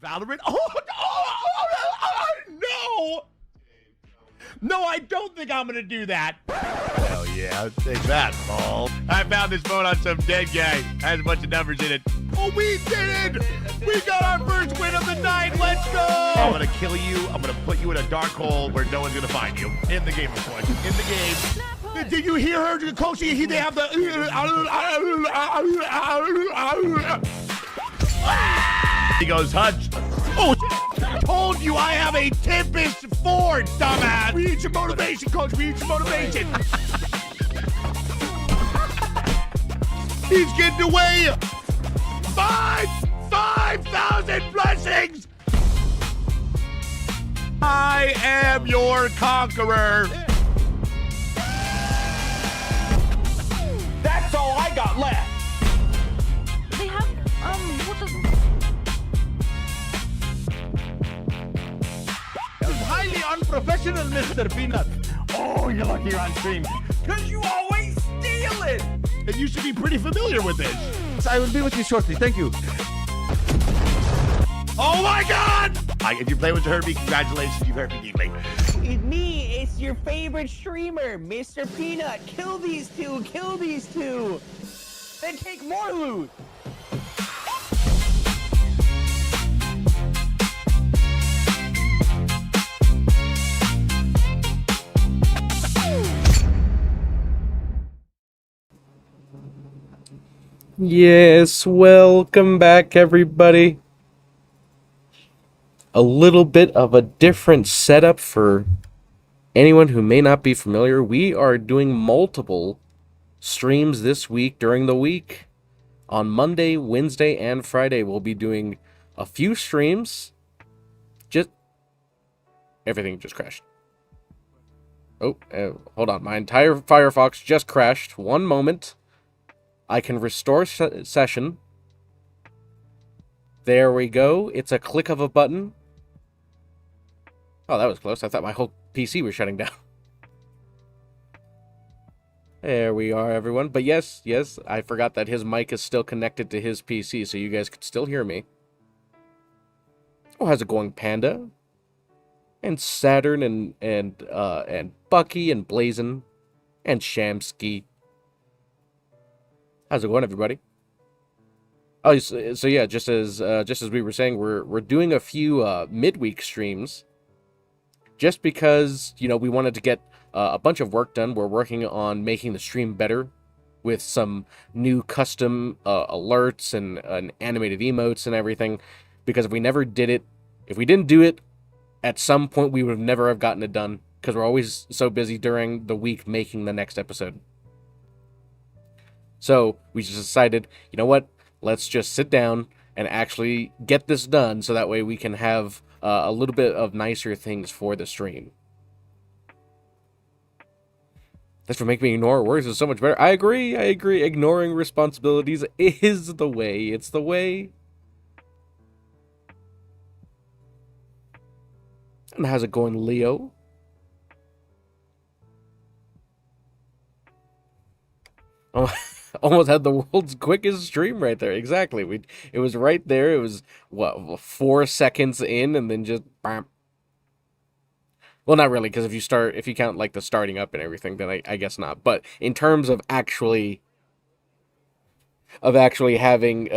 Valorant? No! No, I don't think I'm gonna do that. Hell yeah, take that, Paul. I found this phone on some dead guy. Has a bunch of numbers in it. Oh, we did it! We got our first win of the night. Let's go! I'm gonna kill you. I'm gonna put you in a dark hole where no one's gonna find you. In the game, of course. In the game. Did you hear her, Coach? They have the. He goes, Hutch. Oh, I told you I have a Tempest Ford, dumbass. We need some motivation, Coach. We need some motivation. He's getting away. 5,000 blessings. I am your conqueror. That's all I got left. They have, what the... That was highly unprofessional, Mr. Peanut. Oh, you're lucky you're on stream. Because you always steal it! And you should be pretty familiar with this. I will be with you shortly, thank you. Oh my God! If you play with Herbie, congratulations, you've hurt me deeply. It's me, it's your favorite streamer, Mr. Peanut. Kill these two, kill these two. Then take more loot. Yes, welcome back everybody. A little bit of a different setup for anyone who may not be familiar. We are doing multiple streams this week during the week. On Monday, Wednesday, and Friday we'll be doing a few streams. Everything just crashed. Oh, hold on. My entire Firefox just crashed. One moment. I can restore session. There we go. It's a click of a button. Oh, that was close. I thought my whole PC was shutting down. There we are, everyone. But yes, I forgot that his mic is still connected to his PC, so you guys could still hear me. Oh, how's it going, Panda? And Saturn and Bucky and Blazin and Shamsky. How's it going, everybody? Oh, so yeah, just as we were saying, we're doing a few midweek streams, just because we wanted to get a bunch of work done. We're working on making the stream better with some new custom alerts and animated emotes and everything. Because if we didn't do it, at some point we would never have gotten it done, because we're always so busy during the week making the next episode. So we just decided, you know what? Let's just sit down and actually get this done, so that way we can have a little bit of nicer things for the stream. That's for making me ignore words is so much better. I agree. Ignoring responsibilities is the way. It's the way. And how's it going, Leo? Oh. Almost had the world's quickest stream right there. Exactly. It was right there. It was, what, 4 seconds in, and then just bam. Well, not really, because if you count like the starting up and everything, then I guess not. But in terms of actually having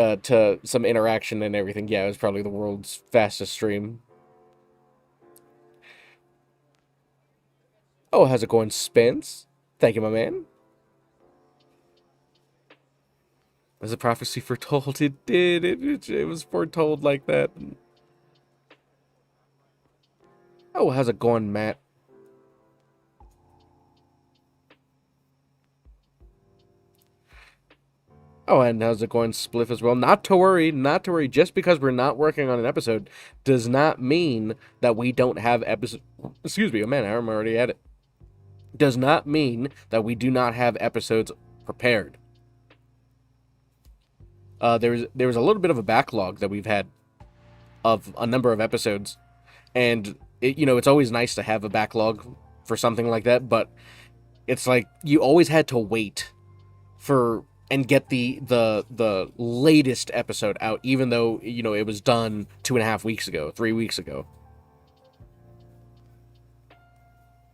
some interaction and everything, yeah, it was probably the world's fastest stream. Oh, how's it going, Spence? Thank you, my man. Was a prophecy foretold? It did. It was foretold like that. Oh, how's it going, Matt? Oh, and how's it going, Spliff, as well? Not to worry. Just because we're not working on an episode does not mean that we don't have episodes. Excuse me, oh man, I'm already at it. Does not mean that we do not have episodes prepared. There was a little bit of a backlog that we've had of a number of episodes, and it's always nice to have a backlog for something like that, but it's like you always had to wait for and get the latest episode out, even though, you know, it was done 2.5 weeks ago, 3 weeks ago.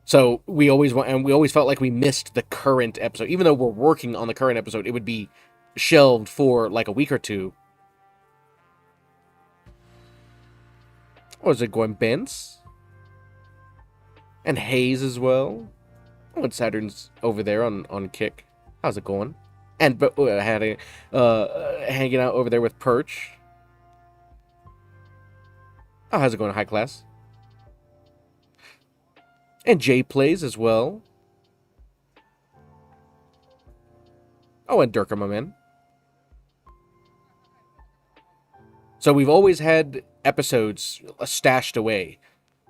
So we always felt like we missed the current episode. Even though we're working on the current episode, it would be shelved for like a week or two. Oh, is it going Bence? And Hayes as well. Oh, and Saturn's over there on Kick. How's it going? And hanging out over there with Perch. Oh, how's it going, High Class? And Jay plays as well. Oh, and Durka, my man. So we've always had episodes stashed away,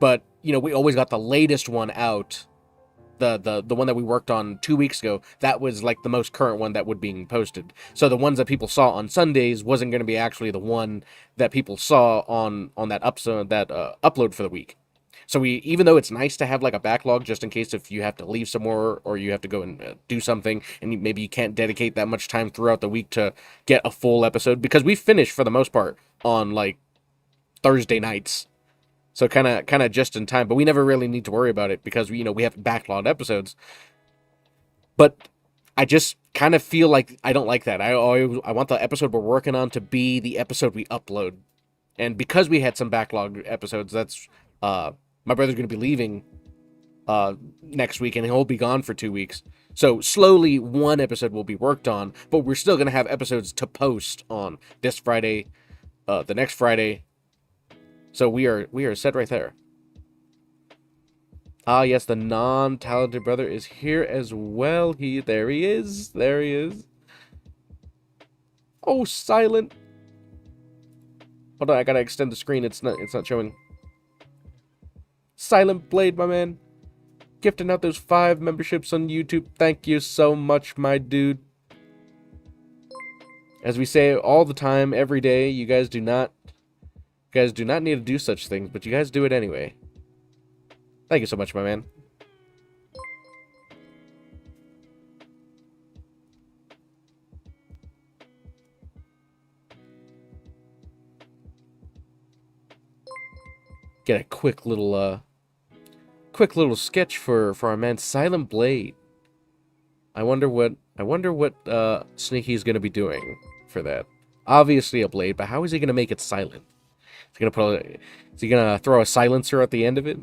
but, you know, we always got the latest one out. The one that we worked on 2 weeks ago, that was like the most current one that would be posted. So the ones that people saw on Sundays wasn't going to be actually the one that people saw on that upload for the week. So even though it's nice to have like a backlog just in case if you have to leave somewhere or you have to go and do something and maybe you can't dedicate that much time throughout the week to get a full episode, because we finish for the most part on like Thursday nights. So kind of just in time, but we never really need to worry about it because we have backlogged episodes. But I just kind of feel like I don't like that. I want the episode we're working on to be the episode we upload. And because we had some backlogged episodes, that's my brother's going to be leaving next week, and he'll be gone for 2 weeks. So slowly, one episode will be worked on, but we're still going to have episodes to post on this Friday, the next Friday. So we are set right there. Ah, yes, the non-talented brother is here as well. There he is. There he is. Oh, silent. Hold on, I gotta extend the screen. It's not showing. Silent Blade, my man. Gifting out those 5 memberships on YouTube. Thank you so much, my dude. As we say all the time, every day, you guys do not need to do such things, but you guys do it anyway. Thank you so much, my man. Get a quick little sketch for our man Silent Blade. I wonder what Sneaky's gonna be doing for that. Obviously a blade, but how is he gonna make it silent? Is he gonna throw a silencer at the end of it?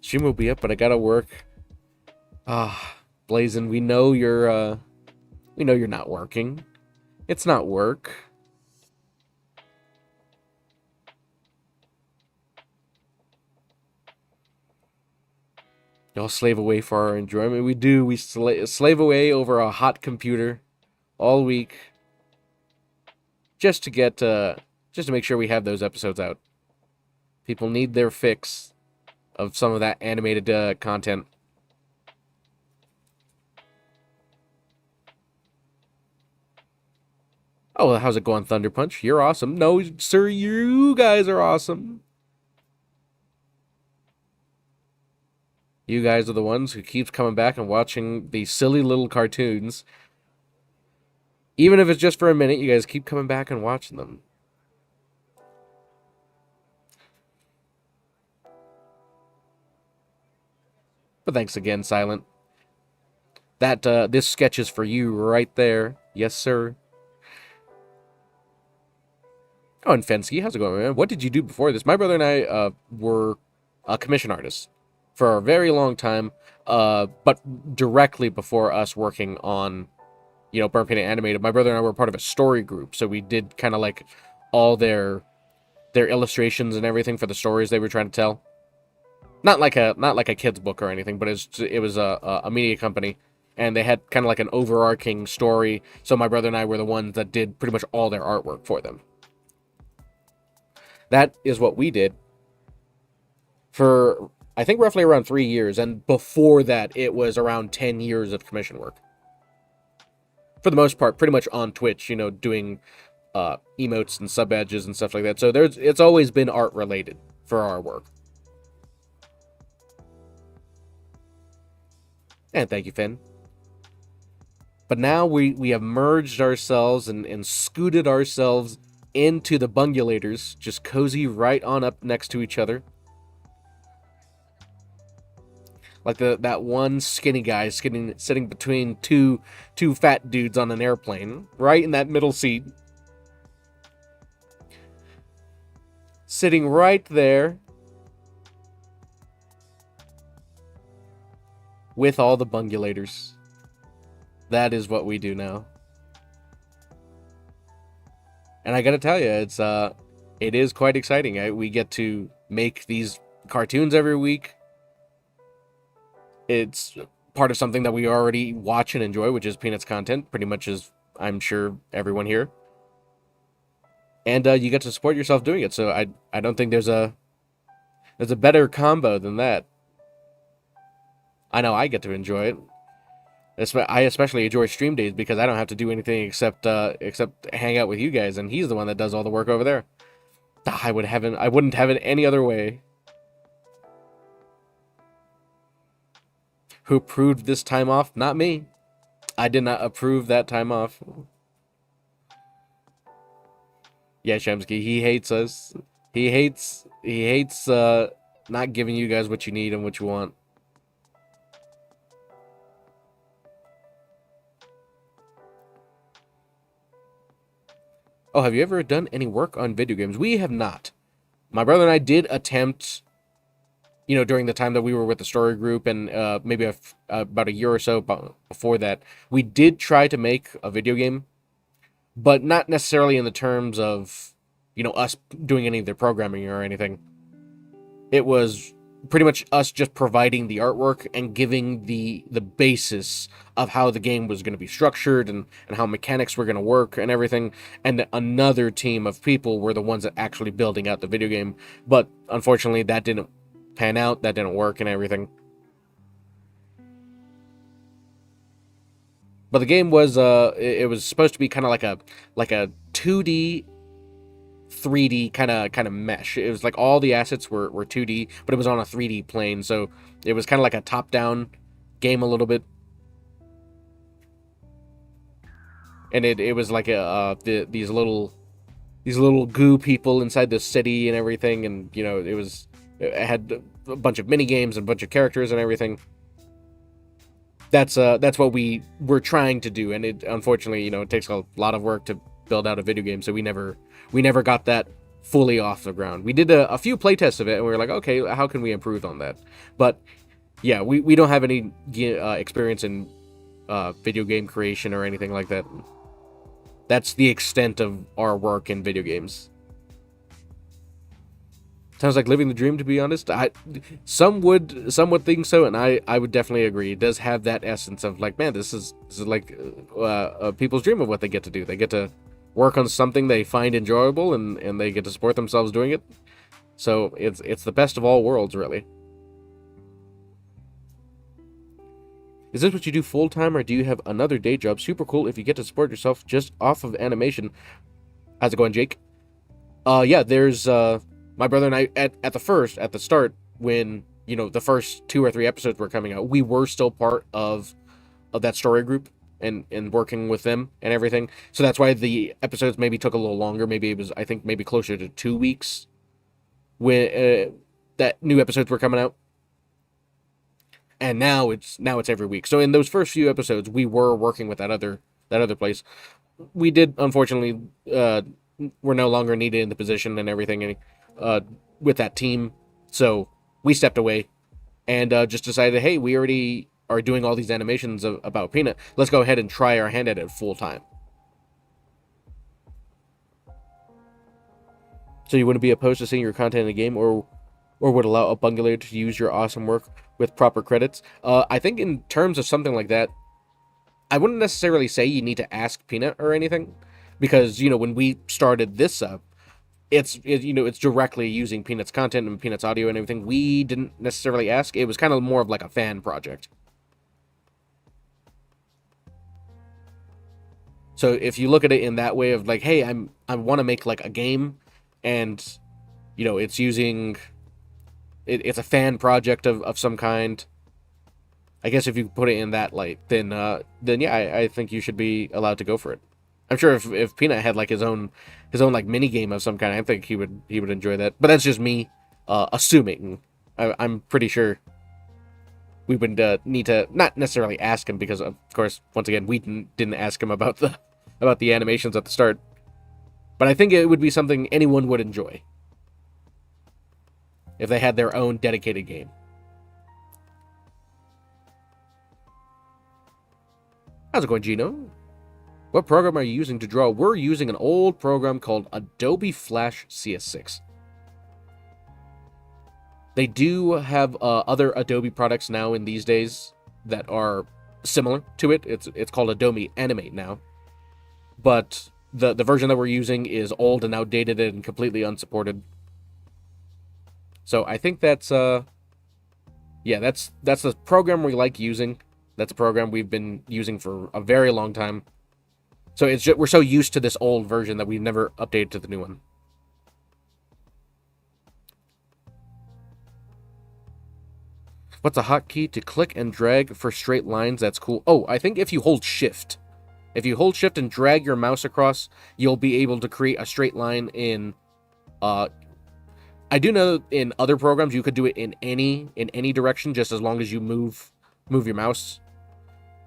Stream will be up, but I gotta work. Blazin', we know you're not working. It's not work. Y'all slave away for our enjoyment. We do. We slave away over a hot computer all week just to make sure we have those episodes out. People need their fix of some of that animated content. Oh, how's it going, Thunder Punch? You're awesome. No, sir, you guys are awesome. You guys are the ones who keeps coming back and watching these silly little cartoons. Even if it's just for a minute, you guys keep coming back and watching them. But thanks again, Silent. This sketch is for you right there. Yes, sir. Oh, and Fensky, how's it going, man? What did you do before this? My brother and I were commission artists for a very long time, but directly before us working on, BurntPeanutAnimated. My brother and I were part of a story group, so we did kind of like all their illustrations and everything for the stories they were trying to tell. Not like a kid's book or anything, but it was a media company, and they had kind of like an overarching story. So my brother and I were the ones that did pretty much all their artwork for them. That is what we did for, I think, roughly around 3 years. And before that, it was around 10 years of commission work. For the most part, pretty much on Twitch, doing emotes and sub badges and stuff like that. So it's always been art related for our work. And thank you, Finn. But now we have merged ourselves and scooted ourselves into the bungulators, just cozy right on up next to each other. Like that one skinny guy sitting between two fat dudes on an airplane, right in that middle seat. Sitting right there with all the bungulators. That is what we do now. And I gotta tell you, it is quite exciting. We get to make these cartoons every week. It's part of something that we already watch and enjoy, which is Peanuts content, pretty much as I'm sure everyone here. And you get to support yourself doing it, so I don't think there's a better combo than that. I know I get to enjoy it. I especially enjoy stream days because I don't have to do anything except hang out with you guys, and he's the one that does all the work over there. I wouldn't have it any other way. Who approved this time off? Not me. I did not approve that time off. Yeah, Shemsky, he hates us. He hates not giving you guys what you need and what you want. Oh, have you ever done any work on video games? We have not. My brother and I did attempt, during the time that we were with the story group and maybe about a year or so before that, we did try to make a video game, but not necessarily in the terms of, us doing any of the programming or anything. It was pretty much us just providing the artwork and giving the basis of how the game was going to be structured and how mechanics were going to work and everything. And another team of people were the ones that actually building out the video game. But unfortunately, that didn't pan out. That didn't work and everything. But the game was it was supposed to be kind of like a 2D 3D kind of mesh. It was like all the assets were 2D, but it was on a 3D plane, so it was kind of like a top-down game a little bit. And it was like these little goo people inside the city and everything, and it had a bunch of mini games and a bunch of characters and everything. That's what we were trying to do, and it unfortunately, it takes a lot of work to build out a video game, so we never got that fully off the ground. We did a few playtests of it, and we were like, okay, how can we improve on that? But yeah, we don't have any experience in video game creation or anything like that. That's the extent of our work in video games. Sounds like living the dream, to be honest. Some would think so, and I would definitely agree. It does have that essence of like, man, this is like people's dream of what they get to do. They get to work on something they find enjoyable, and they get to support themselves doing it. So it's the best of all worlds, really. Is this what you do full time, or do you have another day job? Super cool if you get to support yourself just off of animation. How's it going, Jake? Yeah, there's my brother and I at the start when the first 2 or 3 episodes were coming out, we were still part of that story group and working with them and everything. So that's why the episodes maybe took a little longer. Maybe it was, I think, maybe closer to 2 weeks when that new episodes were coming out. And now it's every week. So in those first few episodes, we were working with that other place. We did, unfortunately, we're no longer needed in the position and everything with that team. So we stepped away and just decided, hey, we already are doing all these animations about Peanut. Let's go ahead and try our hand at it full time. So you wouldn't be opposed to seeing your content in a game, or would allow a bungulator to use your awesome work with proper credits? I think in terms of something like that, I wouldn't necessarily say you need to ask Peanut or anything, because when we started this up, it's directly using Peanut's content and Peanut's audio and everything. We didn't necessarily ask. It was kind of more of like a fan project. So if you look at it in that way of like, hey, I want to make like a game, and you know it's using it's a fan project of some kind. I guess if you put it in that light, then yeah, I think you should be allowed to go for it. I'm sure if Peanut had like his own like mini game of some kind, I think he would enjoy that. But that's just me assuming. I'm pretty sure we would need to not necessarily ask him, because of course once again we didn't ask him about the animations at the start. But I think it would be something anyone would enjoy if they had their own dedicated game. How's it going, Gino? What program are you using to draw? We're using an old program called Adobe Flash CS6. They do have other Adobe products now in these days that are similar to it. It's called Adobe Animate now. But the version that we're using is old and outdated and completely unsupported. So I think that's yeah, that's the program we like using. That's a program we've been using for a very long time. So it's just, we're so used to this old version that we've never updated to the new one. What's a hotkey to click and drag for straight lines? That's cool. Oh, I think if you hold shift. If you hold shift and drag your mouse across, you'll be able to create a straight line in I do know in other programs you could do it in any direction, just as long as you move your mouse.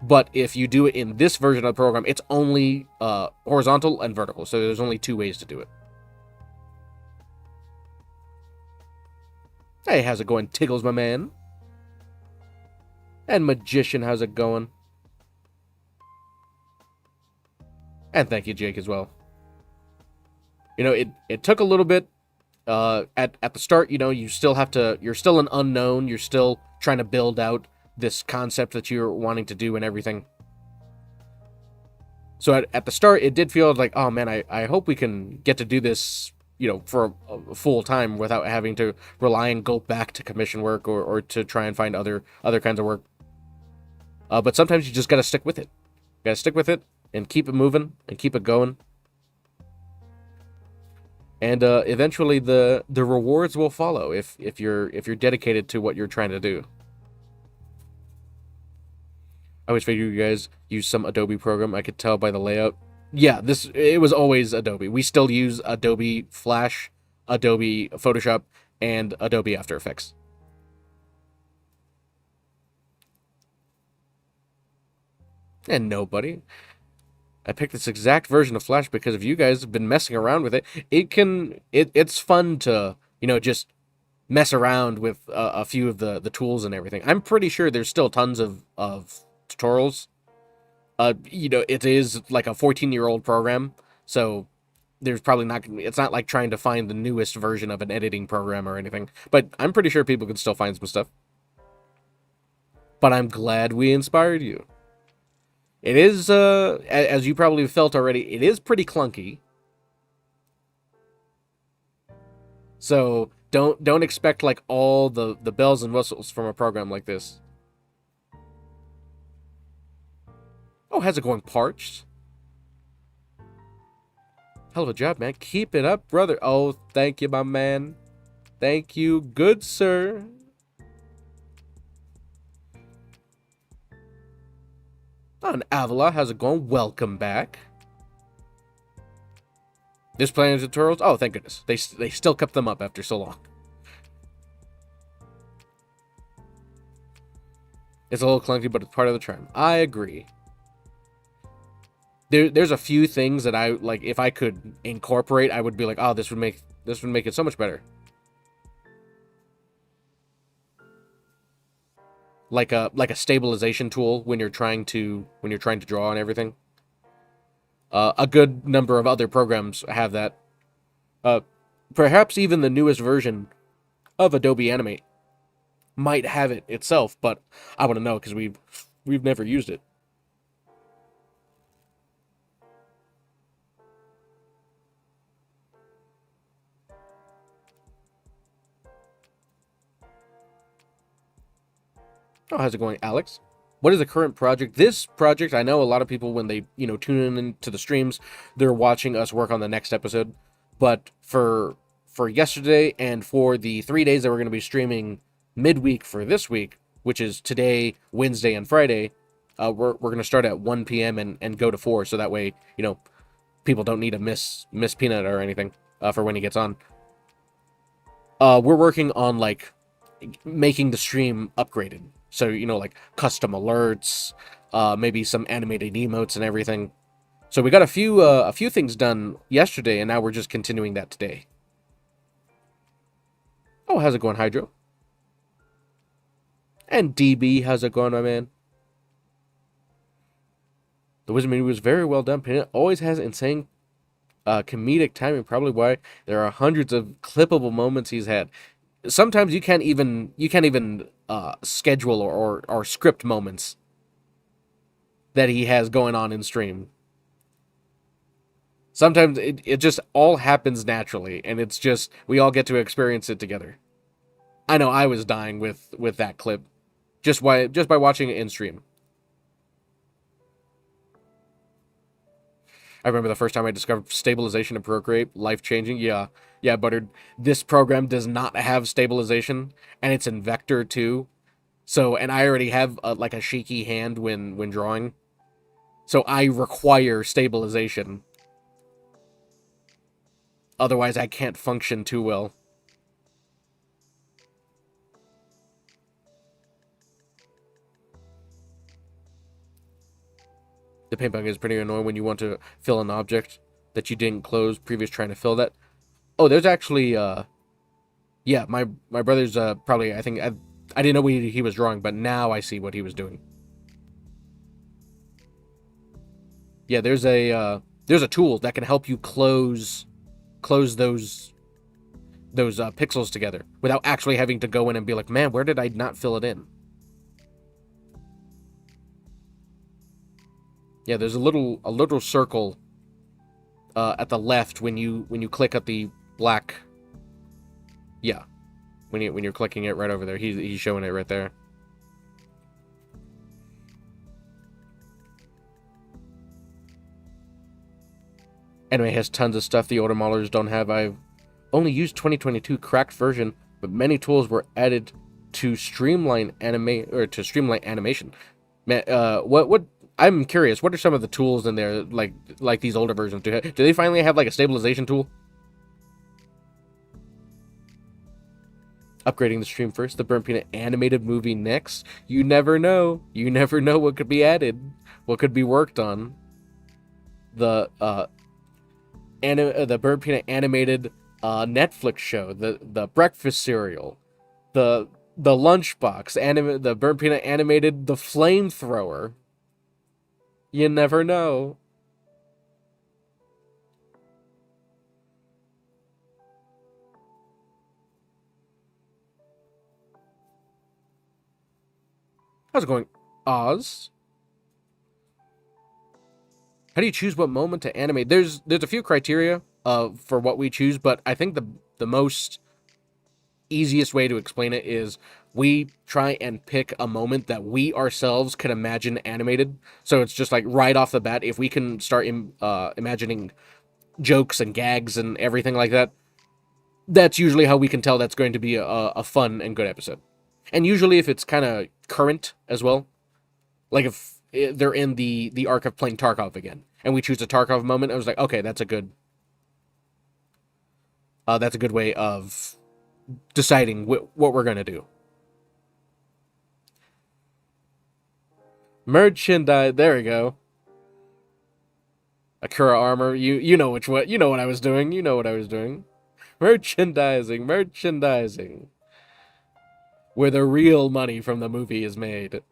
But if you do it in this version of the program, it's only horizontal and vertical. So there's only 2 ways to do it. Hey, how's it going, Tiggles, my man? And Magician, how's it going? And thank you, Jake, as well. You know, it took a little bit. At the start, you know, you're still an unknown. You're still trying to build out this concept that you're wanting to do and everything. So at the start, it did feel like, oh man, I hope we can get to do this, you know, for a full time without having to rely and go back to commission work or to try and find other kinds of work. But sometimes you just gotta stick with it. You gotta stick with it and keep it moving and keep it going. And eventually the rewards will follow if you're dedicated to what you're trying to do. I always figured you guys use some Adobe program. I could tell by the layout. Yeah, it was always Adobe. We still use Adobe Flash, Adobe Photoshop, and Adobe After Effects. And nobody. I picked this exact version of Flash because if you guys have been messing around with it, it's fun to, you know, just mess around with a few of the tools and everything. I'm pretty sure there's still tons of tutorials. You know, it is like a 14-year-old program, so there's probably it's not like trying to find the newest version of an editing program or anything, but I'm pretty sure people can still find some stuff. But I'm glad we inspired you. It is, as you probably felt already, it is pretty clunky. So don't expect like all the bells and whistles from a program like this. Oh, how's it going, Parched? Hell of a job, man. Keep it up, brother. Oh, thank you, my man. Thank you, good sir. Oh, and Avila, how's it going? Welcome back. This playing tutorials? Oh, thank goodness. They still kept them up after so long. It's a little clunky, but it's part of the charm. I agree. There's a few things that I like. If I could incorporate, I would be like, oh, this would make it so much better. Like a stabilization tool when you're trying to draw and everything. A good number of other programs have that. Perhaps even the newest version of Adobe Animate might have it itself, but I want to know because we've never used it. Oh, how's it going, Alex? what is the current project? This project, I know a lot of people, when they, tune in to the streams, they're watching us work on the next episode. But for yesterday and for the 3 days that we're going to be streaming midweek for this week, which is today, Wednesday, and Friday, we're going to start at 1 p.m. and go to 4, so that way, people don't need to miss Peanut or anything for when he gets on. We're working on, like, making the stream upgraded. So, like, custom alerts, maybe some animated emotes and everything. So we got a few things done yesterday, and now we're just continuing that today. Oh, how's it going, Hydro? And DB, how's it going, my man? The Wizard movie was very well done. Peanut always has insane comedic timing, probably why there are hundreds of clippable moments he's had. Sometimes you can't even schedule or script moments that he has going on in stream. Sometimes it just all happens naturally, and it's just we all get to experience it together. I know I was dying with that clip just by watching it in stream. I remember the first time I discovered stabilization and Procreate, life-changing. Yeah, Buttered. This program does not have stabilization, and it's in vector too. So, and I already have like a shaky hand when drawing. So I require stabilization. Otherwise, I can't function too well. The paint bug is pretty annoying when you want to fill an object that you didn't close previous trying to fill that. Oh, there's actually, yeah, my brother's, probably, I think, I didn't know what he was drawing, but now I see what he was doing. Yeah, there's a tool that can help you close those pixels together without actually having to go in and be like, man, where did I not fill it in? Yeah, there's a little circle at the left when you click at the black. Yeah, when you're clicking it right over there, he's showing it right there. Anime has tons of stuff the older modelers don't have. I've only used 2022 cracked version, but many tools were added to streamline animation. Man, what? I'm curious. What are some of the tools in there, like these older versions? Do they finally have like a stabilization tool? Upgrading the stream first. The Burnt Peanut animated movie next. You never know. You never know what could be added, what could be worked on. The Burnt Peanut animated Netflix show, the breakfast cereal, the lunchbox, the Burnt Peanut animated the flamethrower. You never know. How's it going, Oz? How do you choose what moment to animate? There's a few criteria for what we choose, but I think the most easiest way to explain it is we try and pick a moment that we ourselves can imagine animated. So it's just like right off the bat, if we can start imagining jokes and gags and everything like that, that's usually how we can tell that's going to be a fun and good episode. And usually if it's kind of current as well, like if they're in the arc of playing Tarkov again, and we choose a Tarkov moment, I was like, okay, that's a good way of deciding what we're gonna do. Merchandise, there we go. Akura armor, you know what I was doing. You know what I was doing. Merchandising. Where the real money from the movie is made.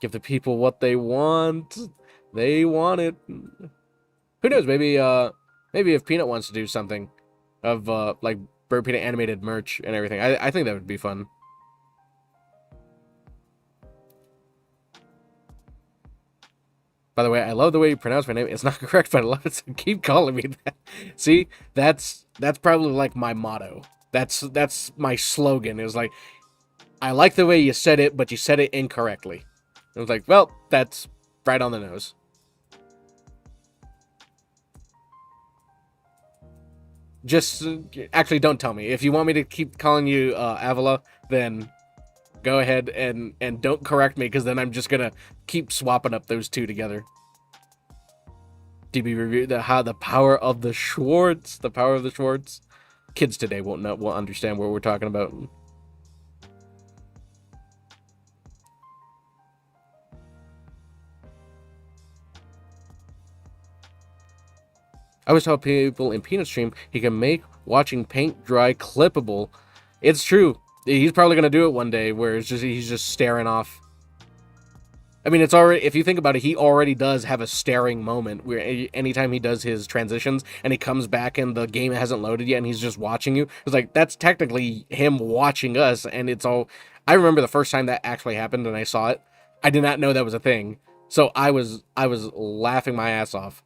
Give the people what they want. They want it. Who knows? Maybe if Peanut wants to do something of like Burnt Peanut animated merch and everything, I think that would be fun. By the way, I love the way you pronounce my name. It's not correct, but I love it. So keep calling me that. See, that's probably like my motto. That's my slogan. It was like, I like the way you said it, but you said it incorrectly. I was like, well, that's right on the nose. Just, actually, don't tell me. If you want me to keep calling you Avila, then go ahead and don't correct me, because then I'm just gonna keep swapping up those two together. DB review, the power of the Schwartz. The power of the Schwartz. Kids today won't understand what we're talking about. I always tell people in Peanut Stream he can make watching paint dry clippable. It's true. He's probably gonna do it one day where he's just staring off. I mean, it's already, if you think about it, he already does have a staring moment where anytime he does his transitions and he comes back and the game hasn't loaded yet and he's just watching you. It's like, that's technically him watching us, and it's all... I remember the first time that actually happened and I saw it. I did not know that was a thing. So I was laughing my ass off.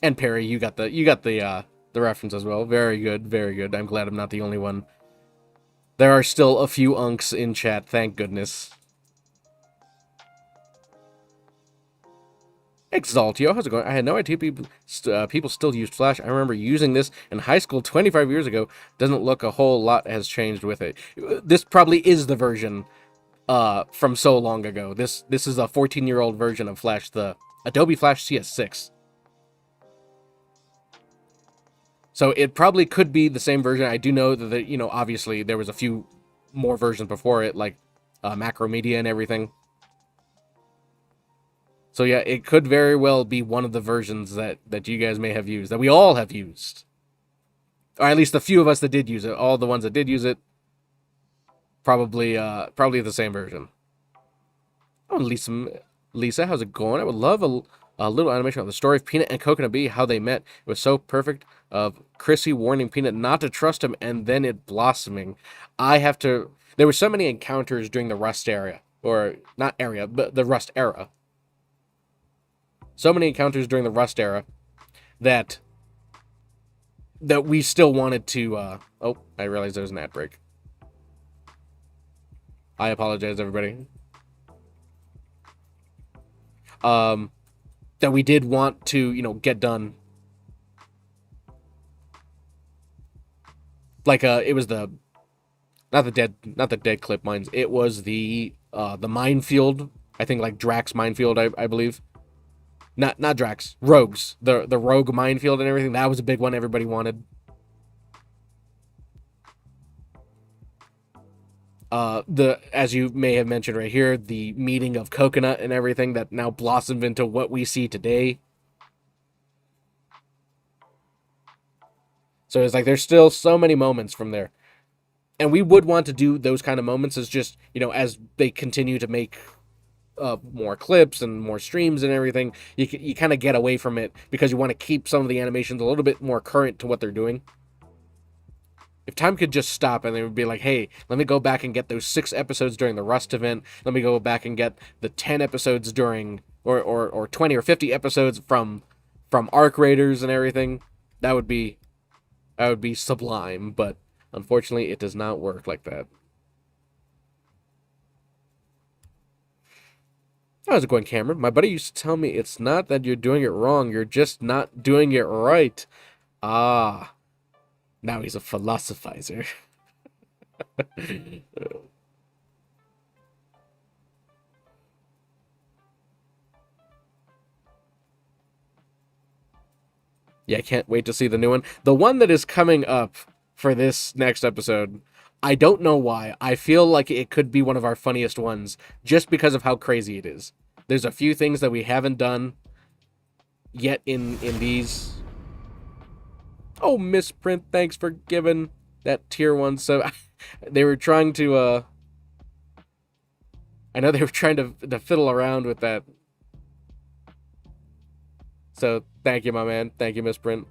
And Perry, you got the reference as well. Very good, very good. I'm glad I'm not the only one. There are still a few unks in chat, thank goodness. Exaltio, how's it going? I had no idea people still used Flash. I remember using this in high school 25 years ago. Doesn't look a whole lot has changed with it. This probably is the version from so long ago. This is a 14-year-old version of Flash, the Adobe Flash CS6. So it probably could be the same version. I do know that, you know, obviously there was a few more versions before it, like Macromedia and everything. So yeah, it could very well be one of the versions that you guys may have used, that we all have used. Or at least the few of us that did use it. All the ones that did use it, probably the same version. Oh, Lisa, how's it going? I would love a little animation on the story of Peanut and Coconut Bee, how they met. It was so perfect, of Chrissy warning Peanut not to trust him, and then it blossoming. There were so many encounters during the Rust area, or not area, but the Rust era. So many encounters during the Rust era that we still wanted to, oh, I realized there was an ad break. I apologize, everybody. That we did want to, you know, get done. Like, it was not the dead clip mines. It was the minefield. I think like Drax minefield, I believe. Not Drax, Rogues. The Rogue minefield and everything. That was a big one everybody wanted. As you may have mentioned right here, the meeting of Coconut and everything that now blossomed into what we see today. So it's like there's still so many moments from there. And we would want to do those kind of moments as just, you know, as they continue to make more clips and more streams and everything, you kind of get away from it because you want to keep some of the animations a little bit more current to what they're doing. If time could just stop and they would be like, hey, let me go back and get those 6 episodes during the Rust event. Let me go back and get the 10 episodes during, or 20 or 50 episodes from Arc Raiders and everything. That would be sublime, but unfortunately it does not work like that. How's it going, Cameron? My buddy used to tell me it's not that you're doing it wrong, you're just not doing it right. Ah. Now he's a philosophizer. Yeah, I can't wait to see the new one. The one that is coming up for this next episode, I don't know why. I feel like it could be one of our funniest ones, just because of how crazy it is. There's a few things that we haven't done yet in these. Oh, Misprint, thanks for giving that tier 1. So they were trying to, I know they were trying to fiddle around with that. So thank you, my man. Thank you, Misprint.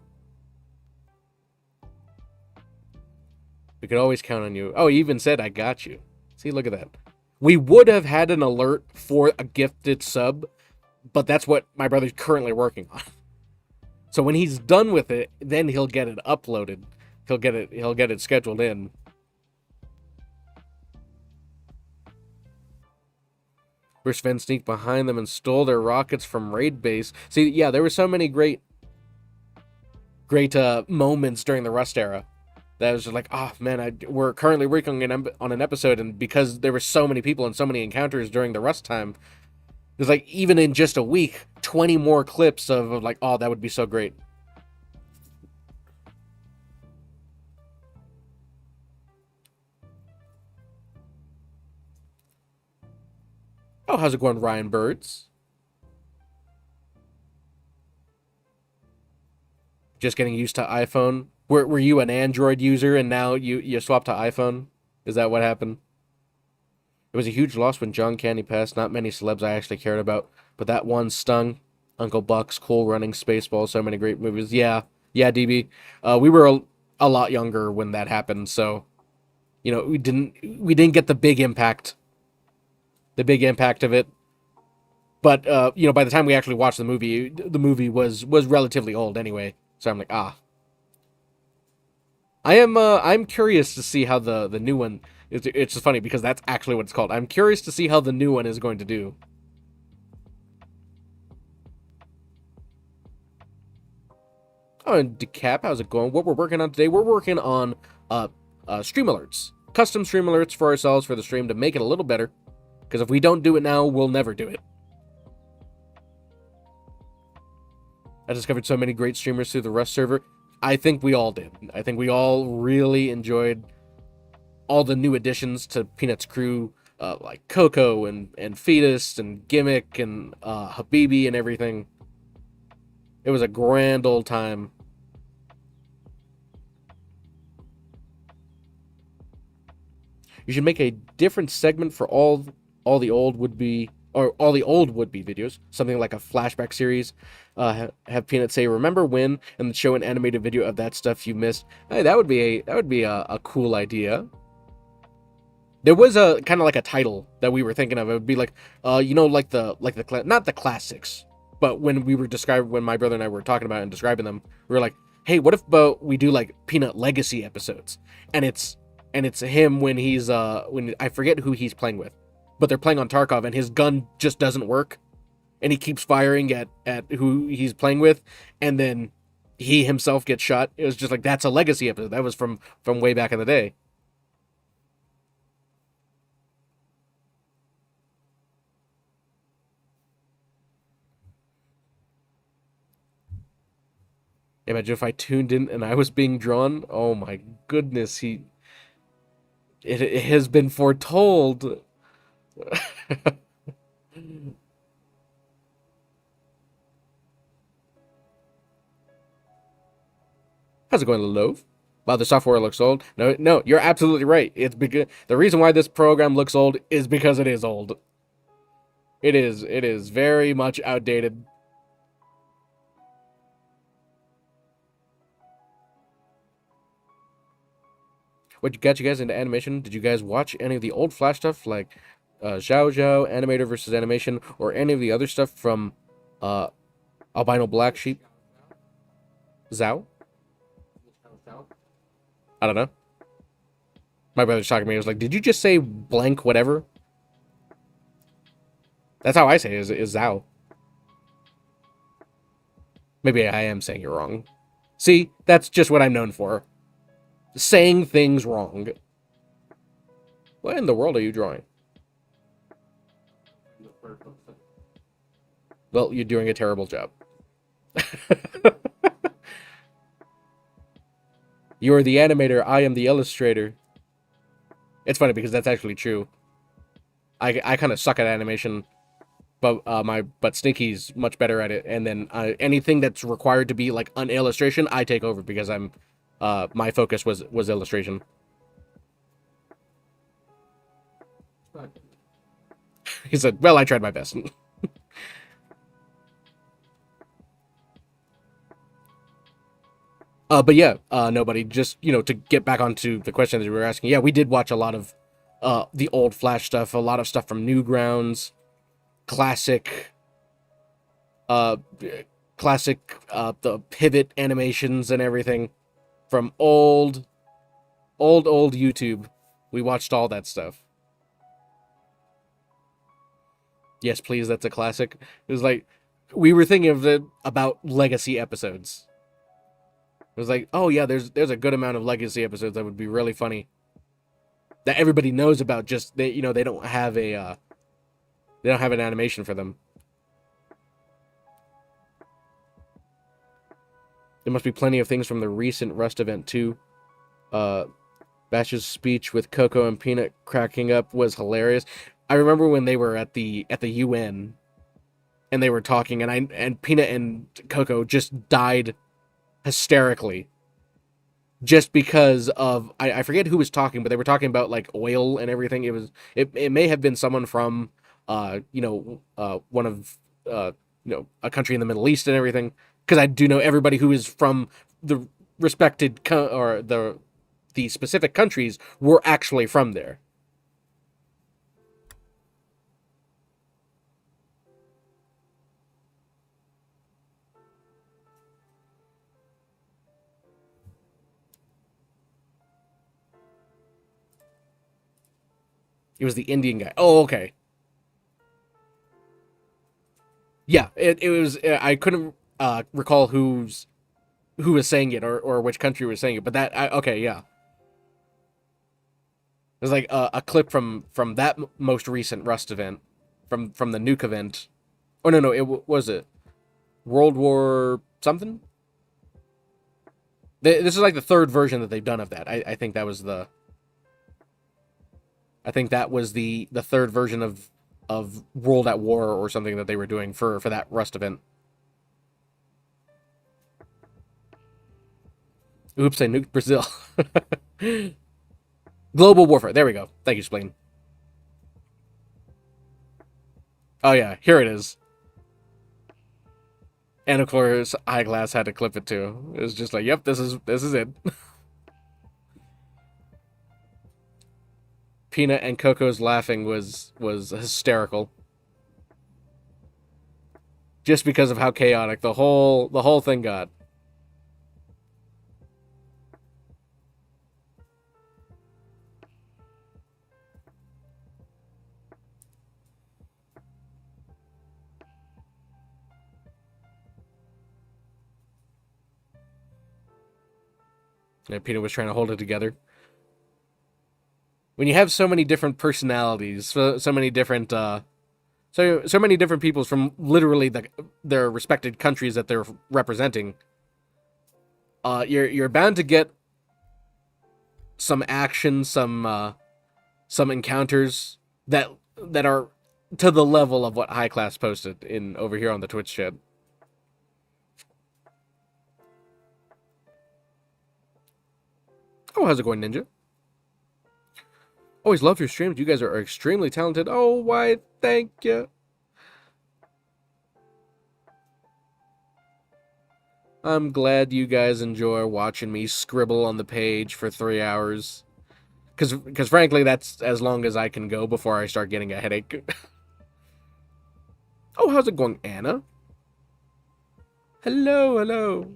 We could always count on you. Oh, he even said, I got you. See, look at that. We would have had an alert for a gifted sub, but that's what my brother's currently working on. So when he's done with it, then he'll get it uploaded. He'll get it scheduled in. Where Sven sneaked behind them and stole their rockets from raid base. See, yeah, there were so many great moments during the Rust era that was just like, oh man, we're currently working on an episode, and because there were so many people and so many encounters during the Rust time, it's like even in just a week, 20 more clips of like, oh, that would be so great. Oh, how's it going, Ryan Birds? Just getting used to iPhone. Were you an Android user and now you swapped to iPhone? Is that what happened? It was a huge loss when John Candy passed. Not many celebs I actually cared about, but that one stung. Uncle Buck's, Cool Running, Spaceballs, so many great movies. Yeah, DB. We were a lot younger when that happened, so you know we didn't get the big impact of it. But you know, by the time we actually watched the movie was relatively old anyway. So I'm like, I'm curious to see how the new one. It's just funny because that's actually what it's called. I'm curious to see how the new one is going to do. Oh, and Decap, how's it going? What we're working on today? We're working on stream alerts, custom stream alerts for ourselves for the stream to make it a little better. Because if we don't do it now, we'll never do it. I discovered so many great streamers through the Rust server. I think we all did. I think we all really enjoyed all the new additions to Peanut's crew, like Coco and Fetus and Gimmick and Habibi and everything. It was a grand old time. You should make a different segment for all the old would-be videos, something like a flashback series. Have Peanut say, "Remember when?" and show an animated video of that stuff you missed. Hey, that would be a cool idea. There was a kind of like a title that we were thinking of. It would be like, you know, like the not the classics, but when my brother and I were talking about it and describing them, we were like, hey, what if we do like Peanut Legacy episodes, and it's him when he's when I forget who he's playing with, but they're playing on Tarkov and his gun just doesn't work, and he keeps firing at who he's playing with, and then he himself gets shot. It was just like, that's a Legacy episode. That was from way back in the day. Imagine if I tuned in and I was being drawn. Oh my goodness, it has been foretold. How's it going, Loaf? Wow, the software looks old. No, you're absolutely right. It's because the reason why this program looks old is because it is old. It is very much outdated. What got you guys into animation? Did you guys watch any of the old Flash stuff, like Zhao Zhao, Animator versus Animation, or any of the other stuff from Albino Black Sheep? Zhao? I don't know. My brother's talking to me. He was like, did you just say blank whatever? That's how I say it, is Zhao. Maybe I am saying it wrong. See, that's just what I'm known for. Saying things wrong. What in the world are you drawing? Well, you're doing a terrible job. You are the animator, I am the illustrator. It's funny because that's actually true. I kind of suck at animation, but Sneaky's much better at it. And then anything that's required to be like an illustration, I take over because I'm my focus was illustration. He said, "Well, I tried my best." But yeah, nobody. Just, you know, to get back onto the question that you were asking. Yeah, we did watch a lot of the old Flash stuff, a lot of stuff from Newgrounds, classic classic the pivot animations and everything from old YouTube. We watched all that stuff. Yes, please, that's a classic. It was like, we were thinking of it about legacy episodes. It was like, oh yeah, there's a good amount of legacy episodes that would be really funny. That everybody knows about, just they don't have a they don't have an animation for them. There must be plenty of things from the recent Rust event too. Bash's speech with Coco and Peanut cracking up was hilarious. I remember when they were at the UN and they were talking, and Peanut and Coco just died hysterically. Just because of, I forget who was talking, but they were talking about like oil and everything. It may have been someone from one of a country in the Middle East and everything, because I do know everybody who is from the respected or the specific countries were actually from there. It was the Indian guy. Oh, okay. Yeah, it was. I couldn't recall who was saying it or which country was saying it, but okay, yeah. It was like a clip from that most recent Rust event, from the Nuke event. Oh no, was it World War something? This is like the third version that they've done of that. I think that was the. I think that was the third version of World at War or something that they were doing for that Rust event. Oops, I nuked Brazil. Global warfare. There we go. Thank you, Spleen. Oh yeah, here it is. And of course, High Class had to clip it too. It was just like, yep, this is it. Peanut and Coco's laughing was hysterical. Just because of how chaotic the whole thing got. And Peanut was trying to hold it together. When you have so many different personalities, so many different so many different people from literally their respected countries that they're representing, you're bound to get some action, some encounters that are to the level of what High Class posted in over here on the Twitch chat. Oh, how's it going, Ninja? Always love your streams. You guys are extremely talented. Oh, why, thank you. I'm glad you guys enjoy watching me scribble on the page for 3 hours. Because frankly, that's as long as I can go before I start getting a headache. Oh, how's it going, Anna? Hello, hello.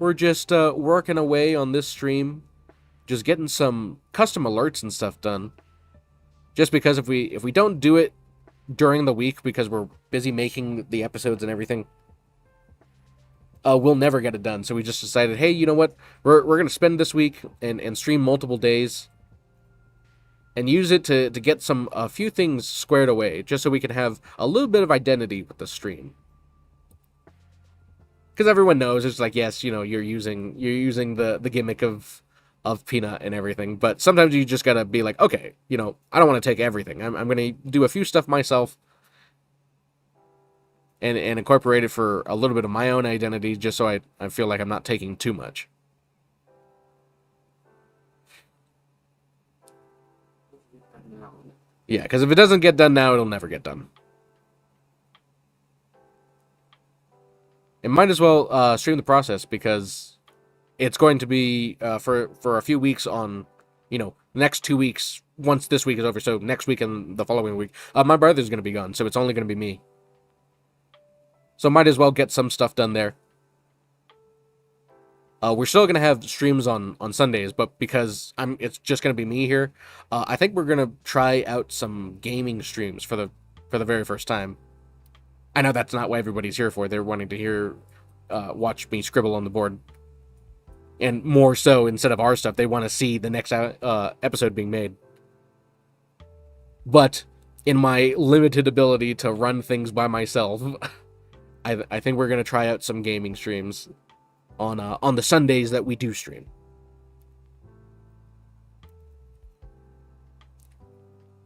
We're just working away on this stream, just getting some custom alerts and stuff done. Just because if we don't do it during the week because we're busy making the episodes and everything, we'll never get it done. So we just decided, hey, you know what? We're gonna spend this week and stream multiple days and use it to get a few things squared away, just so we can have a little bit of identity with the stream. Because everyone knows it's like, yes, you know, you're using the gimmick of Peanut and everything, but sometimes you just gotta be like, okay, you know, I don't want to take everything. I'm gonna do a few stuff myself and incorporate it for a little bit of my own identity, just so I feel like I'm not taking too much. Yeah, because if it doesn't get done now, it'll never get done. It might as well stream the process, because It's going to be for a few weeks on, next 2 weeks. Once this week is over, so next week and the following week, my brother's going to be gone, so it's only going to be me. So might as well get some stuff done there. We're still going to have streams on Sundays, but because it's just going to be me here, I think we're going to try out some gaming streams for the very first time. I know that's not what everybody's here for. They're wanting to watch me scribble on the board. And more so, instead of our stuff, they want to see the next episode being made. But in my limited ability to run things by myself, I think we're going to try out some gaming streams on the Sundays that we do stream.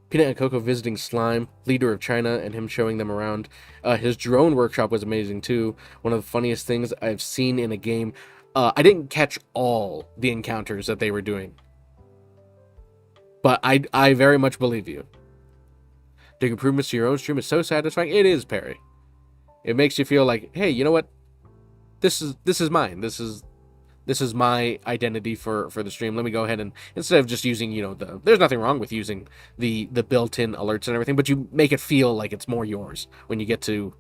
Peanut and Coco visiting Slime, leader of China, and him showing them around. His drone workshop was amazing too. One of the funniest things I've seen in a game. I didn't catch all the encounters that they were doing, but I very much believe you. Doing improvements to your own stream is so satisfying. It is, Perry. It makes you feel like, hey, you know what? This is mine. This is my identity for the stream. Let me go ahead and, instead of just using, there's nothing wrong with using the built-in alerts and everything, but you make it feel like it's more yours when you get to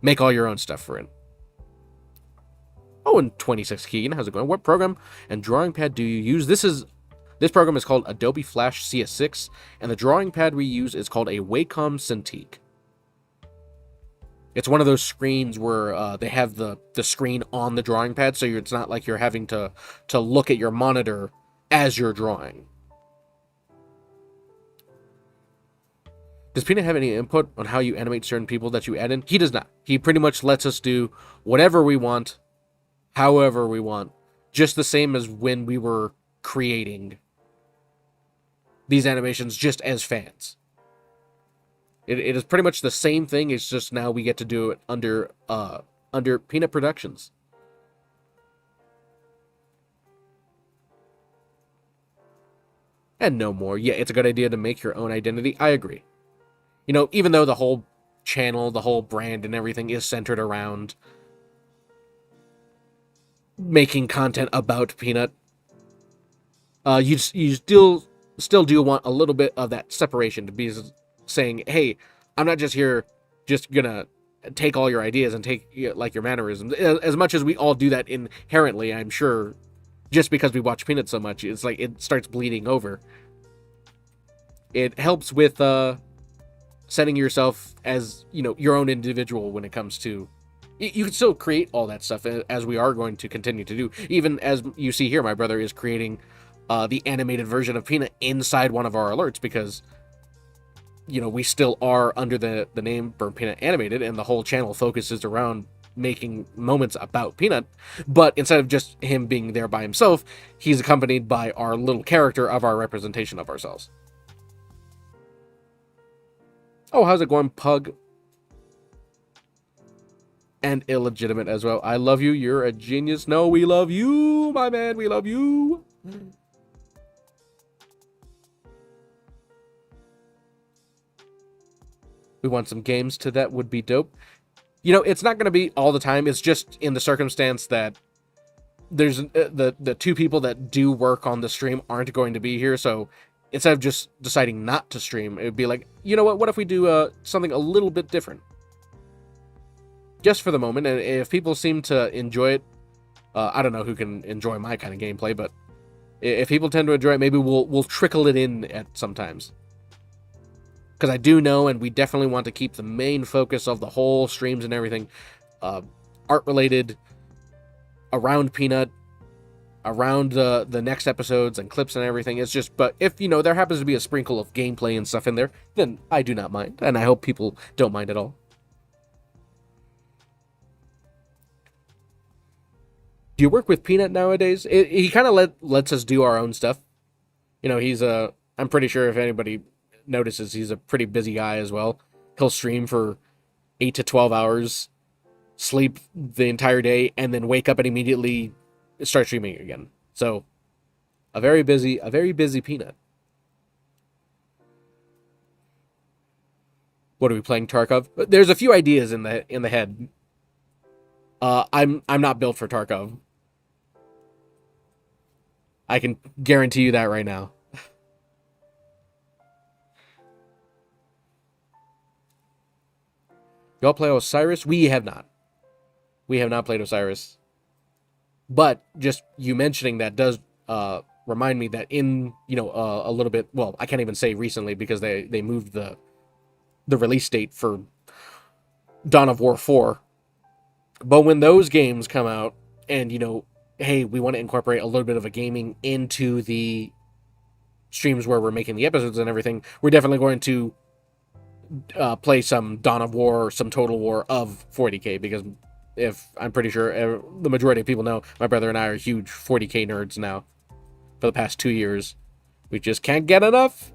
make all your own stuff for it. Oh, and 26 Keegan, how's it going? What program and drawing pad do you use? This program is called Adobe Flash CS6, and the drawing pad we use is called a Wacom Cintiq. It's one of those screens where they have the screen on the drawing pad, so it's not like you're having to look at your monitor as you're drawing. Does Peanut have any input on how you animate certain people that you add in? He does not. He pretty much lets us do whatever we want, however we want, just the same as when we were creating these animations just as fans. It is pretty much the same thing. It's just now we get to do it under Peanut Productions. And no more. Yeah, it's a good idea to make your own identity. I agree. Even though the whole channel, the whole brand and everything is centered around making content about Peanut, you still do want a little bit of that separation to be saying, hey, I'm not just here just gonna take all your ideas and take like your mannerisms, as much as we all do that inherently. I'm sure just because we watch Peanut so much, it's like it starts bleeding over. It helps with setting yourself as your own individual when it comes to, you can still create all that stuff, as we are going to continue to do. Even as you see here, my brother is creating the animated version of Peanut inside one of our alerts, because we still are under the name BurntPeanutAnimated, and the whole channel focuses around making moments about Peanut. But instead of just him being there by himself, he's accompanied by our little character of our representation of ourselves. Oh, how's it going, Pug? And illegitimate as well. I love you. You're a genius. No, we love you, my man. We love you. We want some games to that would be dope. It's not going to be all the time. It's just in the circumstance that there's the two people that do work on the stream aren't going to be here. So instead of just deciding not to stream, it would be like, you know what if we do something a little bit different? Just for the moment. And if people seem to enjoy it, I don't know who can enjoy my kind of gameplay, but if people tend to enjoy it, maybe we'll trickle it in at sometimes. Because I do know, and we definitely want to keep the main focus of the whole streams and everything art-related, around Peanut, around the next episodes and clips and everything. It's just, but if, there happens to be a sprinkle of gameplay and stuff in there, then I do not mind. And I hope people don't mind at all. Do you work with Peanut nowadays? He kind of lets us do our own stuff. He's I'm pretty sure if anybody notices, he's a pretty busy guy as well. He'll stream for 8 to 12 hours, sleep the entire day, and then wake up and immediately start streaming again. So, a very busy Peanut. What are we playing, Tarkov? There's a few ideas in the head. I'm not built for Tarkov. I can guarantee you that right now. Y'all play Osiris? We have not. We have not played Osiris. But just you mentioning that does remind me that in, a little bit, well, I can't even say recently because they moved the release date for Dawn of War 4. But when those games come out and, hey, we want to incorporate a little bit of a gaming into the streams where we're making the episodes and everything, we're definitely going to play some Dawn of War, some Total War of 40K, because if I'm pretty sure the majority of people know, my brother and I are huge 40K nerds now for the past 2 years. We just can't get enough.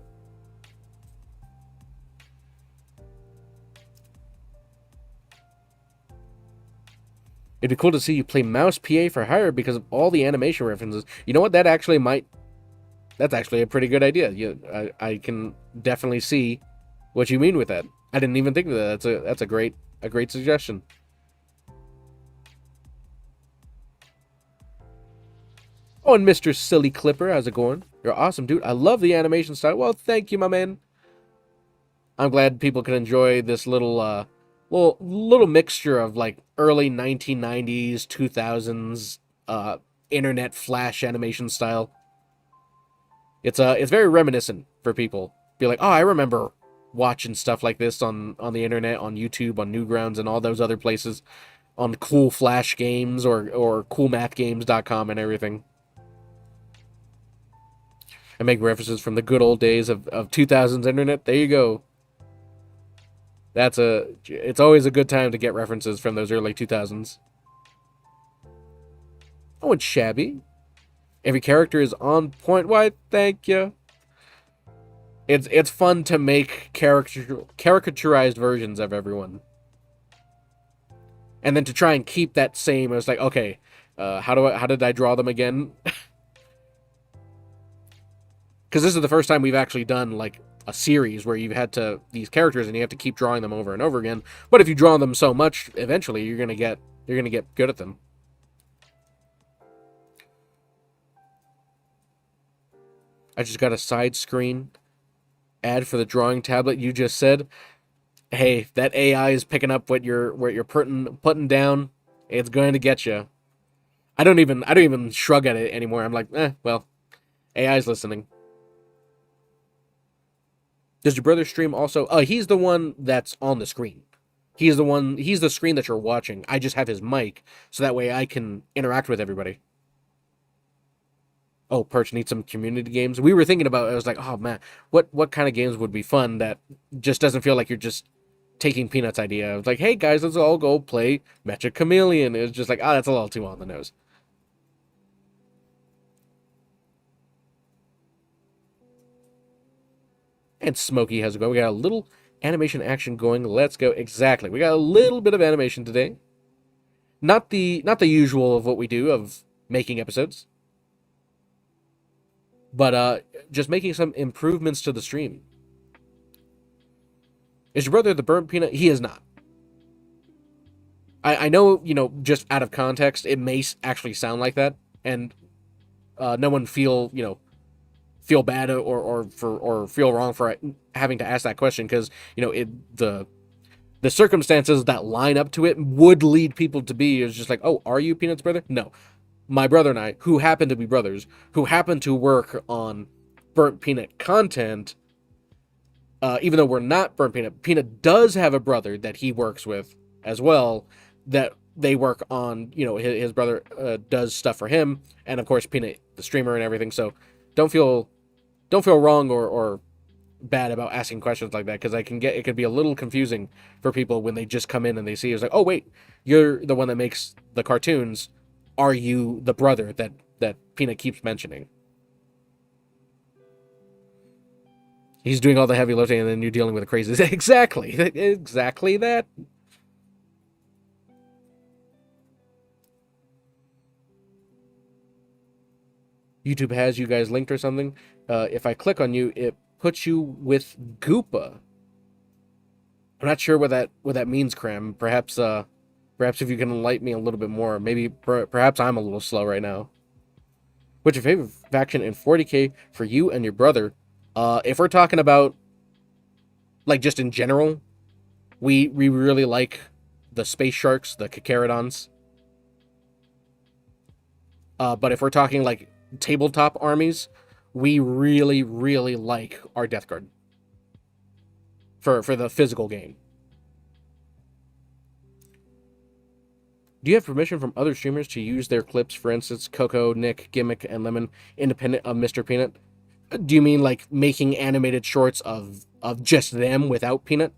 It'd be cool to see you play Mouse PA for Hire because of all the animation references. You know what? That's actually a pretty good idea. I can definitely see what you mean with that. I didn't even think of that. That's a great suggestion. Oh, and Mr. Silly Clipper, how's it going? You're awesome, dude. I love the animation style. Well, thank you, my man. I'm glad people can enjoy this little mixture of like early 1990s, 2000s internet flash animation style. It's very reminiscent for people. Be like, oh, I remember watching stuff like this on the internet, on YouTube, on Newgrounds, and all those other places, on Cool Flash Games or CoolMathGames.com and everything. I make references from the good old days of 2000s internet. There you go. It's always a good time to get references from those early 2000s. Oh, it's shabby. Every character is on point. Why, thank you. It's fun to make caricaturized versions of everyone. And then to try and keep that same, it's like, okay, how did I draw them again? Because this is the first time we've actually done like a series where you've had these characters and you have to keep drawing them over and over again. But if you draw them so much, eventually you're gonna get good at them. I just got a side screen ad for the drawing tablet you just said. Hey, that AI is picking up what you're putting down. It's going to get you. I don't even shrug at it anymore. I'm like, well, AI's listening. Does your brother stream also? He's the one that's on the screen. He's the screen that you're watching. I just have his mic, so that way I can interact with everybody. Oh, Perch needs some community games. We were thinking about it. I was like, oh man, what kind of games would be fun that just doesn't feel like you're just taking Peanut's idea. I was like, hey guys, let's all go play Mecha Chameleon. It was just like, that's a little too on the nose. And Smokey has it going. We got a little animation action going. Let's go. Exactly. We got a little bit of animation today. Not the usual of what we do of making episodes, but just making some improvements to the stream. Is your brother the Burnt Peanut? He is not. I know, just out of context, it may actually sound like that, and no one feel bad or feel wrong for having to ask that question, because the circumstances that line up to it would lead people to be is just like, oh, are you Peanut's brother? No, my brother and I, who happen to be brothers, who happen to work on Burnt Peanut content, even though we're not Burnt Peanut, Peanut does have a brother that he works with as well, that they work on, his brother does stuff for him, and of course Peanut the streamer and everything. So don't feel wrong or bad about asking questions like that, because it could be a little confusing for people when they just come in and they see it's like, oh wait, you're the one that makes the cartoons. Are you the brother that Peanut keeps mentioning? He's doing all the heavy lifting, and then you're dealing with the crazy. Exactly that. YouTube has you guys linked or something. If I click on you, it puts you with Goopa. I'm not sure what that means, Cram. Perhaps if you can enlighten me a little bit more. Maybe perhaps I'm a little slow right now. What's your favorite faction in 40k for you and your brother? If we're talking about, like, just in general, we really like the Space Sharks, the Kakarodons. But if we're talking, like, tabletop armies, we really, really like our Death Guard. For the physical game. Do you have permission from other streamers to use their clips? For instance, Coco, Nick, Gimmick, and Lemon, independent of Mr. Peanut? Do you mean like making animated shorts of just them without Peanut?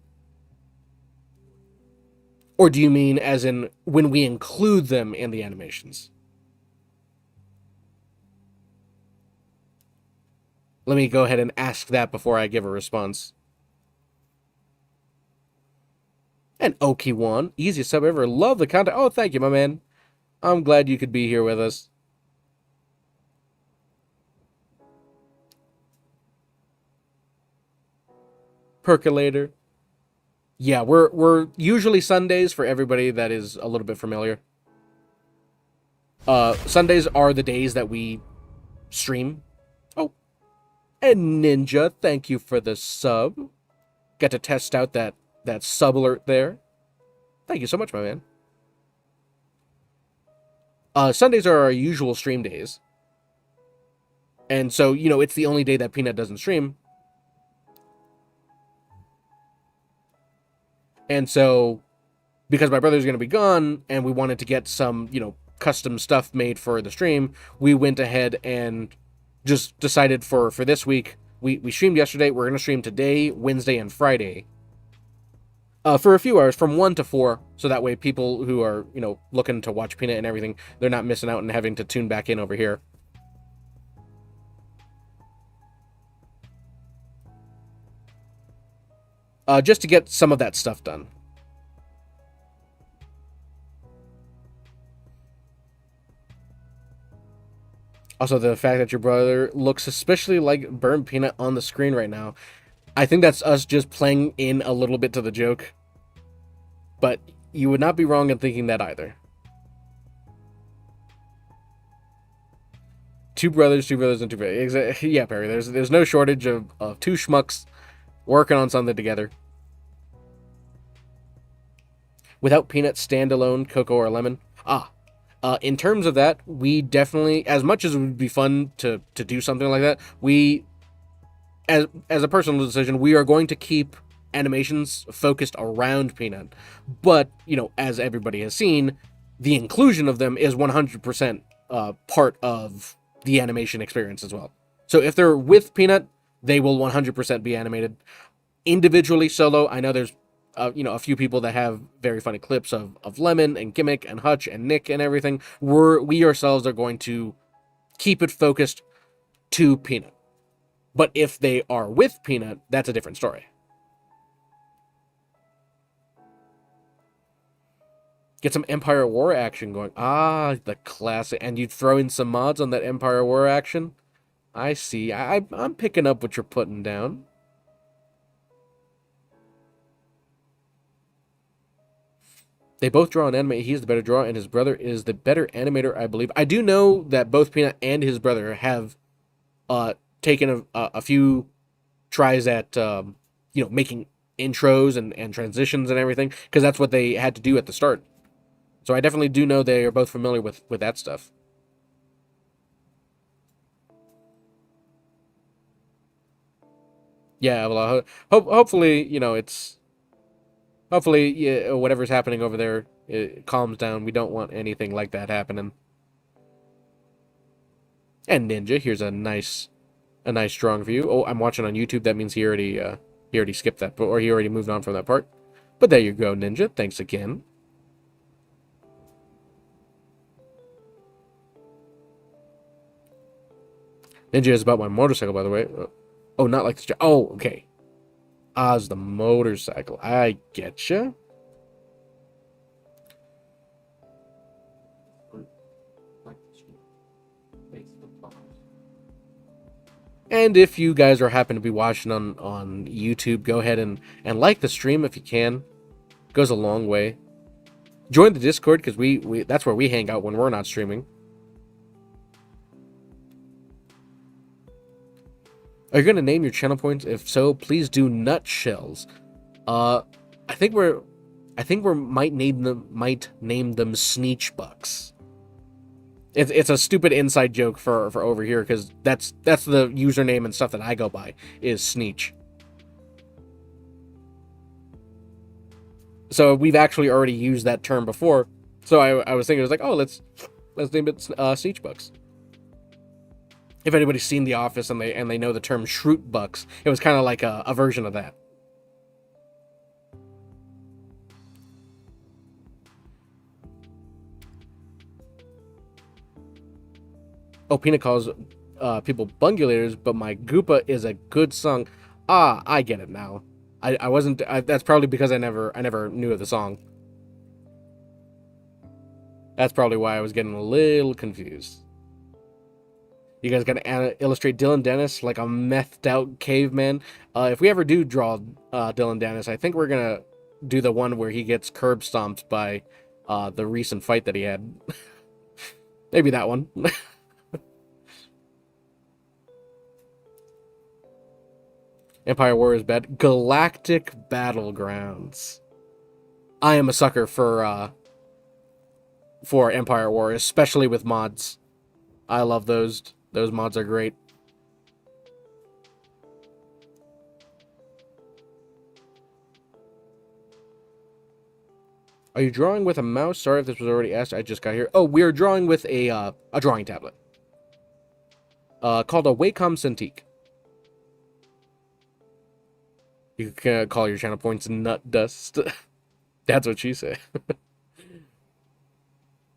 Or do you mean as in when we include them in the animations? Let me go ahead and ask that before I give a response. And Okiwan, easiest sub ever. Love the content. Oh, thank you, my man. I'm glad you could be here with us. Percolator. Yeah, we're usually Sundays for everybody that is a little bit familiar. Sundays are the days that we stream. Oh, and Ninja, thank you for the sub. Got to test out that sub alert there. Thank you so much, my man. Sundays are our usual stream days. And so, you know, it's the only day that Peanut doesn't stream. And so, because my brother's going to be gone, and we wanted to get some, you know, custom stuff made for the stream, we went ahead and just decided for this week, we streamed yesterday, we're going to stream today, Wednesday, and Friday. For a few hours, from 1 to 4, so that way people who are, you know, looking to watch Peanut and everything, they're not missing out and having to tune back in over here. Just to get some of that stuff done. Also, the fact that your brother looks especially like Burnt Peanut on the screen right now, I think that's us just playing in a little bit to the joke. But you would not be wrong in thinking that either. Two brothers, and two brothers. Yeah, Perry, there's no shortage of two schmucks working on something together. Without Peanut, standalone, Coco, or Lemon. In terms of that, we definitely, as much as it would be fun to do something like that, we, as a personal decision, we are going to keep animations focused around Peanut. But, you know, as everybody has seen, the inclusion of them is 100% part of the animation experience as well. So if they're with Peanut, they will 100% be animated. Individually, solo, I know there's you know, a few people that have very funny clips of Lemon and Gimmick and Hutch and Nick and everything. We ourselves are going to keep it focused to Peanut. But if they are with Peanut, that's a different story. Get some Empire War action going. Ah, the classic. And you throw in some mods on that Empire War action? I see. I'm picking up what you're putting down. They both draw and animate. He's the better drawer, and his brother is the better animator, I believe. I do know that both Peanut and his brother have taken a few tries at you know, making intros and transitions and everything, because that's what they had to do at the start. So I definitely do know they are both familiar with that stuff. Yeah, well, hopefully, you know, hopefully, yeah, whatever's happening over there, it calms down. We don't want anything like that happening. And Ninja, here's a nice strong view. Oh, I'm watching on YouTube. That means he already skipped that, or he already moved on from that part. But there you go, Ninja. Thanks again. Ninja is about my motorcycle, by the way. Oh, not like this. Oh, okay. Oz the motorcycle. I getcha. And if you guys are happen to be watching on YouTube, go ahead and like the stream if you can. It goes a long way. Join the Discord, because we that's where we hang out when we're not streaming. Are you gonna name your channel points? If so, please do nutshells. I think we might name them Sneech Bucks. It's a stupid inside joke for over here, because that's the username and stuff that I go by is Sneech. So we've actually already used that term before. So I was thinking, it was like, oh, let's name it Sneech Bucks. If anybody's seen The Office and they know the term Shroot Bucks, it was kind of like a version of that. Oh, Peanut calls people bungulators, but my Goopa is a good song. Ah, I get it now. I wasn't. That's probably because I never knew of the song. That's probably why I was getting a little confused. You guys gotta illustrate Dylan Dennis like a methed out caveman. If we ever do draw Dylan Dennis, I think we're gonna do the one where he gets curb stomped by the recent fight that he had. Maybe that one. Empire Warriors bed. Galactic Battlegrounds. I am a sucker for Empire Warriors, especially with mods. I love those. Those mods are great. Are you drawing with a mouse? Sorry if this was already asked. I just got here. Oh, we are drawing with a drawing tablet. Called a Wacom Cintiq. You can call your channel points nut dust. That's what she said.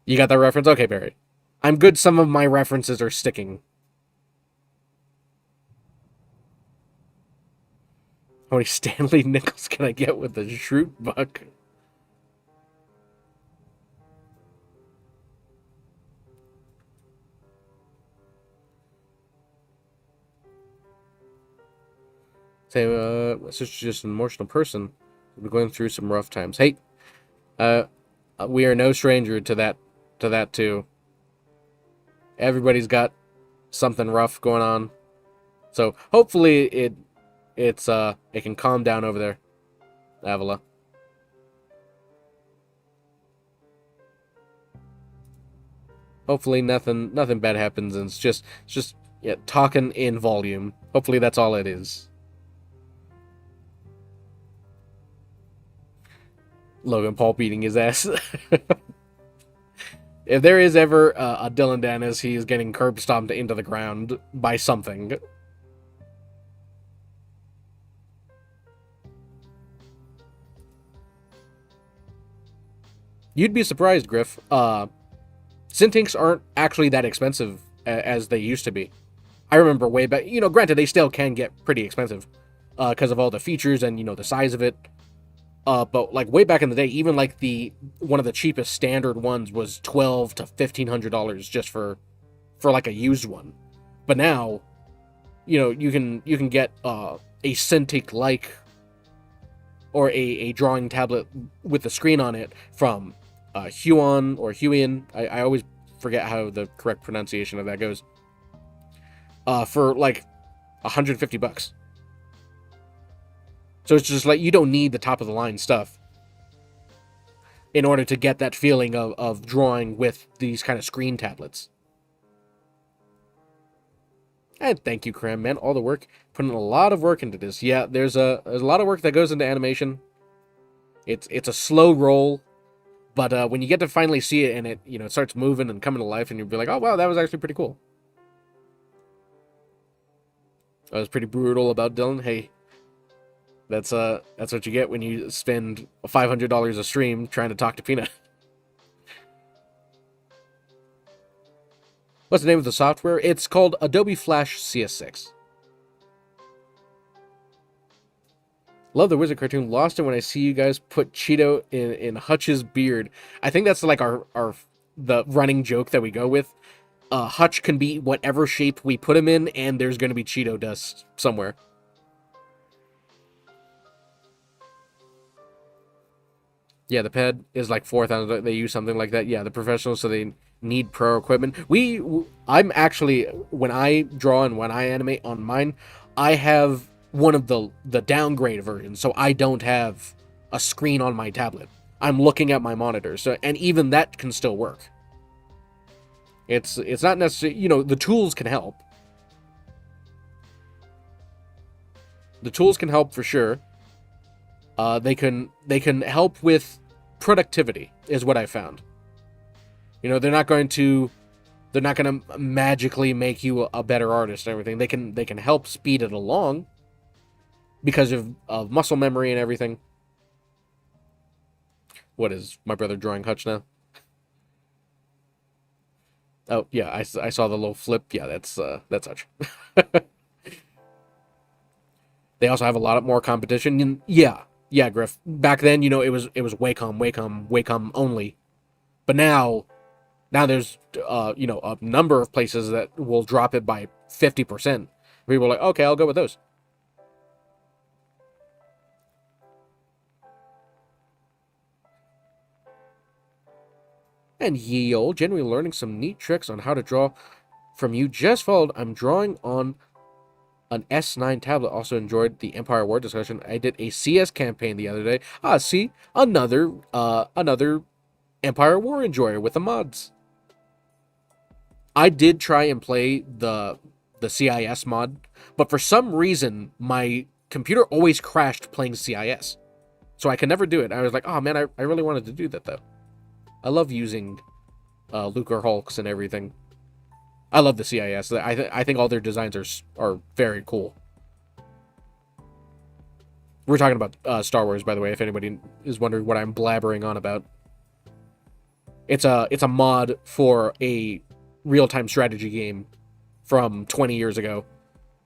You got that reference? Okay, Barry. I'm good. Some of my references are sticking. How many Stanley nickels can I get with the Shroot Buck? Say, such just an emotional person. We're going through some rough times. Hey, we are no stranger to that too. Everybody's got something rough going on, so hopefully it can calm down over there, Avila. Hopefully nothing bad happens, and it's just yeah, talking in volume. Hopefully that's all it is. Logan Paul beating his ass. If there is ever a Dylan Dennis, he's getting curb stomped into the ground by something. You'd be surprised, Griff. Cintiqs aren't actually that expensive as they used to be. I remember way back, granted, they still can get pretty expensive because of all the features and, the size of it. But like way back in the day, even like one of the cheapest standard ones was $1,200 to $1,500 just for like a used one. But now, you can get a Cintiq like or a drawing tablet with the screen on it from Huon or Huion. I always forget how the correct pronunciation of that goes. For like $150. So it's just like, you don't need the top of the line stuff in order to get that feeling of drawing with these kind of screen tablets. And thank you, Cram, man. All the work, putting a lot of work into this. Yeah, there's a lot of work that goes into animation. It's a slow roll, but when you get to finally see it and it starts moving and coming to life, and you'll be like, oh wow, that was actually pretty cool. I was pretty brutal about Dylan. Hey, that's what you get when you spend $500 a stream trying to talk to Peanut. What's the name of the software? It's called Adobe Flash CS6. Love the Wizard cartoon. Lost it when I see you guys put Cheeto in Hutch's beard. I think that's like the running joke that we go with. Hutch can be whatever shape we put him in, and there's going to be Cheeto dust somewhere. Yeah, the ped is like $4,000. They use something like that. Yeah, the professionals, so they need pro equipment. I'm actually, when I draw and when I animate on mine, I have one of the downgrade versions, so I don't have a screen on my tablet. I'm looking at my monitor, so and even that can still work. It's not necessarily, you know, the tools can help. The tools can help for sure. They can help with productivity, is what I found. You know, they're not going to magically make you a better artist and everything. They can help speed it along because of muscle memory and everything. What is my brother drawing Hutch now? Oh yeah, I saw the little flip. Yeah, that's Hutch. They also have a lot more competition. And yeah, Griff. Back then, you know, it was Wacom only. But now there's you know, a number of places that will drop it by 50%. People are like, okay, I'll go with those. And Yeo, genuinely learning some neat tricks on how to draw from you. Just followed. I'm drawing on an S9 tablet. Also enjoyed the Empire War discussion. I did a CS campaign the other day. See, another Empire War enjoyer with the mods. I did try and play the CIS mod, but for some reason my computer always crashed playing CIS, so I could never do it. I was like, oh man, I really wanted to do that though. I love using Lucre Hulks and everything. I love the CIS. I think all their designs are very cool. We're talking about Star Wars, by the way, if anybody is wondering what I'm blabbering on about. It's a mod for a real-time strategy game from 20 years ago,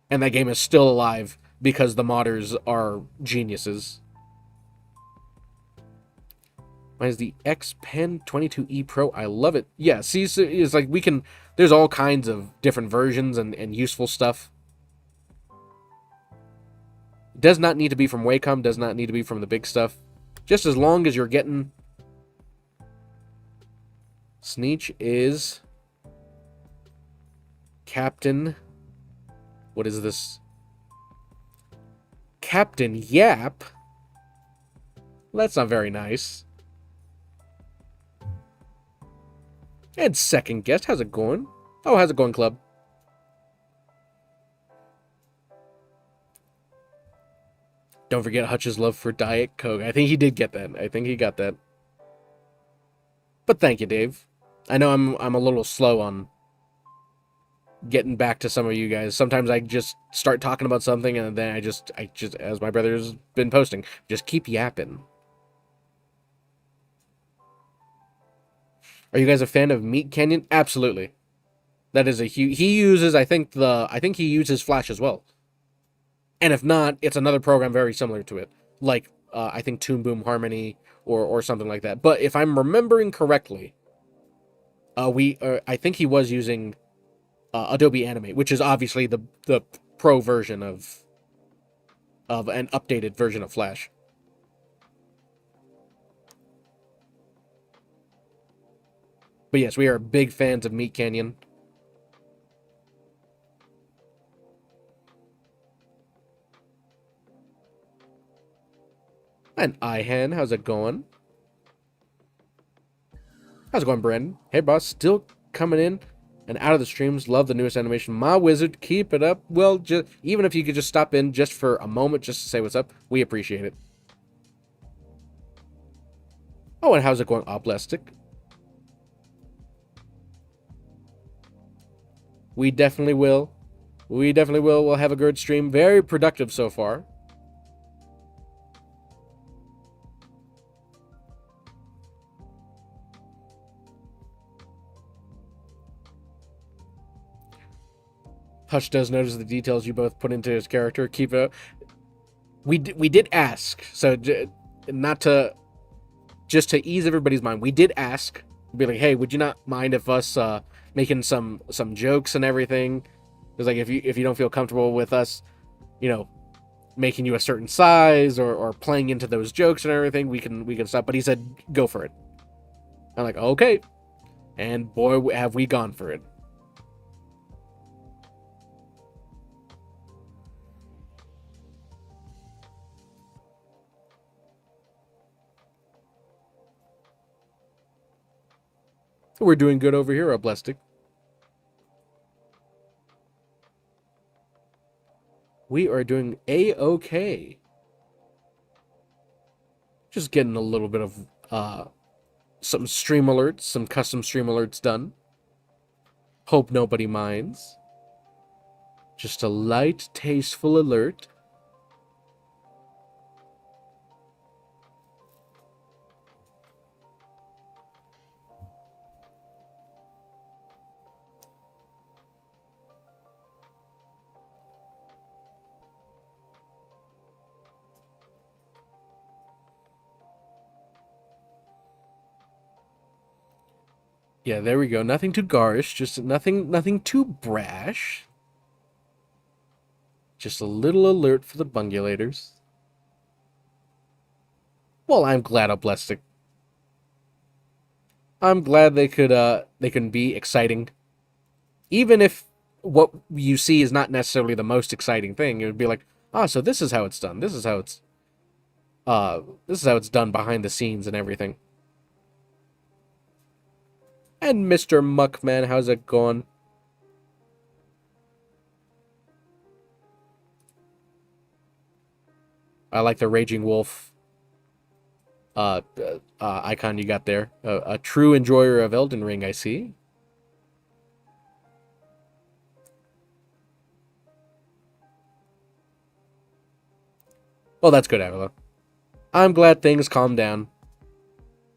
and that game is still alive because the modders are geniuses. Mine is the X Pen 22E Pro. I love it. Yeah, see, so it's like there's all kinds of different versions and useful stuff. Does not need to be from Wacom, does not need to be from the big stuff. Just as long as you're getting... Sneech is... Captain... What is this? Captain Yap? Well, that's not very nice. And second guest, how's it going? Oh, how's it going, club? Don't forget Hutch's love for Diet Coke. I think he did get that. I think he got that. But thank you, Dave. I know I'm a little slow on getting back to some of you guys. Sometimes I just start talking about something and then I just as my brother's been posting, just keep yapping. Are you guys a fan of Meat Canyon? Absolutely. That is a huge... He uses, I think he uses Flash as well. And if not, it's another program very similar to it. Like, I think Toon Boom Harmony or something like that. But if I'm remembering correctly, I think he was using Adobe Animate, which is obviously the pro version of an updated version of Flash. But yes, we are big fans of Meat Canyon. And Ihan, how's it going? How's it going, Brandon? Hey, boss, still coming in and out of the streams. Love the newest animation. My wizard, keep it up. Well, even if you could just stop in just for a moment just to say what's up, we appreciate it. Oh, and how's it going, Oblastic? We definitely will. We definitely will. We'll have a good stream. Very productive so far. Hush does notice the details you both put into his character. Keep it up. We did ask, so not to... Just to ease everybody's mind, we did ask. Be like, hey, would you not mind if us making some jokes and everything? It's like, if you don't feel comfortable with us, you know, making you a certain size or playing into those jokes and everything, we can stop. But he said, go for it. I'm like, okay. And boy, have we gone for it. We're doing good over here, Oblestic. We are doing A-okay. Just getting a little bit of some stream alerts, some custom stream alerts done. Hope nobody minds. Just a light, tasteful alert. Yeah, there we go. Nothing too garish, just nothing too brash. Just a little alert for the bungulators. Well, I'm glad Oblestic. I'm glad they can be exciting. Even if what you see is not necessarily the most exciting thing, it would be like, so this is how it's done. This is how it's done behind the scenes and everything. And Mr. Muckman, how's it going? I like the Raging Wolf icon you got there. A true enjoyer of Elden Ring, I see. Well, that's good, Avila. I'm glad things calm down.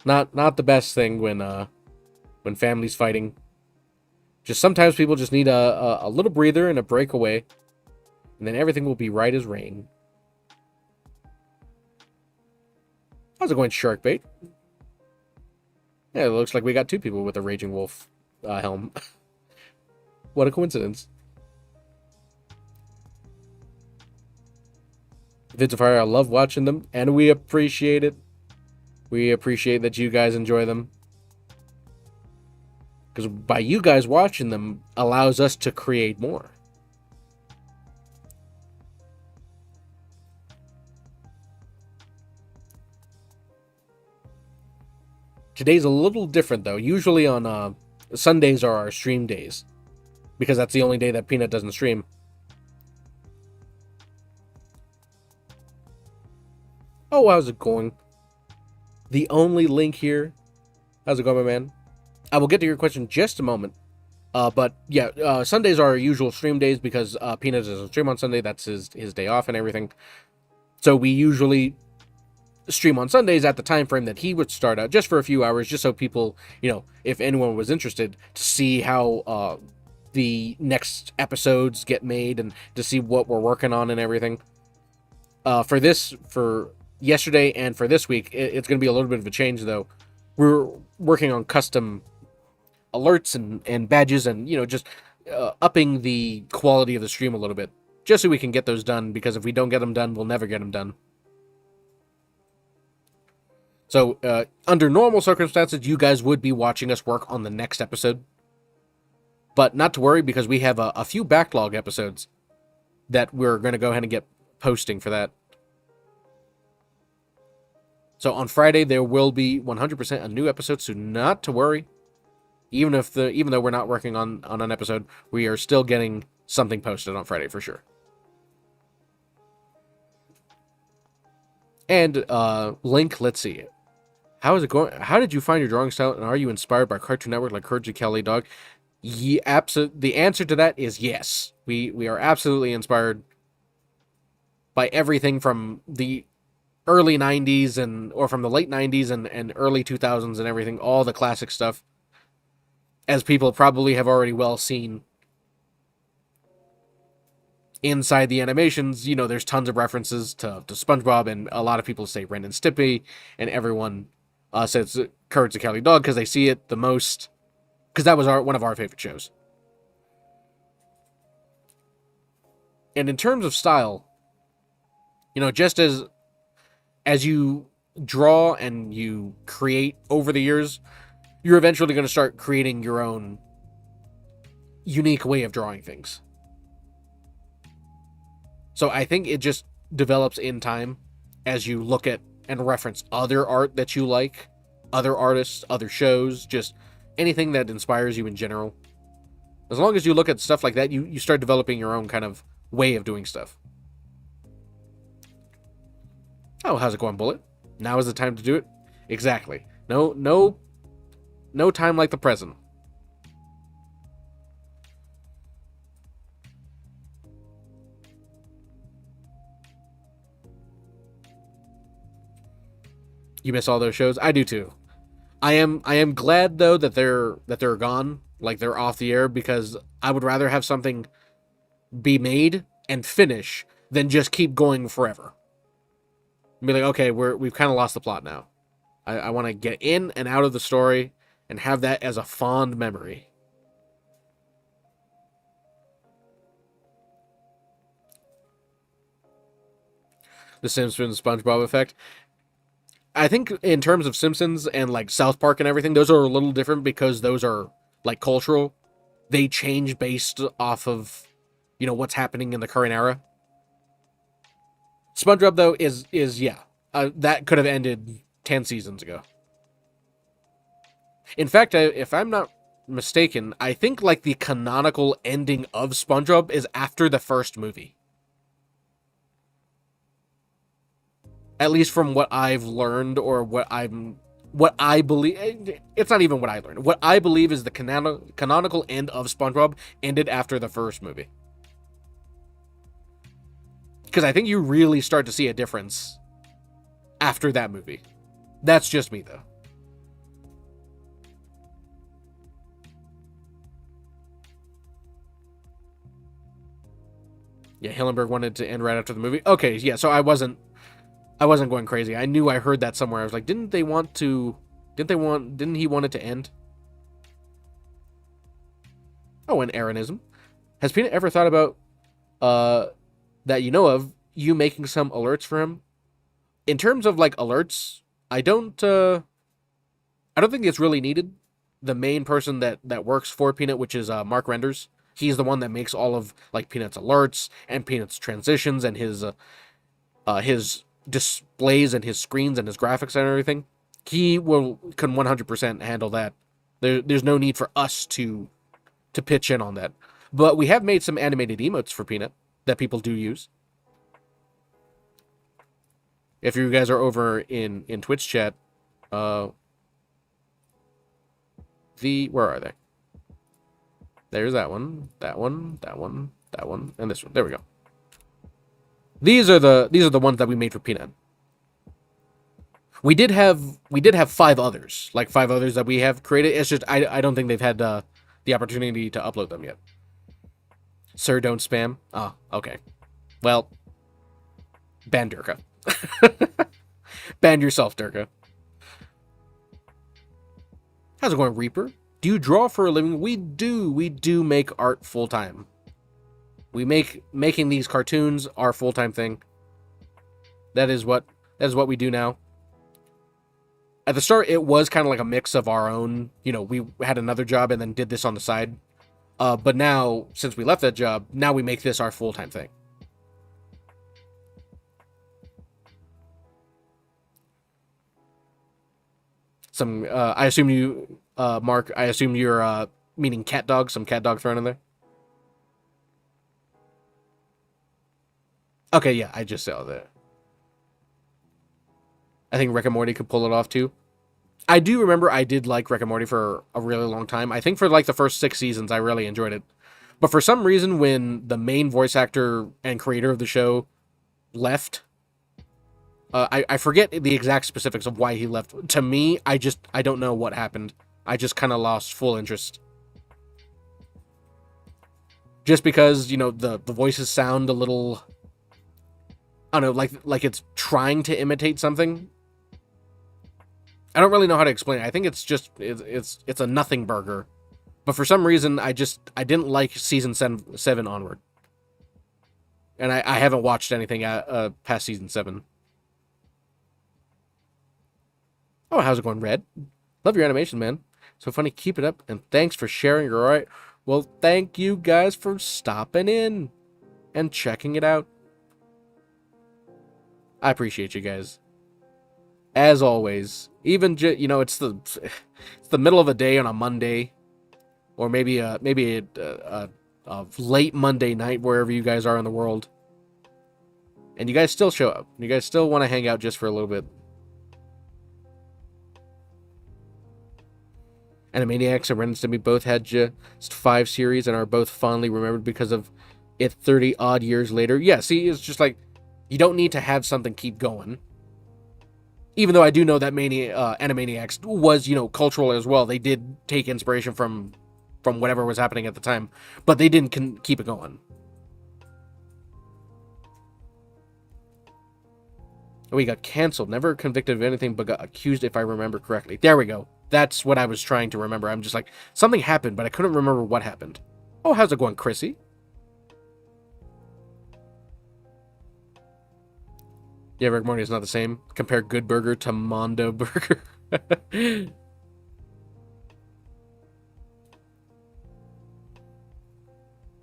Not the best thing when family's fighting. Just sometimes people just need a little breather and a breakaway, and then everything will be right as rain. How's it going, Sharkbait? Yeah, it looks like we got two people with a Raging Wolf helm. What a coincidence. Vids of Fire, I love watching them, and we appreciate it. We appreciate that you guys enjoy them. Because by you guys watching them allows us to create more. Today's a little different, though. Usually on Sundays are our stream days. Because that's the only day that Peanut doesn't stream. Oh, how's it going? The only link here. How's it going, my man? I will get to your question in just a moment. But yeah, Sundays are our usual stream days because Peanut doesn't stream on Sunday. That's his day off and everything. So we usually stream on Sundays at the time frame that he would start out, just for a few hours, just so people, if anyone was interested, to see how the next episodes get made and to see what we're working on and everything. For yesterday and for this week, it's going to be a little bit of a change, though. We're working on custom alerts and badges and, just upping the quality of the stream a little bit, just so we can get those done, because if we don't get them done, we'll never get them done. So, under normal circumstances, you guys would be watching us work on the next episode. But not to worry, because we have a few backlog episodes that we're going to go ahead and get posting for that. So on Friday, there will be 100% a new episode, so not to worry. Even though we're not working on an episode, we are still getting something posted on Friday for sure. And Link, let's see. How is it going? How did you find your drawing style, and are you inspired by Cartoon Network like Courage the Cowardly Dog? The answer to that is yes. We are absolutely inspired by everything from the early 90s or from the late 90s and early 2000s and everything, all the classic stuff. As people probably have already well seen inside the animations, there's tons of references to SpongeBob, and a lot of people say Ren and Stimpy, and everyone says Courage the Cowardly Dog because they see it the most, because that was one of our favorite shows. And in terms of style, just as you draw and you create over the years, you're eventually going to start creating your own unique way of drawing things. So I think it just develops in time as you look at and reference other art that you like, other artists, other shows, just anything that inspires you in general. As long as you look at stuff like that, you start developing your own kind of way of doing stuff. Oh, how's it going, Bullet? Now is the time to do it? Exactly. No time like the present. You miss all those shows? I do too. I am glad though that they're gone, like they're off the air, because I would rather have something be made and finish than just keep going forever. Be like, okay, we've kind of lost the plot now. I want to get in and out of the story and have that as a fond memory. The Simpsons SpongeBob effect. I think in terms of Simpsons and like South Park and everything, those are a little different because those are like cultural. They change based off of, what's happening in the current era. SpongeBob though is that could have ended 10 seasons ago. In fact, if I'm not mistaken, I think like the canonical ending of SpongeBob is after the first movie. At least from what I've learned, or what I believe. It's not even what I learned. What I believe is the canonical end of SpongeBob ended after the first movie. Because I think you really start to see a difference after that movie. That's just me, though. Yeah, Hillenberg wanted to end right after the movie. Okay, yeah, so I wasn't going crazy. I knew I heard that somewhere. I was like, didn't he want it to end? Oh, and Aaronism. Has Peanut ever thought about, that you making some alerts for him? In terms of, like, alerts, I don't think it's really needed. The main person that works for Peanut, which is, Mark Renders, he's the one that makes all of, like, Peanut's alerts and Peanut's transitions and his displays and his screens and his graphics and everything. He can 100% handle that. There's no need for us to pitch in on that. But we have made some animated emotes for Peanut that people do use. If you guys are over in Twitch chat, where are they? There's that one, and this one. There we go. These are the ones that we made for Peanut. We did have 5 others, like 5 others that we have created. It's just I don't think they've had the opportunity to upload them yet. Sir, don't spam. Oh, okay. Well, ban Durka. Ban yourself, Durka. How's it going, Reaper? Do you draw for a living? We do make art full time. We making these cartoons our full-time thing. That is what we do now. At the start, it was kind of like a mix of our own. We had another job and then did this on the side. But now, since we left that job, now we make this our full-time thing. I assume you, Mark, I assume you're meaning cat dog, some cat dog thrown in there. Okay, yeah, I just saw that. I think Rick and Morty could pull it off, too. I do remember I did like Rick and Morty for a really long time. I think for, like, the first 6 seasons, I really enjoyed it. But for some reason, when the main voice actor and creator of the show left, I forget the exact specifics of why he left. To me, I don't know what happened. I just kind of lost full interest. Just because, the voices sound a little... I don't know, like it's trying to imitate something. I don't really know how to explain it. I think it's just it's a nothing burger. But for some reason, I didn't like season 7 onward. And I haven't watched anything past season 7. Oh, how's it going, Red? Love your animation, man. So funny. Keep it up, and thanks for sharing. You're all right. Well, thank you guys for stopping in and checking it out. I appreciate you guys. As always, Even it's the middle of a day on a Monday, or maybe a late Monday night wherever you guys are in the world, and you guys still show up. You guys still want to hang out just for a little bit. Animaniacs and Ren and Stimpy both had just 5 series and are both fondly remembered because of it 30 odd years later. Yeah, see, it's just like, you don't need to have something keep going. Even though I do know that Animaniacs was, cultural as well. They did take inspiration from whatever was happening at the time, but they didn't keep it going. We got canceled, never convicted of anything, but got accused if I remember correctly. There we go. That's what I was trying to remember. I'm just like, something happened, but I couldn't remember what happened. Oh, how's it going, Chrissy? Yeah, Rick Morty is not the same. Compare Good Burger to Mondo Burger. And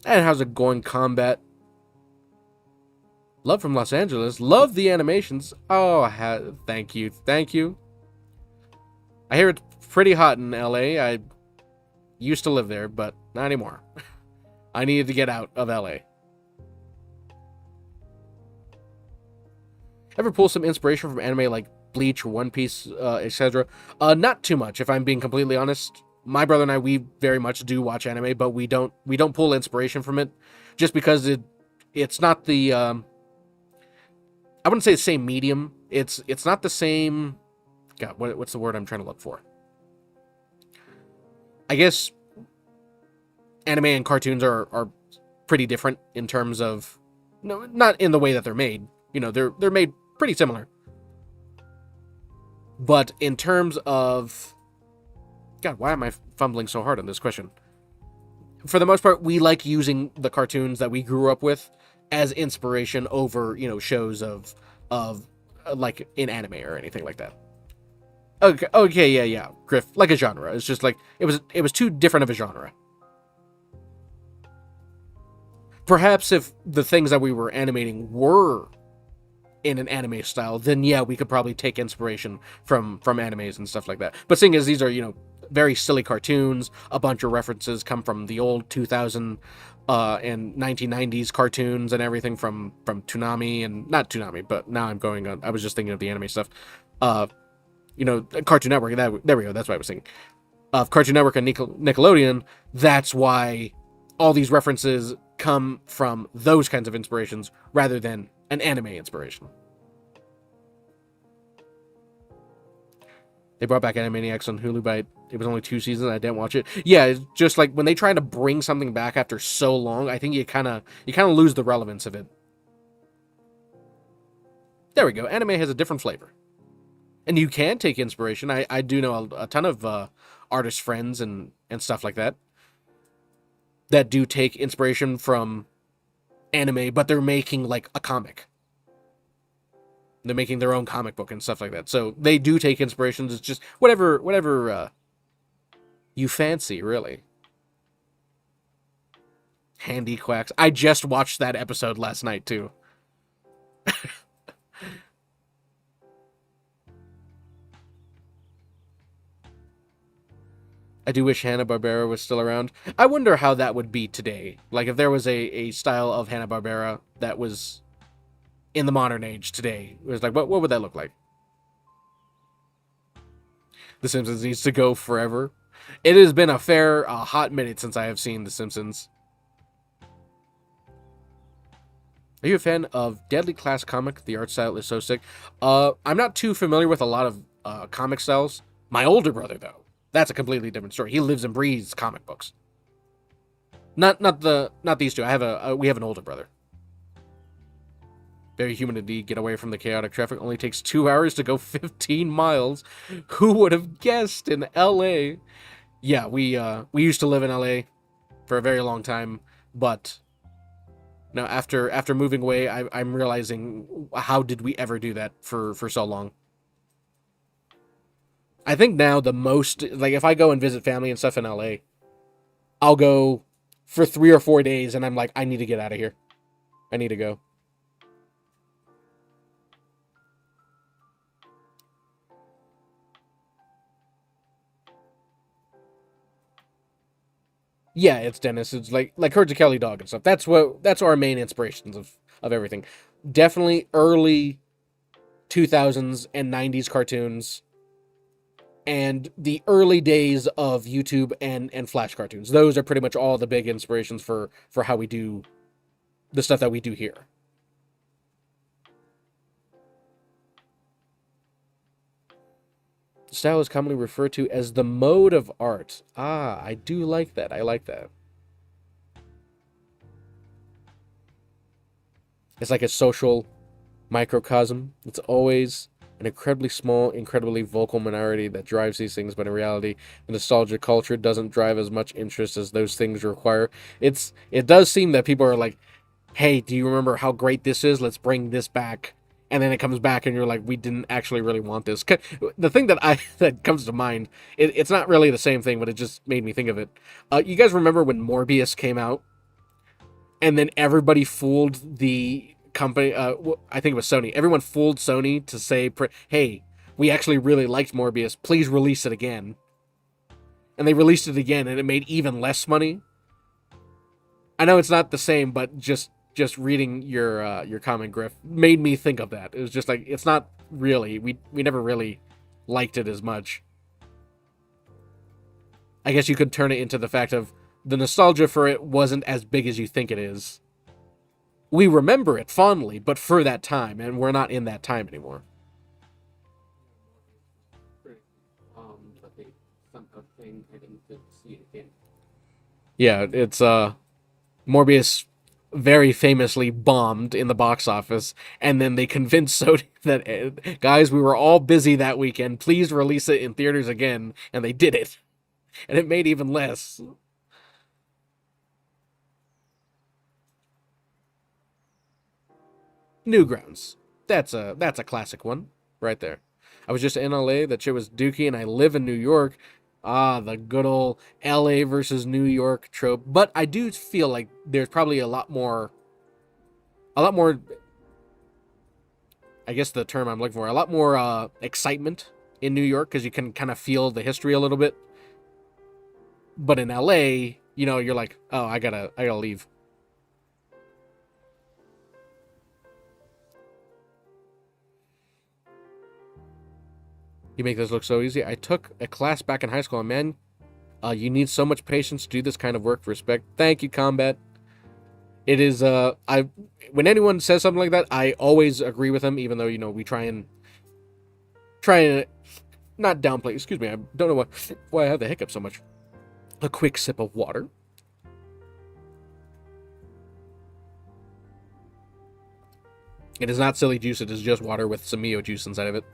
how's it going, Combat? Love from Los Angeles. Love the animations. Oh, thank you. Thank you. I hear it's pretty hot in LA. I used to live there, but not anymore. I needed to get out of LA. Ever pull some inspiration from anime like Bleach or One Piece, etc.? Not too much, if I'm being completely honest. My brother and I, we very much do watch anime, but we don't pull inspiration from it, just because it's not the I wouldn't say the same medium. It's not the same. God, what's the word I'm trying to look for? I guess anime and cartoons are pretty different in terms of, no, not in the way that they're made. They're made pretty similar. But in terms of, God, why am I fumbling so hard on this question? For the most part, we like using the cartoons that we grew up with as inspiration over, shows of like in anime or anything like that. Okay, yeah, Griff, like a genre. It's just like it was too different of a genre. Perhaps if the things that we were animating were in an anime style, then yeah, we could probably take inspiration from animes and stuff like that. But seeing as these are, very silly cartoons, a bunch of references come from the old 2000 and 1990s cartoons and everything from Toonami, and not Toonami, but now I'm going on. I was just thinking of the anime stuff. Cartoon Network. There we go. That's what I was thinking. Of Cartoon Network and Nickelodeon. That's why all these references come from those kinds of inspirations rather than an anime inspiration. They brought back Animaniacs on Hulu, but it was only 2 seasons. I didn't watch it. Yeah, it's just like when they try to bring something back after so long, I think you kind of lose the relevance of it. There we go. Anime has a different flavor. And you can take inspiration. I do know a ton of artist friends and stuff like that do take inspiration from anime, but they're making like a comic. They're making their own comic book and stuff like that. So they do take inspirations. It's just whatever you fancy, really. Handy Quacks. I just watched that episode last night, too. I do wish Hanna-Barbera was still around. I wonder how that would be today. Like, if there was a style of Hanna-Barbera that was in the modern age today. It was like, what would that look like? The Simpsons needs to go forever. It has been a fair hot minute since I have seen The Simpsons. Are you a fan of Deadly Class comic? The art style is so sick. I'm not too familiar with a lot of comic styles. My older brother, though. That's a completely different story. He lives and breathes comic books. Not these two. We have an older brother. Very human indeed. Get away from the chaotic traffic. Only takes 2 hours to go 15 miles. Who would have guessed in LA? Yeah, we used to live in LA for a very long time, but now after moving away, I'm realizing, how did we ever do that for so long? I think now the most, like, if I go and visit family and stuff in LA, I'll go for 3 or 4 days, and I'm like, I need to get out of here. I need to go. Yeah, it's Dennis. It's like Herds of Kelly Dog and stuff. That's our main inspirations of everything. Definitely early 2000s and 90s cartoons and the early days of YouTube and Flash cartoons. Those are pretty much all the big inspirations for how we do the stuff that we do here. The style is commonly referred to as the mode of art. Ah, I do like that. I like that. It's like a social microcosm. It's always an incredibly small, incredibly vocal minority that drives these things, but in reality, the nostalgia culture doesn't drive as much interest as those things require. It does seem that people are like, hey, do you remember how great this is? Let's bring this back. And then it comes back and you're like, we didn't actually really want this. The thing that comes to mind, it's not really the same thing, but it just made me think of it. You guys remember when Morbius came out? And then everybody fooled the company, I think it was Sony. Everyone fooled Sony to say, hey, we actually really liked Morbius. Please release it again. And they released it again, and it made even less money. I know it's not the same, but just reading your comment, Griff, made me think of that. It was just like, it's not really. We never really liked it as much. I guess you could turn it into the fact of the nostalgia for it wasn't as big as you think it is. We remember it fondly, but for that time, and we're not in that time anymore. Yeah, it's Morbius very famously bombed in the box office, and then they convinced Sony that, guys, we were all busy that weekend, please release it in theaters again, and they did it. And it made even less. Newgrounds. That's a classic one, right there. I was just in LA, that shit was dookie, and I live in New York. Ah, the good old LA versus New York trope. But I do feel like there's probably a lot more, I guess the term I'm looking for, a lot more excitement in New York, because you can kind of feel the history a little bit. But in LA, you're like, oh, I gotta leave. You make this look so easy. I took a class back in high school, and man, you need so much patience to do this kind of work. Respect. Thank you, Combat. It is, when anyone says something like that, I always agree with them, even though, we try and not downplay. Excuse me, I don't know why I have the hiccup so much. A quick sip of water. It is not silly juice, it is just water with some Mio juice inside of it.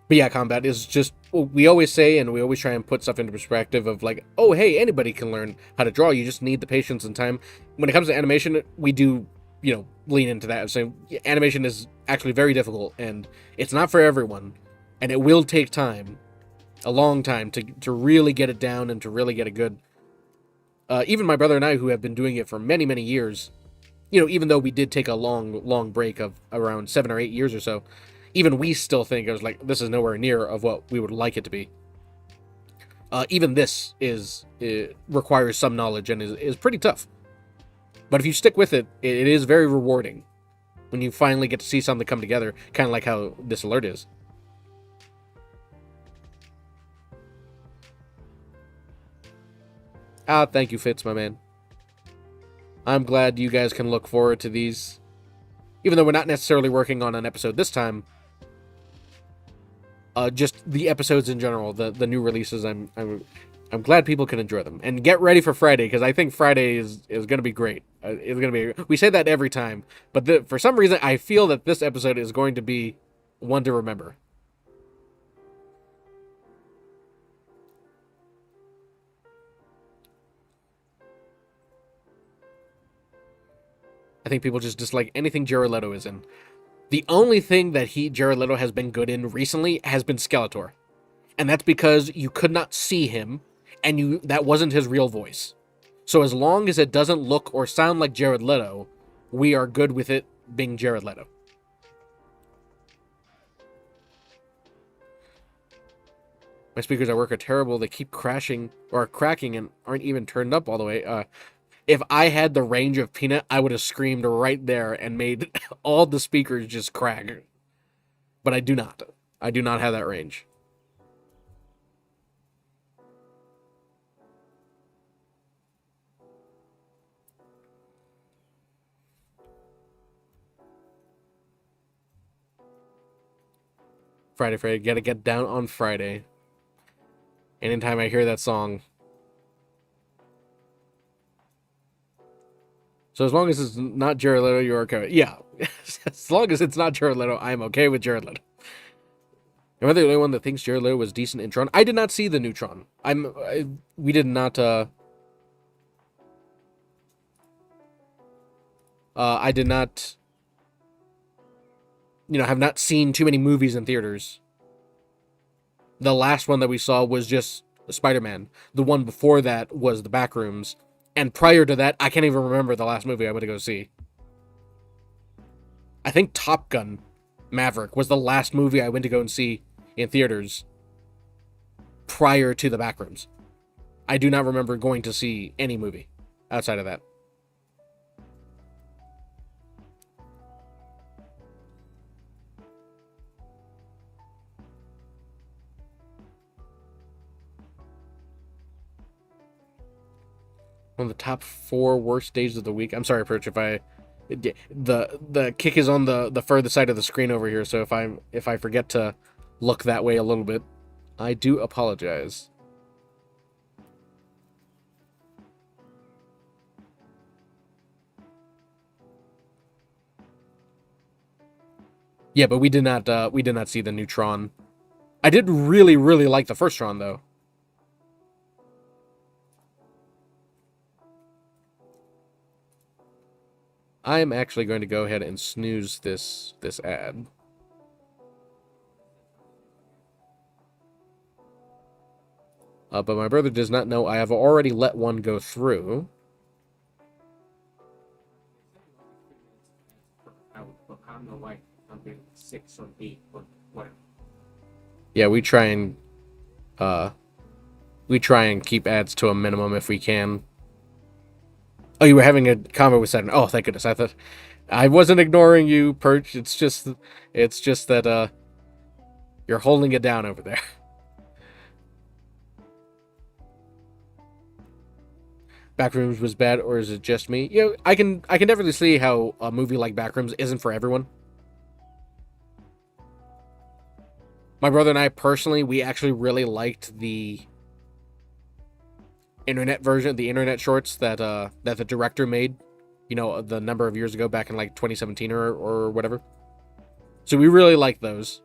But yeah, Combat is just, we always say, and we always try and put stuff into perspective of like, oh, hey, anybody can learn how to draw. You just need the patience and time. When it comes to animation, we do, lean into that. Saying animation is actually very difficult, and it's not for everyone. And it will take time, a long time, to really get it down and to really get it good. Even my brother and I, who have been doing it for many, many years, even though we did take a long break of around 7 or 8 years or so, even we still think it was like, this is nowhere near of what we would like it to be. Even this requires some knowledge and is pretty tough. But if you stick with it, it is very rewarding when you finally get to see something come together, kind of like how this alert is. Ah, thank you, Fitz, my man. I'm glad you guys can look forward to these. Even though we're not necessarily working on an episode this time, just the episodes in general, the new releases, I'm glad people can enjoy them. And get ready for Friday, because I think Friday is going to be great. It's going to be. We say that every time, but for some reason, I feel that this episode is going to be one to remember. I think people just dislike anything Jared Leto is in. The only thing that Jared Leto has been good in recently has been Skeletor. And that's because you could not see him, and that wasn't his real voice. So as long as it doesn't look or sound like Jared Leto, we are good with it being Jared Leto. My speakers at work are terrible. They keep crashing or cracking and aren't even turned up all the way. If I had the range of Peanut, I would have screamed right there and made all the speakers just crack. But I do not. I do not have that range. Friday, gotta get down on Friday. Anytime I hear that song. So as long as it's not Jared Leto, you're okay. Yeah, as long as it's not Jared Leto, I'm okay with Jared Leto. Am I the only one that thinks Jared Leto was decent in Tron? I did not see the new Tron. We did not. I did not. Have not seen too many movies in theaters. The last one that we saw was just Spider-Man. The one before that was The Backrooms. And prior to that, I can't even remember the last movie I went to go see. I think Top Gun Maverick was the last movie I went to go and see in theaters prior to The Backrooms. I do not remember going to see any movie outside of that. One of the top 4 worst days of the week. I'm sorry, Perch, if I... The kick is on the further side of the screen over here, so if I forget to look that way a little bit, I do apologize. Yeah, but we did not see the new Tron. I did really, really like the first Tron, though. I'm actually going to go ahead and snooze this ad. But my brother does not know I have already let one go through. Yeah, we try and keep ads to a minimum if we can. Oh, you were having a convo with Saturn. Oh, thank goodness. I thought I wasn't ignoring you, Perch. It's just that you're holding it down over there. Backrooms was bad, or is it just me? I can definitely see how a movie like Backrooms isn't for everyone. My brother and I personally, we actually really liked the internet version, the internet shorts that the director made, the number of years ago, back in like 2017 or whatever. So we really like those.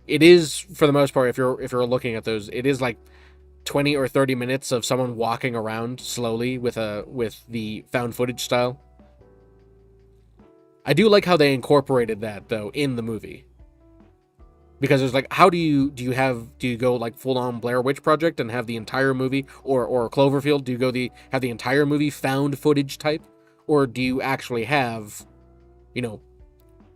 It is, for the most part, if you're looking at those, it is like 20 or 30 minutes of someone walking around slowly with the found footage style. I do like how they incorporated that though in the movie. Because there's like, how do you go like full on Blair Witch Project and have the entire movie, or Cloverfield? Do you have the entire movie found footage type, or do you actually have,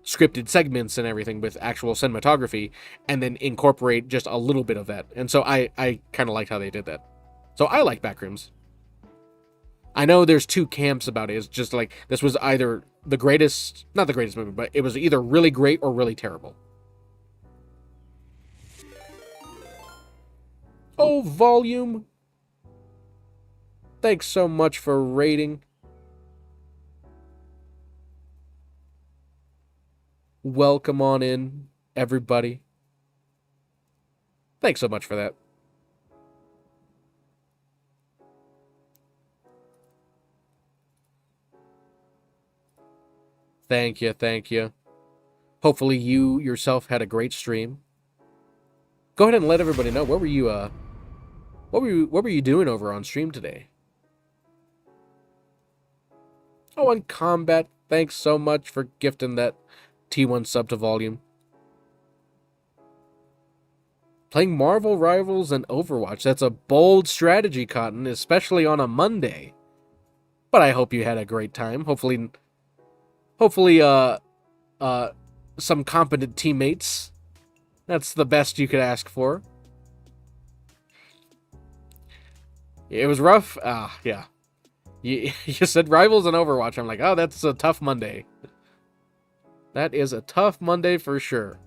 scripted segments and everything with actual cinematography, and then incorporate just a little bit of that? And so I kind of liked how they did that. So I like Backrooms. I know there's two camps about it. It's just like this was either not the greatest movie, but it was either really great or really terrible. Oh, Volume. Thanks so much for rating. Welcome on in, everybody. Thanks so much for that. Thank you. Hopefully you yourself had a great stream. Go ahead and let everybody know, what were you doing over on stream today? Oh, and Combat, thanks so much for gifting that T1 sub to Volume. Playing Marvel Rivals and Overwatch. That's a bold strategy, Cotton, especially on a Monday. But I hope you had a great time. Hopefully some competent teammates That's the best you could ask for. It was rough. Yeah. You said Rivals and Overwatch. I'm like, oh, that's a tough Monday. That is a tough Monday for sure.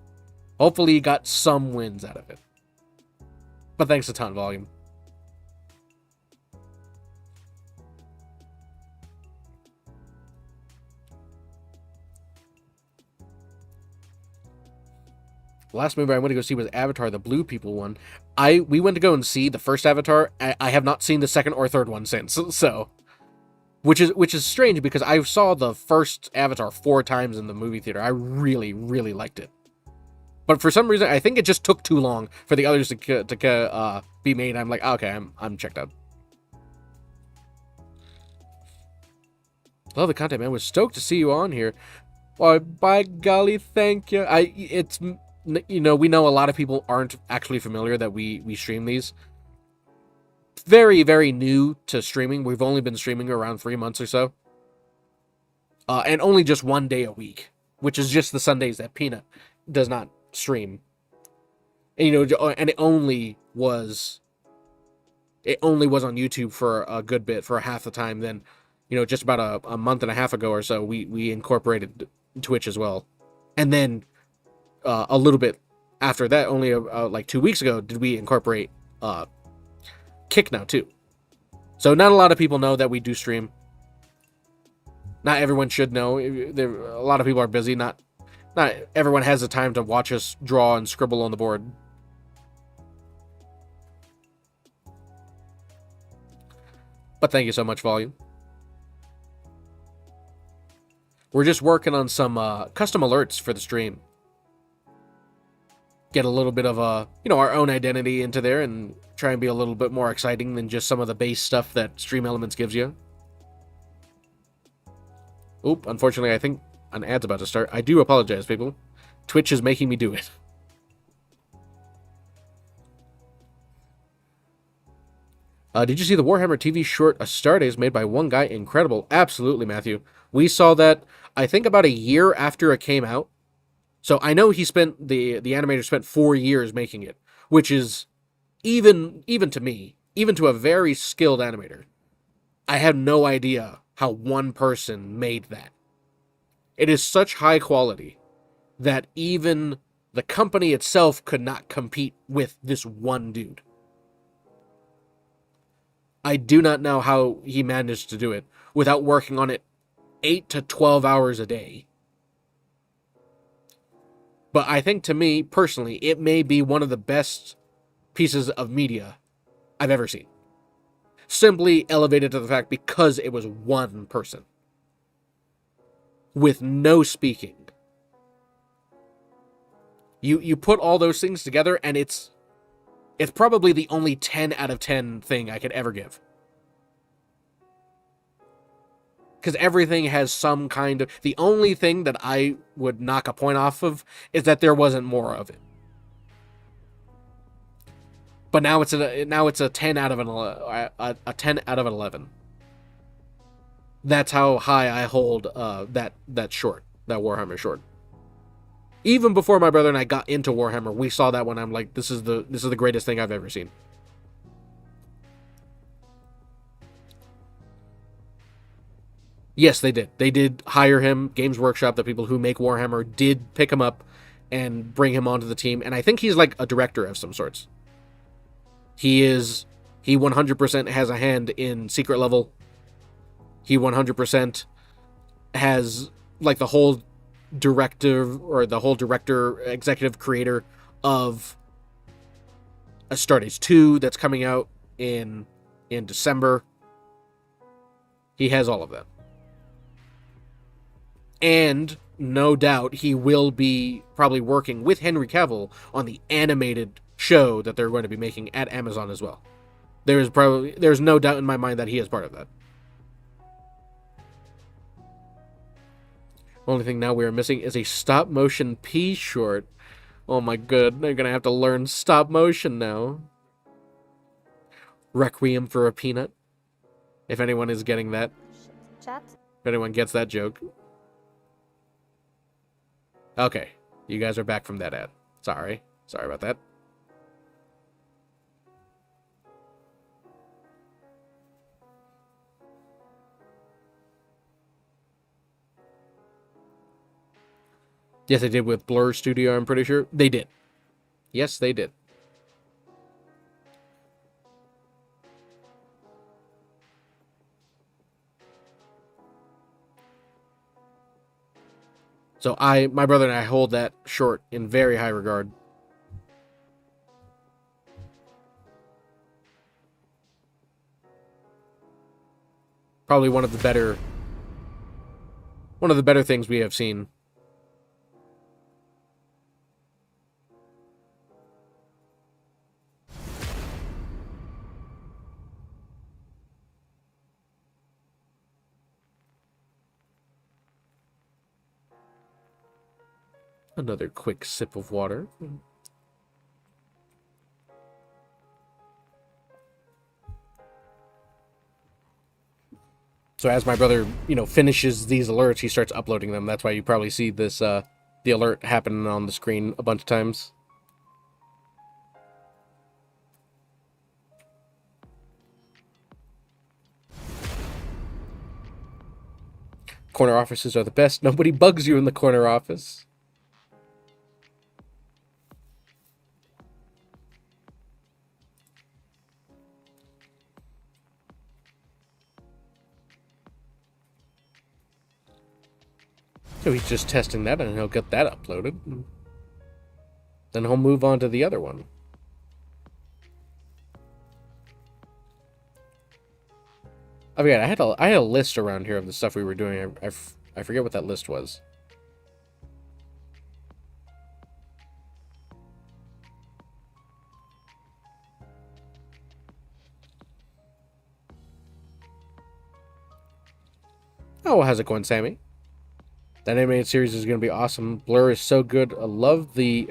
Hopefully you got some wins out of it. But thanks a ton, Volume. The last movie I went to go see was Avatar, the Blue People one. We went to go and see the first Avatar. I have not seen the second or third one since. So, which is strange because I saw the first Avatar 4 times in the movie theater. I really, really liked it. But for some reason, I think it just took too long for the others to be made. I'm like, okay, I'm checked out. Love the content, man. Was stoked to see you on here. Why, by golly, thank you. We know a lot of people aren't actually familiar that we stream these. Very, very new to streaming. We've only been streaming around 3 months or so. And only just 1 day a week, which is just the Sundays that Peanut does not stream. And, and it only was on YouTube for a good bit, for half the time. Then, just about a month and a half ago or so, we incorporated Twitch as well. And then a little bit after that, only like 2 weeks ago, did we incorporate Kick now too. So not a lot of people know that we do stream. Not everyone should know. A lot of people are busy. Not everyone has the time to watch us draw and scribble on the board. But thank you so much, Volume. We're just working on some custom alerts for the stream. Get a little bit of our own identity into there and try and be a little bit more exciting than just some of the base stuff that Stream Elements gives you. Oop, unfortunately, I think an ad's about to start. I do apologize, people. Twitch is making me do it. Did you see the Warhammer TV short A Star Days made by one guy? Incredible. Absolutely, Matthew. We saw that, I think, about a year after it came out. So I know he spent, the animator spent 4 years making it, which is, even to me, even to a very skilled animator, I had no idea how one person made that. It is such high quality that even the company itself could not compete with this one dude. I do not know how he managed to do it without working on it 8 to 12 hours a day. But I think, to me, personally, it may be one of the best pieces of media I've ever seen. Simply elevated to the fact because it was one person. With no speaking. You put all those things together, and it's probably the only 10 out of 10 thing I could ever give. Because everything has some kind of... The only thing that I would knock a point off of is that there wasn't more of it. But now it's a 10 out of a 10 out of 11. That's how high I hold that short, that Warhammer short. Even before my brother and I got into Warhammer, we saw that one. I'm like, this is the greatest thing I've ever seen. Yes, they did. They did hire him. Games Workshop, the people who make Warhammer, did pick him up and bring him onto the team. And I think he's like a director of some sorts. He 100% has a hand in Secret Level. He 100% has like the whole director, executive creator of A Star Days 2 that's coming out in December. He has all of that. And no doubt he will be probably working with Henry Cavill on the animated show that they're going to be making at Amazon as well. There's no doubt in my mind that he is part of that. Only thing now we are missing is a stop motion P short. Oh my god, they're gonna have to learn stop motion now. Requiem for a Peanut. If anyone is getting that. Chat. If anyone gets that joke. Okay, you guys are back from that ad. Sorry. Sorry about that. Yes, they did with Blur Studio, I'm pretty sure. They did. Yes, they did. So my brother and I hold that short in very high regard. Probably one of the better things we have seen. Another quick sip of water. So as my brother, finishes these alerts, he starts uploading them. That's why you probably see this, the alert happening on the screen a bunch of times. Corner offices are the best. Nobody bugs you in the corner office. So he's just testing that, and he'll get that uploaded. Then he'll move on to the other one. I forget. I had a list around here of the stuff we were doing. I forget what that list was. Oh, how's it going, Sammy? That animated series is going to be awesome. Blur is so good. I love the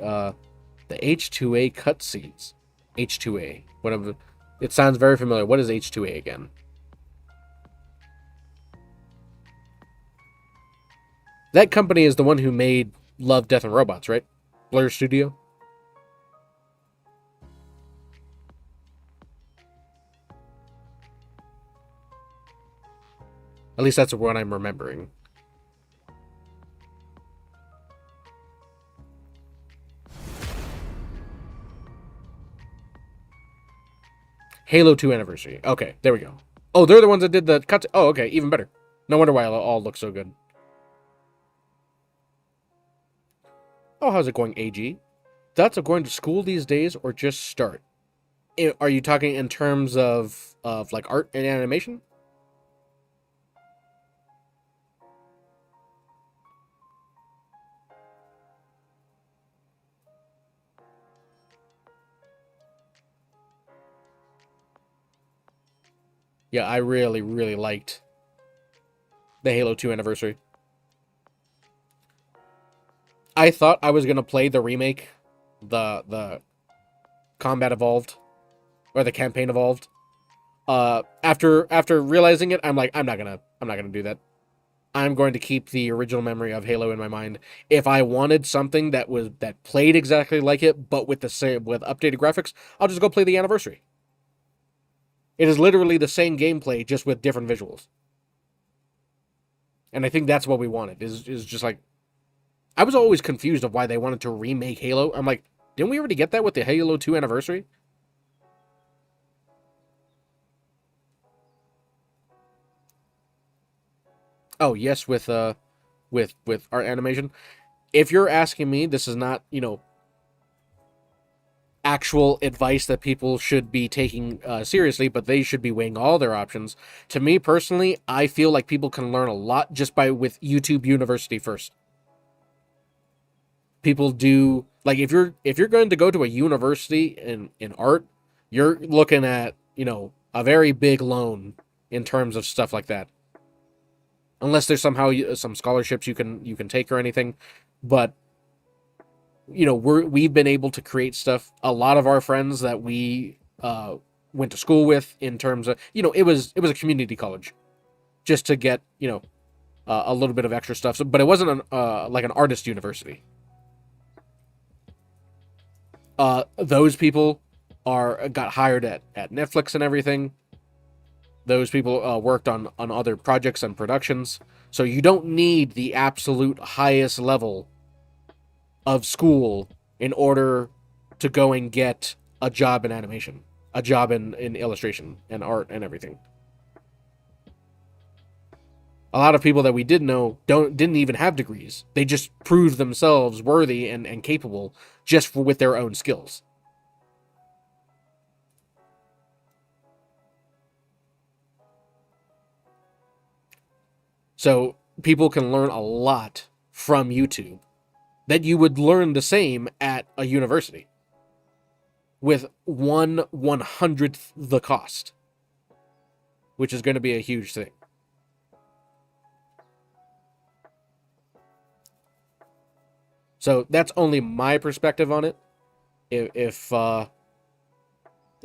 H2A cutscenes. H2A. Whatever. It sounds very familiar. What is H2A again? That company is the one who made Love, Death, and Robots, right? Blur Studio? At least that's what I'm remembering. Halo 2 Anniversary. Okay, there we go. Oh, they're the ones that did the cuts. Oh, okay, even better. No wonder why it all looks so good. Oh, how's it going, AG? Thoughts of going to school these days or just start? Are you talking in terms of like art and animation? Yeah, I really, really liked the Halo 2 Anniversary. I thought I was gonna play the remake, the Combat Evolved, or the Campaign Evolved. After realizing it, I'm like, I'm not gonna do that. I'm going to keep the original memory of Halo in my mind. If I wanted something that played exactly like it, but with updated graphics, I'll just go play the Anniversary. It is literally the same gameplay, just with different visuals. And I think that's what we wanted. Is just like, I was always confused of why they wanted to remake Halo. I'm like, didn't we already get that with the Halo 2 Anniversary? Oh, yes, with art animation. If you're asking me, this is not, actual advice that people should be taking seriously, but they should be weighing all their options. To me personally, I feel like people can learn a lot just with YouTube University first. People do, like, if you're going to go to a university in art, you're looking at, a very big loan in terms of stuff like that. Unless there's somehow some scholarships you can take or anything, but we've been able to create stuff. A lot of our friends that we went to school with, in terms of, it was a community college, just to get a little bit of extra stuff. So, but it wasn't like an artist university. Those people got hired at Netflix and everything. Those people worked on other projects and productions. So you don't need the absolute highest level of school in order to go and get a job in animation, a job in illustration and art and everything. A lot of people that we did know didn't even have degrees. They just proved themselves worthy and capable just with their own skills. So people can learn a lot from YouTube that you would learn the same at a university with 1/100th the cost, which is going to be a huge thing. So that's only my perspective on it. If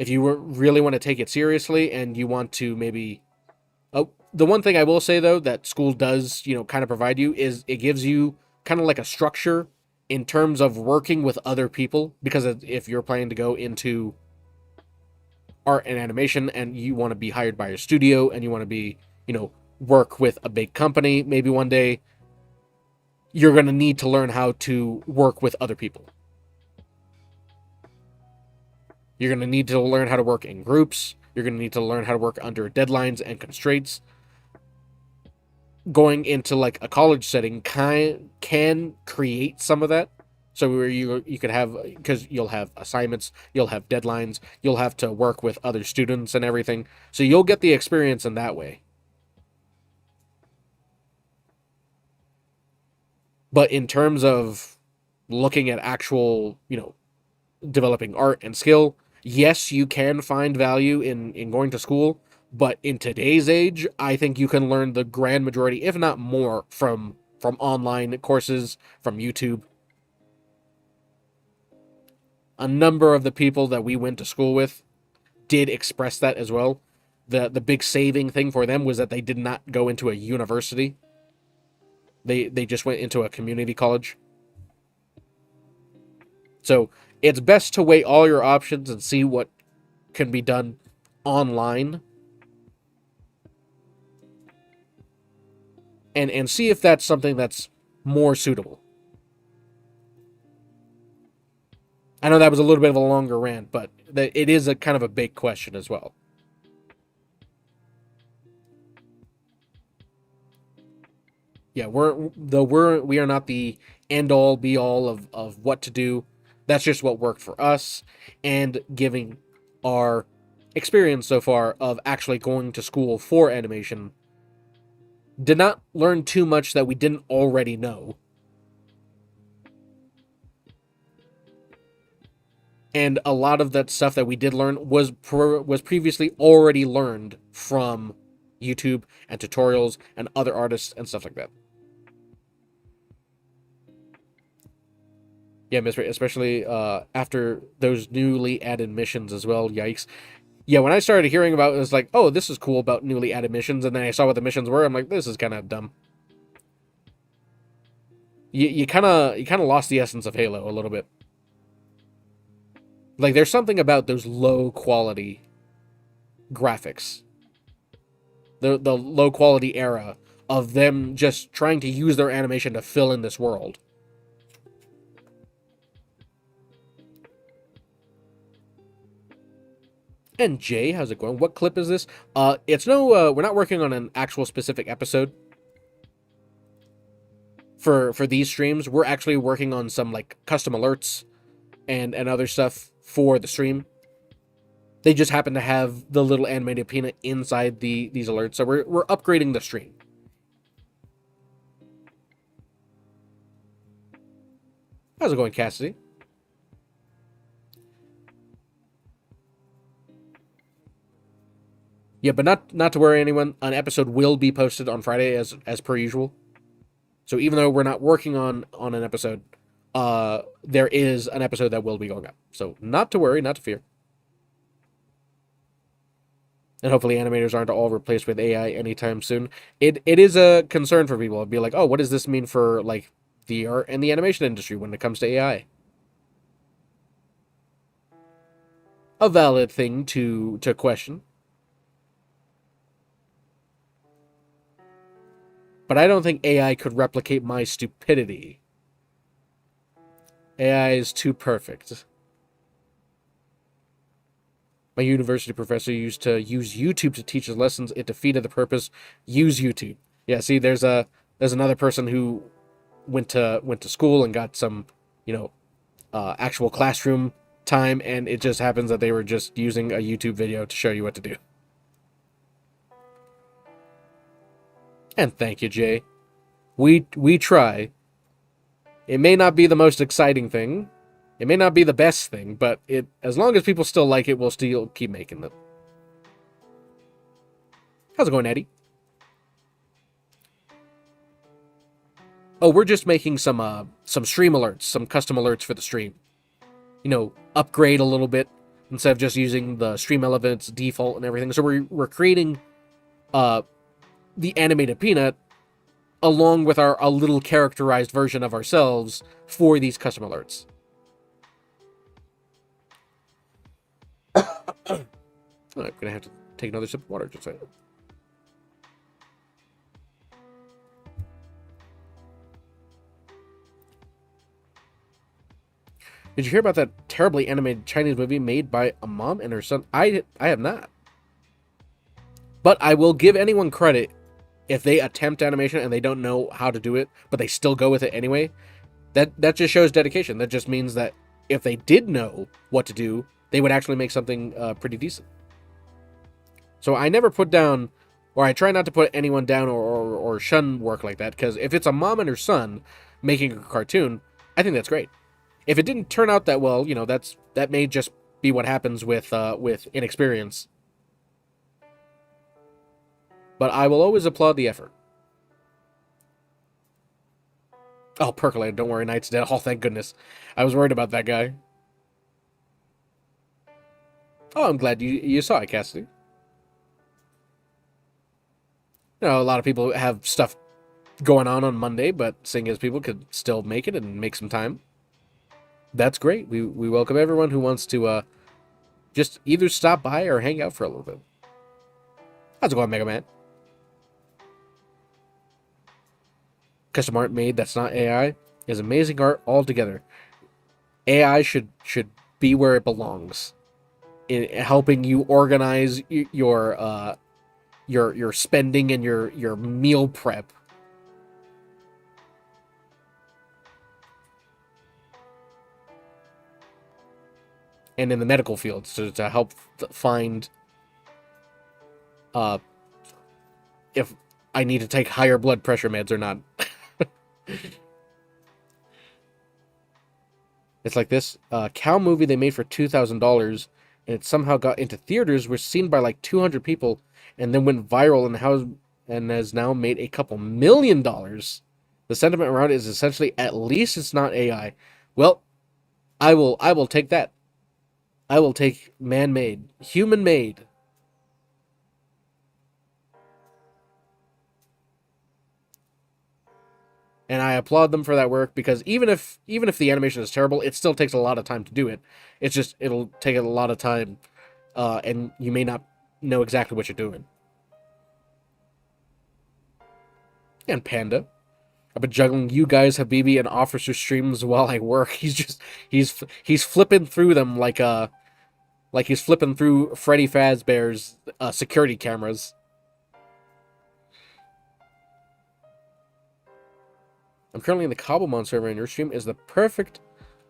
you really want to take it seriously and you want to maybe, the one thing I will say though that school does, kind of provide you is it gives you kind of like a structure in terms of working with other people, because if you're planning to go into art and animation and you want to be hired by a studio and you want to be, work with a big company maybe one day, you're going to need to learn how to work with other people. You're going to need to learn how to work in groups. You're going to need to learn how to work under deadlines and constraints. Going into like a college setting can create some of that. So where you could have, because you'll have assignments, you'll have deadlines, you'll have to work with other students and everything. So you'll get the experience in that way. But in terms of looking at actual, developing art and skill, yes, you can find value in going to school, but in today's age, I think you can learn the grand majority, if not more, from online courses, from YouTube. A number of the people that we went to school with did express that as well. The big saving thing for them was that they did not go into a university. They just went into a community college. So it's best to weigh all your options and see what can be done online. And see if that's something that's more suitable. I know that was a little bit of a longer rant, but it is a kind of a big question as well. Yeah, we are not the end all be all of what to do. That's just what worked for us, and giving our experience so far of actually going to school for animation, did not learn too much that we didn't already know. And a lot of that stuff that we did learn was previously already learned from YouTube and tutorials and other artists and stuff like that. Yeah, especially after those newly added missions as well. Yikes. Yeah, when I started hearing about it, was like, oh, this is cool about newly added missions, and then I saw what the missions were, I'm like, this is kind of dumb. You kind of lost the essence of Halo a little bit. Like, there's something about those low quality graphics, the low quality era of them just trying to use their animation to fill in this world. And Jay, how's it going? What clip is this? It's no, we're not working on an actual specific episode for these streams. We're actually working on some like custom alerts and other stuff for the stream. They just happen to have the little animated peanut inside these alerts, so we're upgrading the stream. How's it going, Cassidy? Yeah, but not to worry, anyone. An episode will be posted on Friday as per usual. So even though we're not working on an episode, there is an episode that will be going up. So not to worry, not to fear. And hopefully animators aren't all replaced with AI anytime soon. It is a concern for people. It'd be like, oh, what does this mean for like the art and the animation industry when it comes to AI? a valid thing to question. But I don't think AI could replicate my stupidity. AI is too perfect. My university professor used to use YouTube to teach his lessons. It defeated the purpose. Use YouTube. Yeah, see, there's another person who went to school and got some, actual classroom time, and it just happens that they were just using a YouTube video to show you what to do. And thank you, Jay. We try. It may not be the most exciting thing. It may not be the best thing, but as long as people still like it, we'll still keep making them. How's it going, Eddie? Oh, we're just making some stream alerts, some custom alerts for the stream. Upgrade a little bit instead of just using the stream elements default and everything. So we're creating the animated Peanut along with a little characterized version of ourselves for these custom alerts. I'm gonna have to take another sip of water just a second. Did you hear about that terribly animated Chinese movie made by a mom and her son? I have not. But I will give anyone credit if they attempt animation and they don't know how to do it, but they still go with it anyway. That just shows dedication. That just means that if they did know what to do, they would actually make something pretty decent. So I never put down, or I try not to put anyone down or shun work like that, because if it's a mom and her son making a cartoon, I think that's great. If it didn't turn out that well, that may just be what happens with inexperience. But I will always applaud the effort. Oh, Percolator, don't worry, Knight's dead. Oh, thank goodness. I was worried about that guy. Oh, I'm glad you saw it, Cassidy. A lot of people have stuff going on Monday, but seeing as people could still make it and make some time, that's great. We welcome everyone who wants to just either stop by or hang out for a little bit. How's it going, Mega Man? Custom art made that's not AI is amazing art altogether. AI should be where it belongs, in helping you organize your spending and your meal prep. And in the medical field, to help find if I need to take higher blood pressure meds or not. It's like this cow movie they made for $2,000, and it somehow got into theaters, was seen by like 200 people, and then went viral and has now made a couple $1 million. The sentiment around it is essentially, at least it's not AI. Well, I will take that. I will take man-made, human-made. And I applaud them for that work, because even if the animation is terrible, it still takes a lot of time to do it. It's just, it'll take a lot of time, and you may not know exactly what you're doing. And Panda. I've been juggling you guys, Habibi, and Officer streams while I work. He's flipping through them like he's flipping through Freddy Fazbear's security cameras. I'm currently in the Cobblemon server, and your stream is the perfect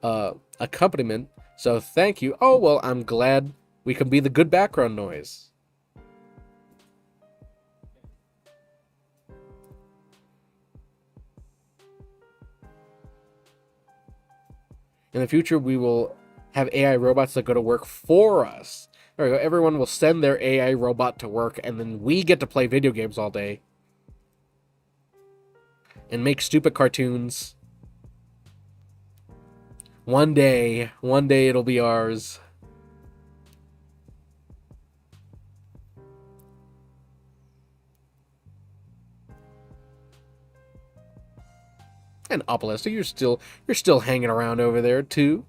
accompaniment, so thank you. Oh, well, I'm glad we can be the good background noise. In the future, we will have AI robots that go to work for us. There we go. Everyone will send their AI robot to work, and then we get to play video games all day. And make stupid cartoons. One day it'll be ours. And Opolis, so you're still hanging around over there too.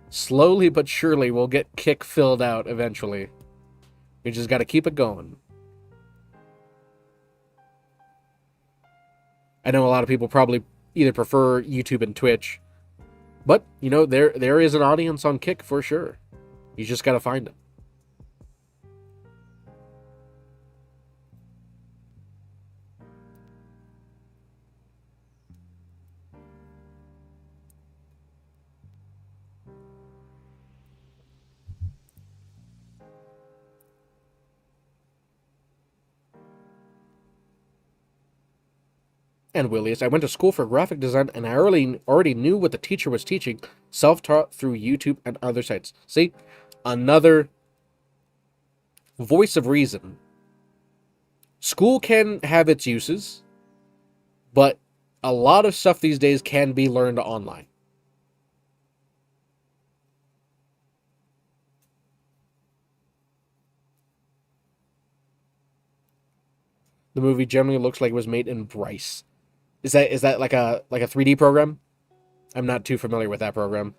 Slowly but surely, we'll get Kick filled out eventually. We just got to keep it going. I know a lot of people probably either prefer YouTube and Twitch, but you know there is an audience on Kick for sure. You just got to find it. And Willius, I went to school for graphic design and I already knew what the teacher was teaching, self-taught through YouTube and other sites. See? Another voice of reason. School can have its uses, but a lot of stuff these days can be learned online. The movie generally looks like it was made in Bryce. Is that like a 3D program? I'm not too familiar with that program.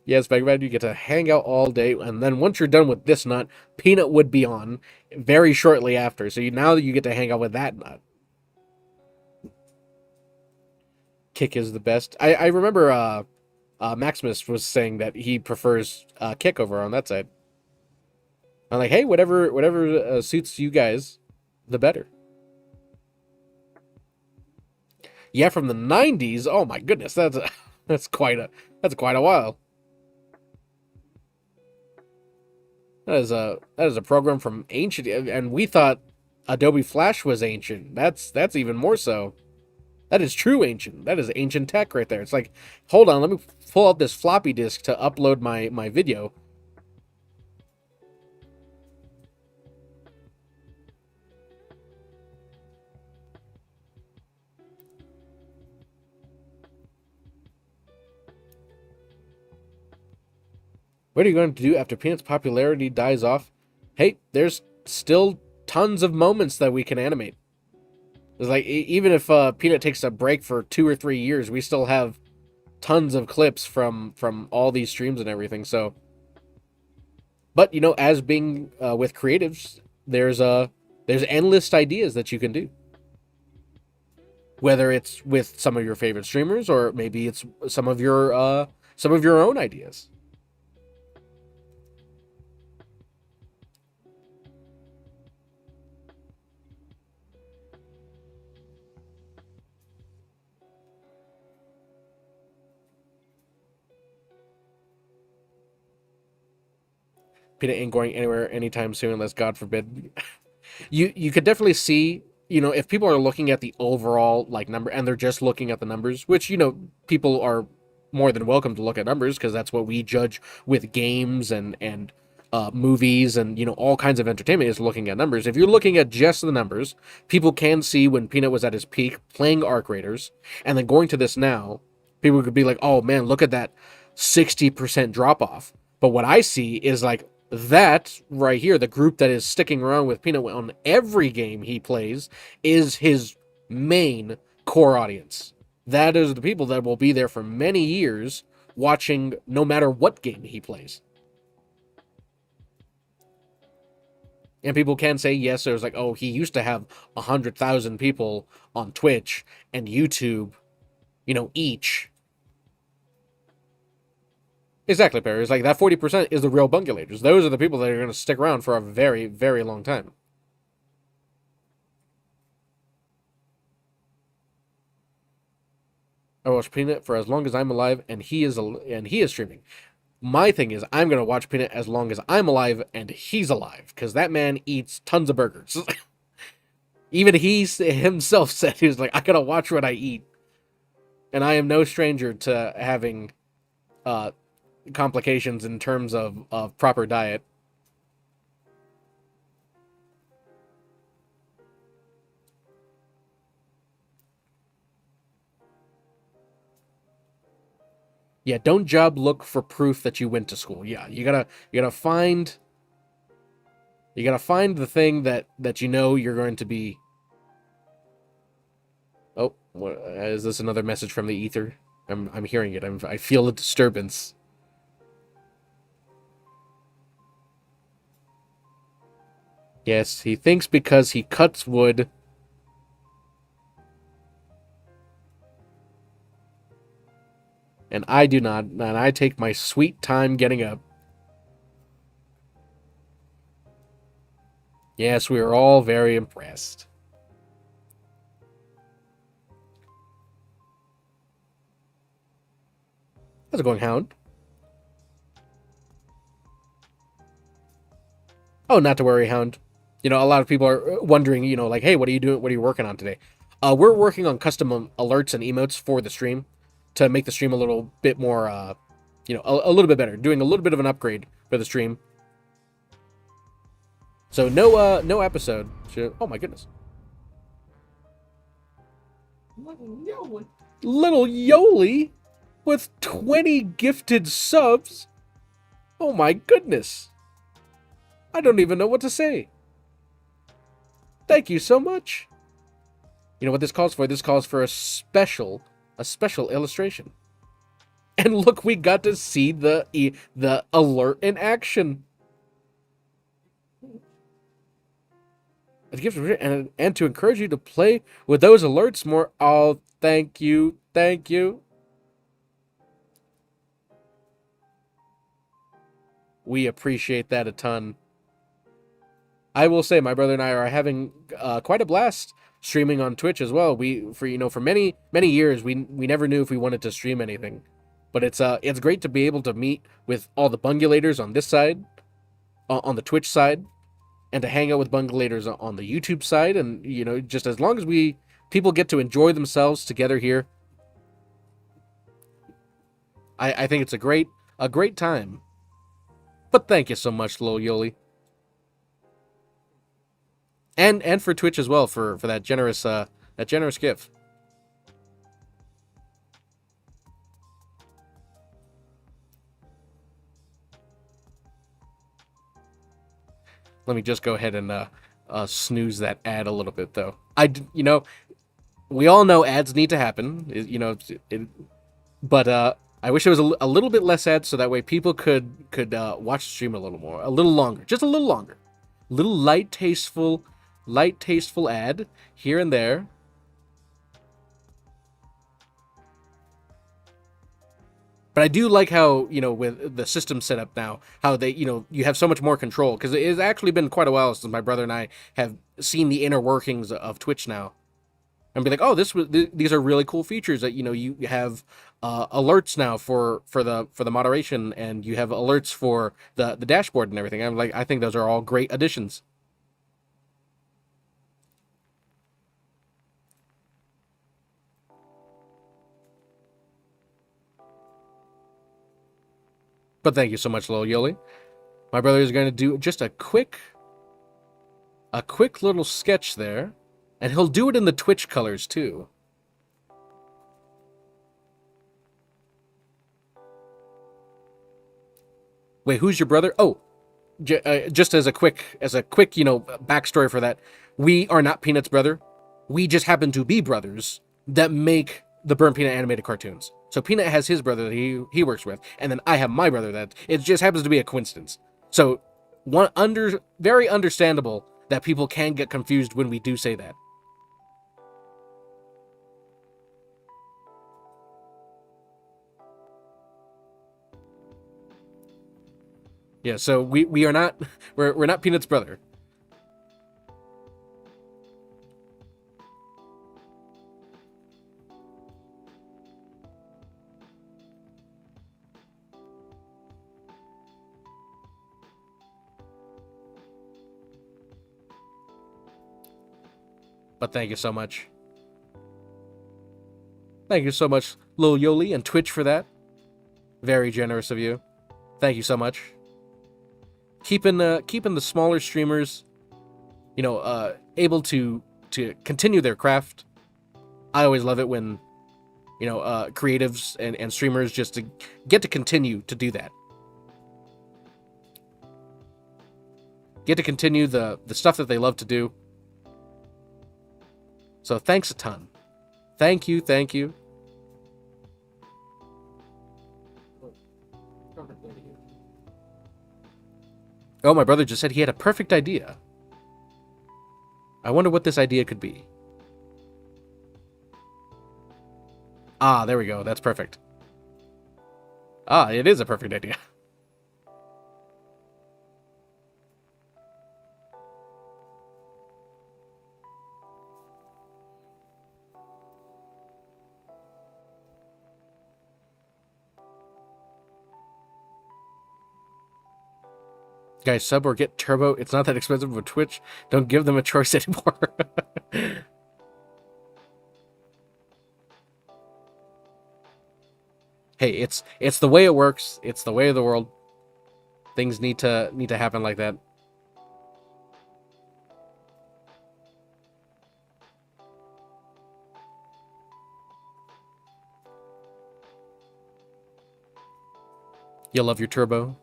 Yes, Bagman, you get to hang out all day, and then once you're done with this nut, Peanut would be on very shortly after. So now you get to hang out with that nut. Kick is the best. I remember Maximus was saying that he prefers Kick over on that side. I'm like, hey, whatever suits you guys, the better. Yeah, from the 90s. Oh my goodness, that's quite a while. That is a program from ancient, and we thought Adobe Flash was ancient. That's even more so. That is true ancient. That is ancient tech right there. It's like, hold on, let me pull out this floppy disk to upload my video. What are you going to do after Peanut's popularity dies off? Hey, there's still tons of moments that we can animate. It's like, even if Peanut takes a break for 2 or 3 years, we still have tons of clips from all these streams and everything. So, but you know, as being with creatives, there's endless ideas that you can do. Whether it's with some of your favorite streamers, or maybe it's some of your own ideas. Peanut ain't going anywhere anytime soon, unless God forbid. You could definitely see, you know, if people are looking at the overall like number and they're just looking at the numbers, which, you know, people are more than welcome to look at numbers because that's what we judge with games and movies and, you know, all kinds of entertainment is looking at numbers. If you're looking at just the numbers, people can see when Peanut was at his peak playing Arc Raiders, and then going to this now, people could be like, oh man, look at that 60% drop off. But what I see is like, that right here, the group that is sticking around with Peanut on every game he plays, is his main core audience. That is the people that will be there for many years watching no matter what game he plays. And people can say, yes, there's like, oh, he used to have 100,000 people on Twitch and YouTube, you know, each. Exactly, Perry. It's like that 40% is the real bungulators. Those are the people that are going to stick around for a very, very long time. I watch Peanut for as long as I'm alive, and he is streaming. My thing is, I'm going to watch Peanut as long as I'm alive and he's alive, because that man eats tons of burgers. Even he himself said, he was like, I got to watch what I eat. And I am no stranger to having complications in terms of proper diet. Yeah, don't job look for proof that you went to school. Yeah, you gotta find the thing that you know you're going to be. Oh, what, is this another message from the ether? I'm hearing it. I feel a disturbance. Yes, he thinks because he cuts wood. And I do not, and I take my sweet time getting up. Yes, we are all very impressed. How's it going, Hound? Oh, not to worry, Hound. You know, a lot of people are wondering, you know, like, hey, what are you doing? What are you working on today? We're working on custom alerts and emotes for the stream to make the stream a little bit more, you know, a little bit better. Doing a little bit of an upgrade for the stream. So no episode. Oh my goodness. Little Yoli with 20 gifted subs. Oh my goodness. I don't even know what to say. Thank you so much. You know what this calls for? This calls for a special illustration. And look, we got to see the alert in action. And to encourage you to play with those alerts more. Oh, thank you. Thank you. We appreciate that a ton. I will say my brother and I are having quite a blast streaming on Twitch as well. For many years we never knew if we wanted to stream anything. But it's great to be able to meet with all the bungulators on this side, on the Twitch side, and to hang out with bungulators on the YouTube side, and you know, just as long as people get to enjoy themselves together here, I think it's a great time. But thank you so much, Lil Yoli. And for Twitch as well for that generous gift. Let me just go ahead and snooze that ad a little bit, though. You know, we all know ads need to happen, you know, but I wish it was a little bit less ads, so that way people could watch the stream a little more, a little longer, just a little longer, little light tasteful ad here and there. But I do like how, you know, with the system set up now, how they, you know, you have so much more control, because it has actually been quite a while since my brother and I have seen the inner workings of Twitch now, and be like, oh, these are really cool features that, you know, you have alerts now for the moderation, and you have alerts for the dashboard and everything. I think those are all great additions. But thank you so much, Lil Yoli. My brother is going to do just a quick little sketch there, and he'll do it in the Twitch colors too. Wait, who's your brother? Oh, just as a quick, you know, backstory for that, we are not Peanut's brother. We just happen to be brothers that make the Burnt Peanut animated cartoons. So Peanut has his brother that he works with, and then I have my brother that it just happens to be a coincidence. So very understandable that people can get confused when we do say that. Yeah, so we are not we're not Peanut's brother. But thank you so much. Thank you so much, Lil Yoli and Twitch, for that. Very generous of you. Thank you so much. Keeping the smaller streamers, you know, able to continue their craft. I always love it when, you know, creatives and streamers just to get to continue to do that. Get to continue the stuff that they love to do. So thanks a ton. Thank you. Oh, my brother just said he had a perfect idea. I wonder what this idea could be. Ah, there we go. That's perfect. Ah, it is a perfect idea. Guys, sub or get turbo. It's not that expensive with Twitch. Don't give them a choice anymore. Hey, it's the way it works. It's the way of the world. Things need to happen like that. You love your turbo.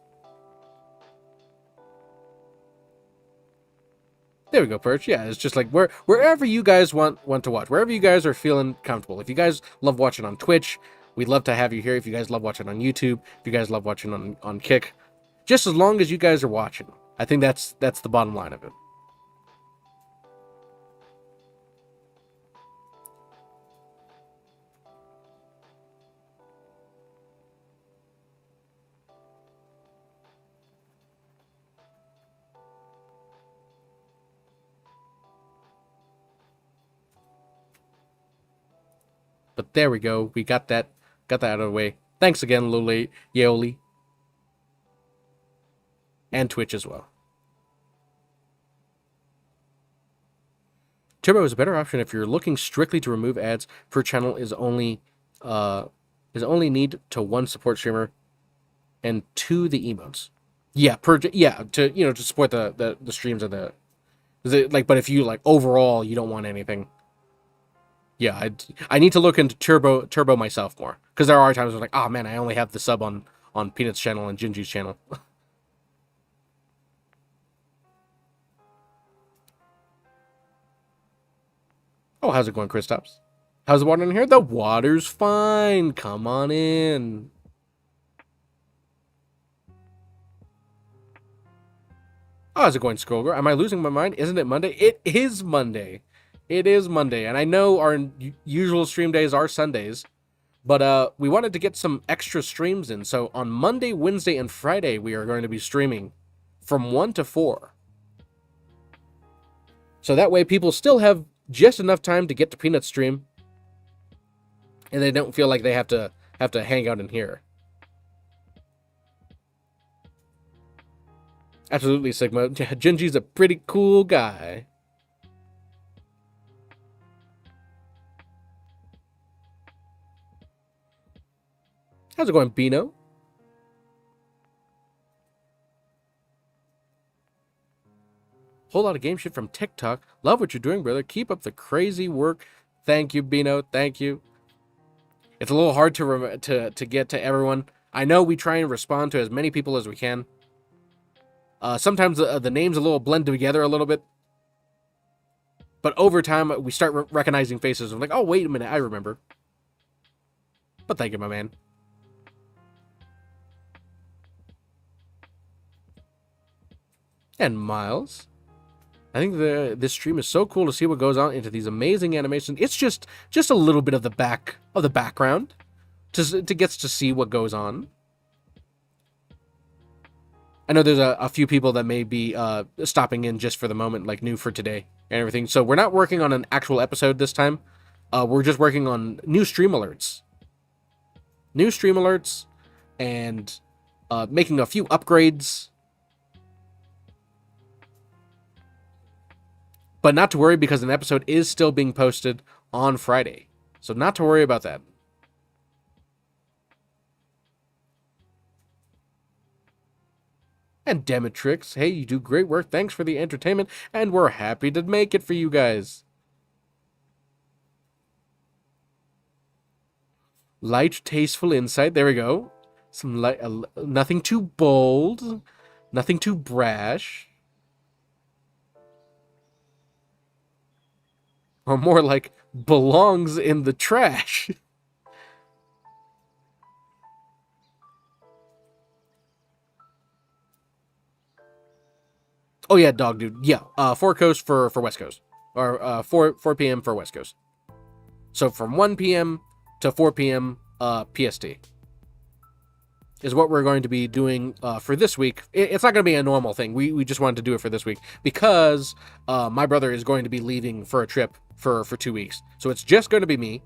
There we go, Perch. Yeah, it's just like wherever you guys want to watch, wherever you guys are feeling comfortable. If you guys love watching on Twitch, we'd love to have you here. If you guys love watching on YouTube, if you guys love watching on Kick, just as long as you guys are watching, I think that's the bottom line of it. But there we go. We got that out of the way. Thanks again, Lule Yeoli. And Twitch as well. Turbo is a better option if you're looking strictly to remove ads. Per channel is only need to one support streamer and 2 the emotes. Yeah, to support the streams of the but if you like overall you don't want anything. Yeah, I need to look into turbo myself more, because there are times where I'm like, oh man, I only have the sub on Peanut's channel and Gingy's channel. Oh, how's it going, Kristaps? How's the water in here? The water's fine. Come on in. Oh, how's it going, Scroller? Am I losing my mind? Isn't it Monday? It is Monday. It is Monday, and I know our usual stream days are Sundays, but we wanted to get some extra streams in. So on Monday, Wednesday, and Friday, we are going to be streaming from 1 to 4. So that way people still have just enough time to get to Peanut's stream, and they don't feel like they have to hang out in here. Absolutely, Sigma. Gingy's a pretty cool guy. How's it going, Bino? Whole lot of game shit from TikTok. Love what you're doing, brother. Keep up the crazy work. Thank you, Bino. Thank you. It's a little hard to get to everyone. I know we try and respond to as many people as we can. Sometimes the names a little blend together a little bit. But over time, we start recognizing faces. I'm like, oh, wait a minute, I remember. But thank you, my man. And Miles. I think this stream is so cool to see what goes on into these amazing animations. It's just a little bit of the background to get to see what goes on. I know there's a few people that may be stopping in just for the moment, like new for today and everything. So we're not working on an actual episode this time. We're just working on new stream alerts. New stream alerts and making a few upgrades. But not to worry, because an episode is still being posted on Friday. So not to worry about that. And Demetrix, hey, you do great work. Thanks for the entertainment, and we're happy to make it for you guys. Light, tasteful insight. There we go. Some light, nothing too bold, nothing too brash. Or more like belongs in the trash. Oh yeah, dog dude. Yeah, 4 Coast for West Coast, or 4 p.m. for West Coast. So from 1 p.m. to 4 p.m. PST is what we're going to be doing for this week. It's not going to be a normal thing. We just wanted to do it for this week because my brother is going to be leaving for a trip for 2 weeks. So it's just going to be me.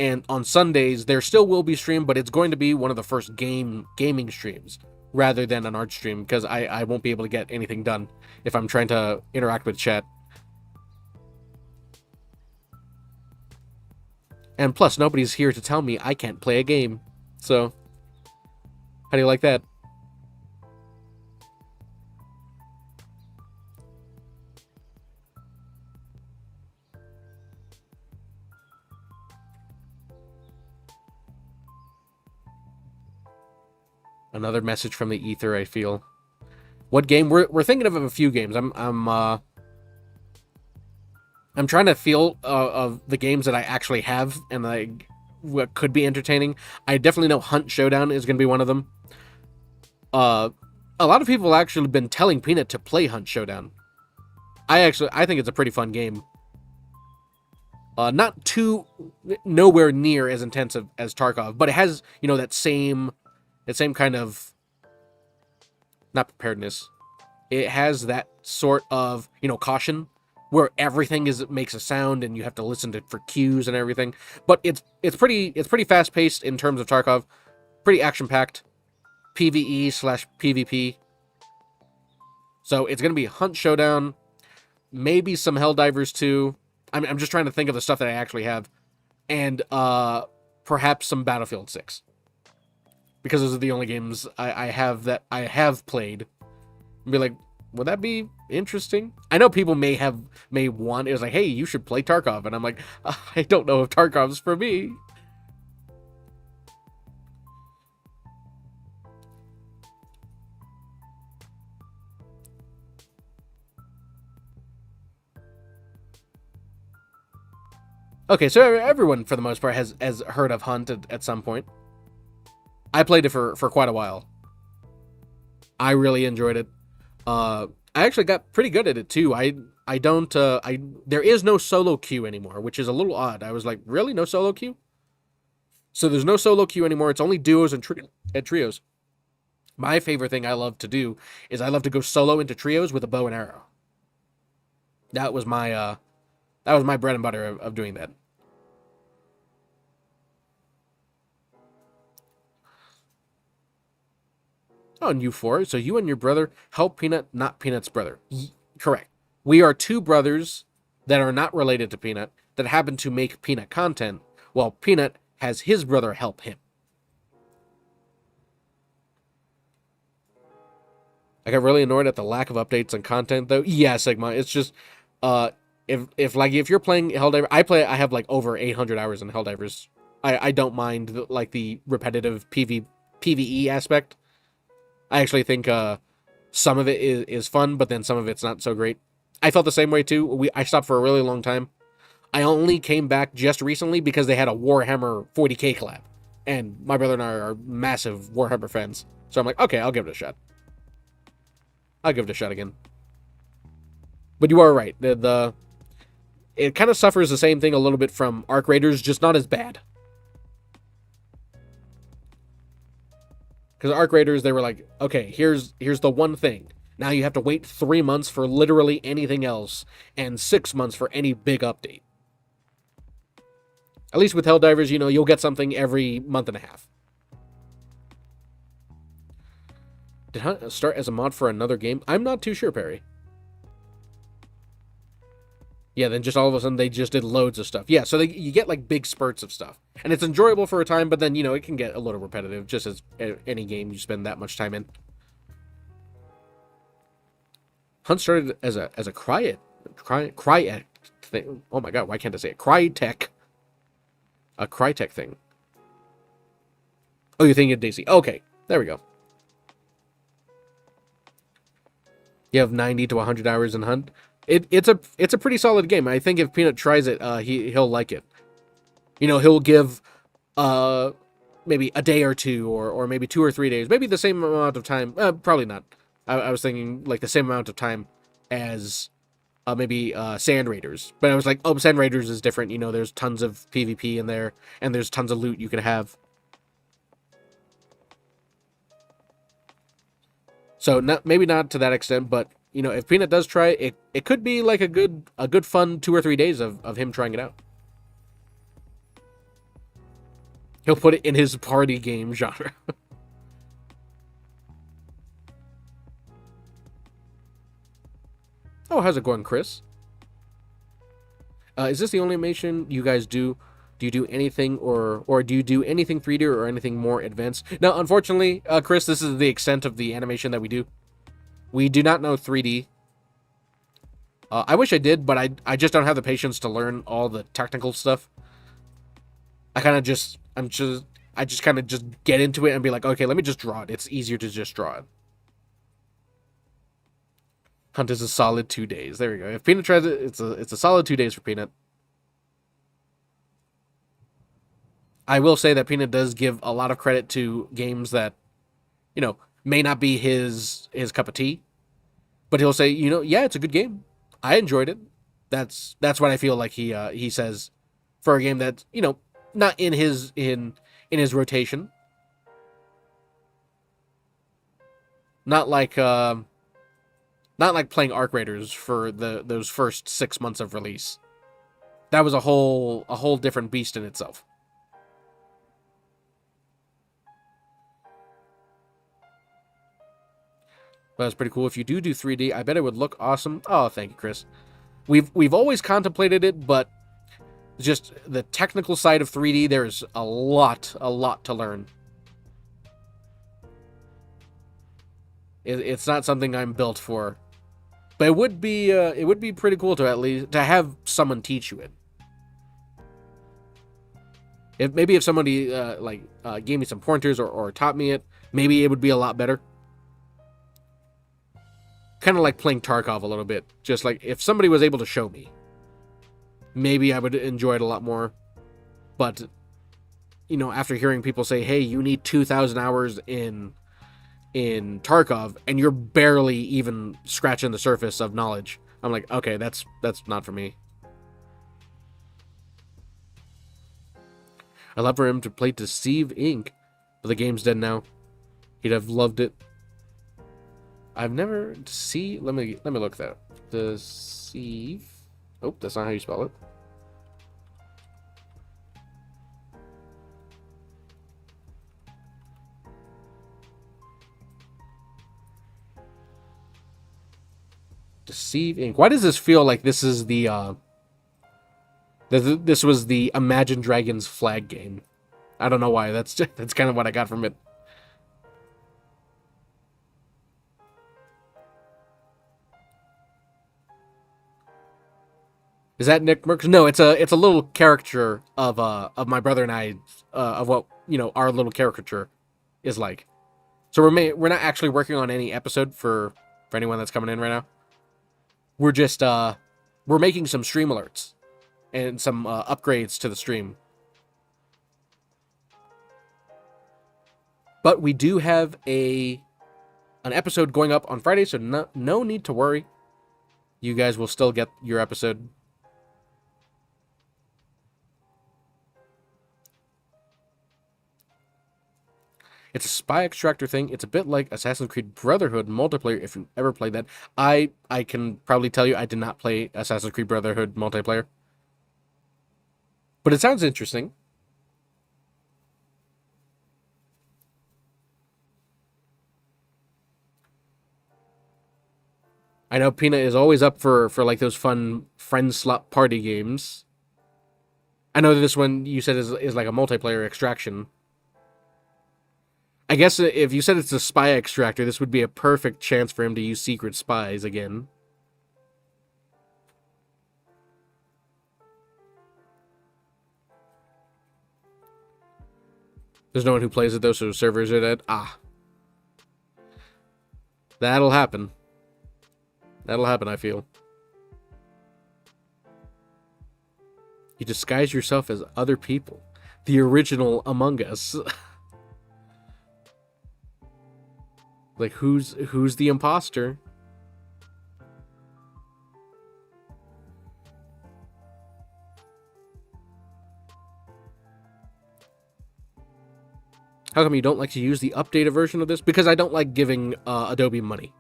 And on Sundays, there still will be stream, but it's going to be one of the first gaming streams rather than an art stream because I won't be able to get anything done if I'm trying to interact with chat. And plus, nobody's here to tell me I can't play a game. So, how do you like that? Another message from the ether, I feel. What game? We're thinking of a few games. I'm trying to feel of the games that I actually have and what could be entertaining. I definitely know Hunt Showdown is going to be one of them. A lot of people have actually been telling Peanut to play Hunt Showdown. I think it's a pretty fun game. Nowhere near as intensive as Tarkov, but it has, that same kind of, not preparedness. It has that sort of, caution where everything makes a sound and you have to listen for cues and everything. But it's pretty fast paced in terms of Tarkov, pretty action packed, PvE/PvP. So it's gonna be Hunt Showdown, maybe some Helldivers too. I'm just trying to think of the stuff that I actually have, and perhaps some Battlefield 6, because those are the only games I have played. And be like, would that be interesting? I know people may want it was like, hey, you should play Tarkov, and I'm like, I don't know if Tarkov's for me. Okay, so everyone for the most part has heard of Hunt at some point. I played it for quite a while. I really enjoyed it. I actually got pretty good at it too. There is no solo queue anymore, which is a little odd. I was like, really? No solo queue? So there's no solo queue anymore. It's only duos and trios. My favorite thing I love to do is I love to go solo into trios with a bow and arrow. That was my bread and butter of doing that. Oh, and you four. So you and your brother help Peanut, not Peanut's brother. Correct. We are two brothers that are not related to Peanut that happen to make Peanut content, while Peanut has his brother help him. I got really annoyed at the lack of updates and content, though. Yeah, Sigma. It's just, if you're playing Helldiver, I have like over 800 hours in Helldivers. I don't mind the repetitive PvE aspect. I actually think some of it is fun, but then some of it's not so great. I felt the same way too. I stopped for a really long time. I only came back just recently because they had a Warhammer 40k collab, and my brother and I are massive Warhammer fans. So I'm like, okay, I'll give it a shot. I'll give it a shot again. But you are right. It kind of suffers the same thing a little bit from Arc Raiders, just not as bad. Because Arc Raiders, they were like, okay, here's the one thing. Now you have to wait 3 months for literally anything else, and 6 months for any big update. At least with Helldivers, you'll get something every month and a half. Did Hunt start as a mod for another game? I'm not too sure, Perry. Yeah, then just all of a sudden they just did loads of stuff. Yeah, so you get like big spurts of stuff. And it's enjoyable for a time, but then, it can get a little repetitive, just as any game you spend that much time in. Hunt started as a Cryet thing. Oh my god, why can't I say it? Crytek. A Crytek thing. Oh, you're thinking of Daisy. Okay, there we go. You have 90 to 100 hours in Hunt. It's a pretty solid game. I think if Peanut tries it, he'll like it. He'll give maybe a day or two, or maybe 2 or 3 days, maybe the same amount of time. Probably not. I was thinking like the same amount of time as maybe Sand Raiders. But I was like, oh, Sand Raiders is different. You know, there's tons of PvP in there, and there's tons of loot you can have. So maybe not to that extent, but you know, if Peanut does try it, it could be like a good fun 2 or 3 days of him trying it out. He'll put it in his party game genre. Oh, how's it going, Chris? Is this the only animation you guys do? Do you do anything or do you do anything 3D or anything more advanced? No, unfortunately, Chris, this is the extent of the animation that we do. We do not know 3D. I wish I did, but I just don't have the patience to learn all the technical stuff. I just kind of just get into it and be like, okay, let me just draw it. It's easier to just draw it. Hunt is a solid 2 days. There we go. If Peanut tries it, it's a solid 2 days for Peanut. I will say that Peanut does give a lot of credit to games that, you know, may not be his cup of tea, but he'll say, you know, yeah, it's a good game. I enjoyed it. That's what I feel like he says for a game that's, you know, not in his rotation. Not like playing Arc Raiders for those first 6 months of release. That was a whole different beast in itself. But that's pretty cool. If you do 3D, I bet it would look awesome. Oh, thank you, Chris. We've always contemplated it, but just the technical side of 3D, there's a lot to learn. It's not something I'm built for, but it would be pretty cool to at least to have someone teach you it. If somebody gave me some pointers or taught me it, maybe it would be a lot better. Kind of like playing Tarkov a little bit. Just like if somebody was able to show me, maybe I would enjoy it a lot more. But, you know, after hearing people say, hey, you need 2,000 hours in Tarkov, and you're barely even scratching the surface of knowledge, I'm like, okay, that's not for me. I'd love for him to play Deceive Inc., but the game's dead now. He'd have loved it. I've never let me look that up. Deceive. Oh, that's not how you spell it. Deceive Inc. Why does this feel like this is the this was the Imagine Dragons flag game? I don't know why. That's kind of what I got from it. Is that Nick Merckx? No, it's a little caricature of my brother and I of what, you know, our little caricature is like. So we're not actually working on any episode for anyone that's coming in right now. We're just we're making some stream alerts and some upgrades to the stream. But we do have an episode going up on Friday, so no need to worry. You guys will still get your episode. It's a spy extractor thing. It's a bit like Assassin's Creed Brotherhood multiplayer, if you ever played that. I can probably tell you I did not play Assassin's Creed Brotherhood multiplayer. But it sounds interesting. I know Peanut is always up for like those fun friend slot party games. I know this one you said is like a multiplayer extraction. I guess if you said it's a spy extractor, this would be a perfect chance for him to use secret spies again. There's no one who plays it though, so servers are dead. Ah. That'll happen. That'll happen, I feel. You disguise yourself as other people. The original Among Us. Like, who's the imposter? How come you don't like to use the updated version of this? Because I don't like giving Adobe money.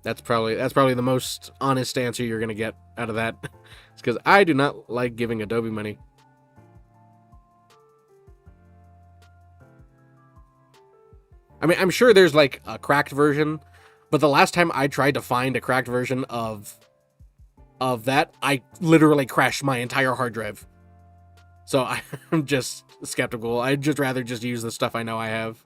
That's probably the most honest answer you're gonna get out of that. It's because I do not like giving Adobe money. I mean, I'm sure there's like a cracked version, but the last time I tried to find a cracked version of that, I literally crashed my entire hard drive. So I'm just skeptical. I'd just rather just use the stuff I know I have.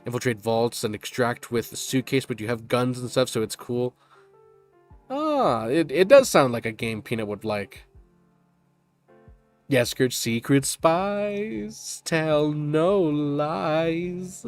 Infiltrate vaults and extract with the suitcase, but you have guns and stuff, so it's cool. Ah, it does sound like a game Peanut would like. Yes, good secret spies tell no lies.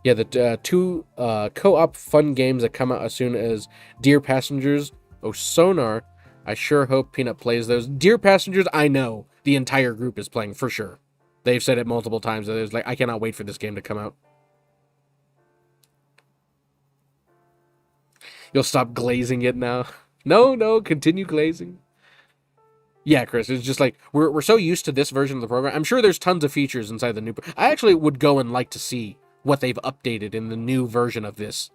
Yeah, the two co-op fun games that come out as soon as Dear Passengers, Sonar. I sure hope Peanut plays those. Dear Passengers, I know the entire group is playing for sure. They've said it multiple times. It's like, I cannot wait for this game to come out. You'll stop glazing it now. No, continue glazing. Yeah, Chris, it's just like, we're so used to this version of the program. I'm sure there's tons of features inside the new... I actually would go and like to see what they've updated in the new version of this.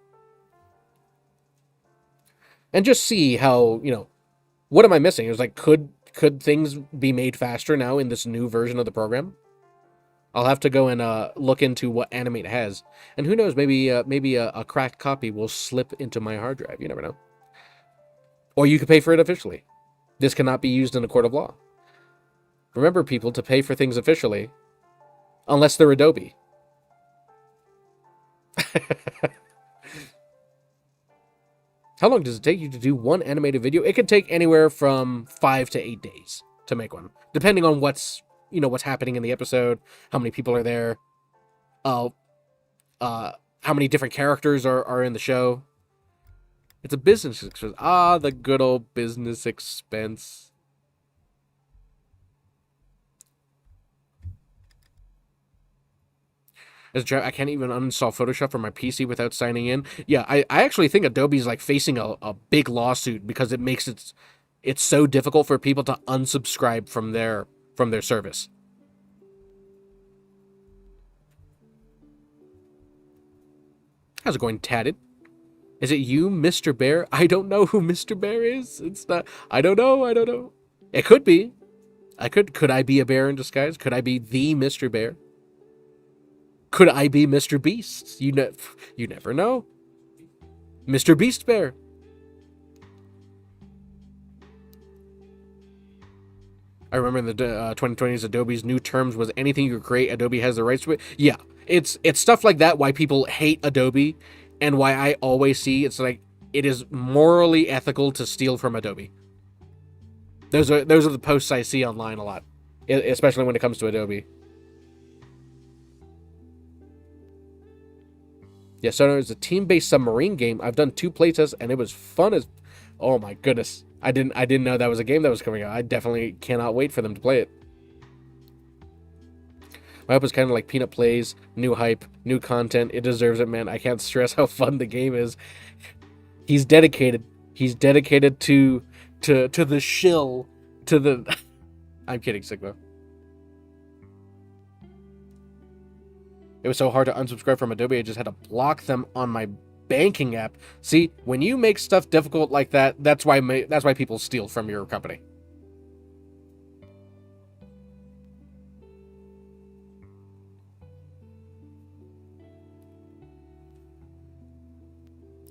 And just see how, what am I missing? It was like, could things be made faster now in this new version of the program? I'll have to go and look into what Animate has. And who knows, maybe a cracked copy will slip into my hard drive. You never know. Or you could pay for it officially. This cannot be used in a court of law. Remember, people, to pay for things officially, unless they're Adobe. How long does it take you to do one animated video? It could take anywhere from 5 to 8 days to make one, depending on what's happening in the episode, how many people are there, how many different characters are in the show. It's a business expense. Ah, the good old business expense. I can't even uninstall Photoshop from my PC without signing in. Yeah, I actually think Adobe's like facing a big lawsuit because it makes it's so difficult for people to unsubscribe from their service. How's it going, Tatted? Is it you, Mr. Bear? I don't know who Mr. Bear is. It's not. I don't know. It could be. Could I be a bear in disguise? Could I be the Mr. Bear? Could I be Mr. Beast? You never know. Mr. Beast Bear. I remember in the 2020s, Adobe's new terms was anything you create, Adobe has the rights to it. Yeah, it's stuff like that why people hate Adobe, and why I always see it's like it is morally ethical to steal from Adobe. Those are the posts I see online a lot, especially when it comes to Adobe. Yeah, Sonar is a team-based submarine game. I've done 2 playtests, and it was fun as... Oh my goodness. I didn't know that was a game that was coming out. I definitely cannot wait for them to play it. My hope is kind of like Peanut Plays. New hype, new content. It deserves it, man. I can't stress how fun the game is. He's dedicated. He's dedicated to the shill. To the... I'm kidding, Sigma. It was so hard to unsubscribe from Adobe, I just had to block them on my banking app. See, when you make stuff difficult like that, that's why people steal from your company.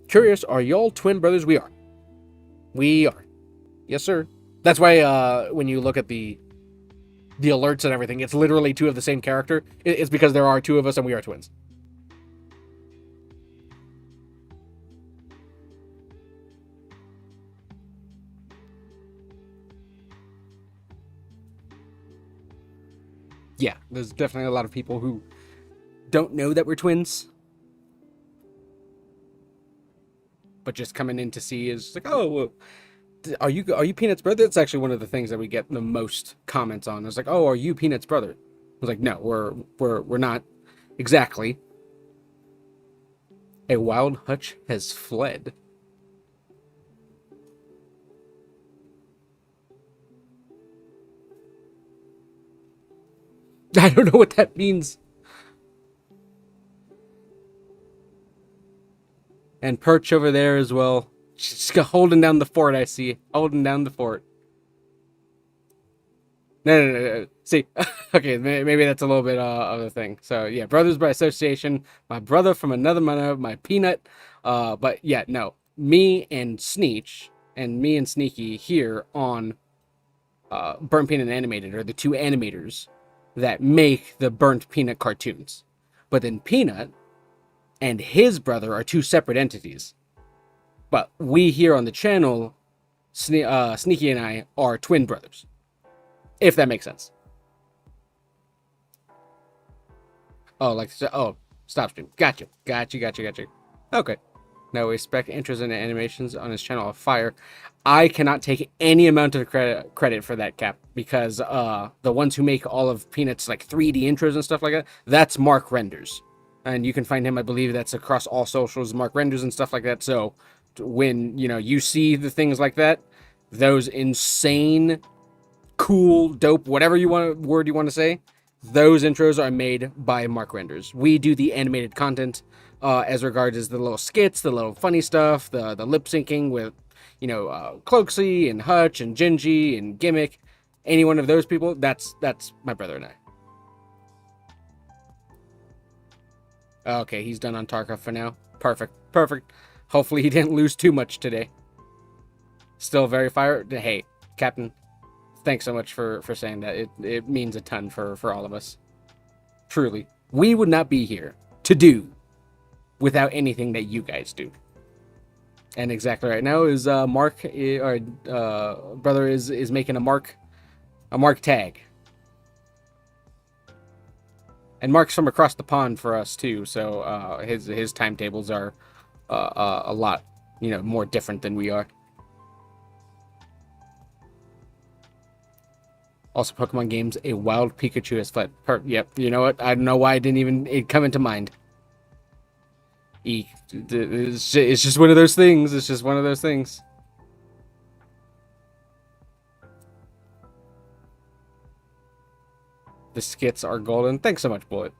Curious, are y'all twin brothers? We are. We are. Yes, sir. That's why when you look at the alerts and everything, it's literally 2 of the same character. It's because there are 2 of us and we are twins. Yeah, there's definitely a lot of people who don't know that we're twins, but just coming in to see is like, oh, well, are you Peanut's brother? That's actually one of the things that we get the most comments on. It's like, oh, are you Peanut's brother? I was like, no, we're not exactly. A wild hutch has fled. I don't know what that means. And Perch over there as well. She's holding down the fort, I see. Holding down the fort. No. See, okay, maybe that's a little bit of a thing. So, yeah, brothers by association. My brother from another mother, my Peanut. But, yeah, no. Me and Sneech, and me and Sneaky here on Burnt Peanut Animated are the two animators that make the Burnt Peanut cartoons. But then Peanut and his brother are two separate entities. But we here on the channel, Sneaky and I, are twin brothers. If that makes sense. Oh, stop stream. Got you. Okay. No, we expect interest in animations on his channel of fire. I cannot take any amount of credit for that, Cap, because the ones who make all of Peanut's like 3D intros and stuff like that, that's Mark Renders. And you can find him, I believe that's across all socials, Mark Renders and stuff like that. So when, you see the things like that, those insane, cool, dope, whatever word you want to say, those intros are made by Mark Renders. We do the animated content as regards as the little skits, the little funny stuff, the lip syncing with, Cloaksy and Hutch and Gingy and Gimmick. Any one of those people, that's my brother and I. Okay, he's done on Tarkov for now. Perfect. Hopefully he didn't lose too much today. Still very fired. Hey, Captain, thanks so much for saying that. It means a ton for all of us. Truly. We would not be here to do without anything that you guys do. And exactly right now is Mark, or brother is making a mark tag. And Mark's from across the pond for us too, so his timetables are a lot, more different than we are. Also, Pokemon games, a wild Pikachu has fled. Yep, you know what? I don't know why it didn't even come into mind. It's just one of those things. It's just one of those things. The skits are golden. Thanks so much, Bullet.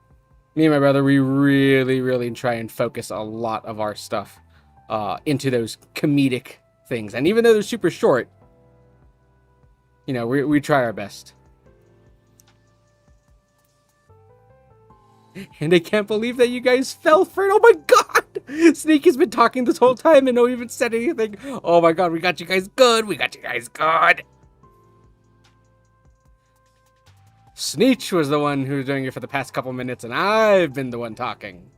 Me and my brother, we really try and focus a lot of our stuff into those comedic things. And even though they're super short, we try our best. And I can't believe that you guys fell for it. Oh my god! Sneaky's been talking this whole time and no even said anything. Oh my god, we got you guys good. Sneech was the one who was doing it for the past couple minutes, and I've been the one talking.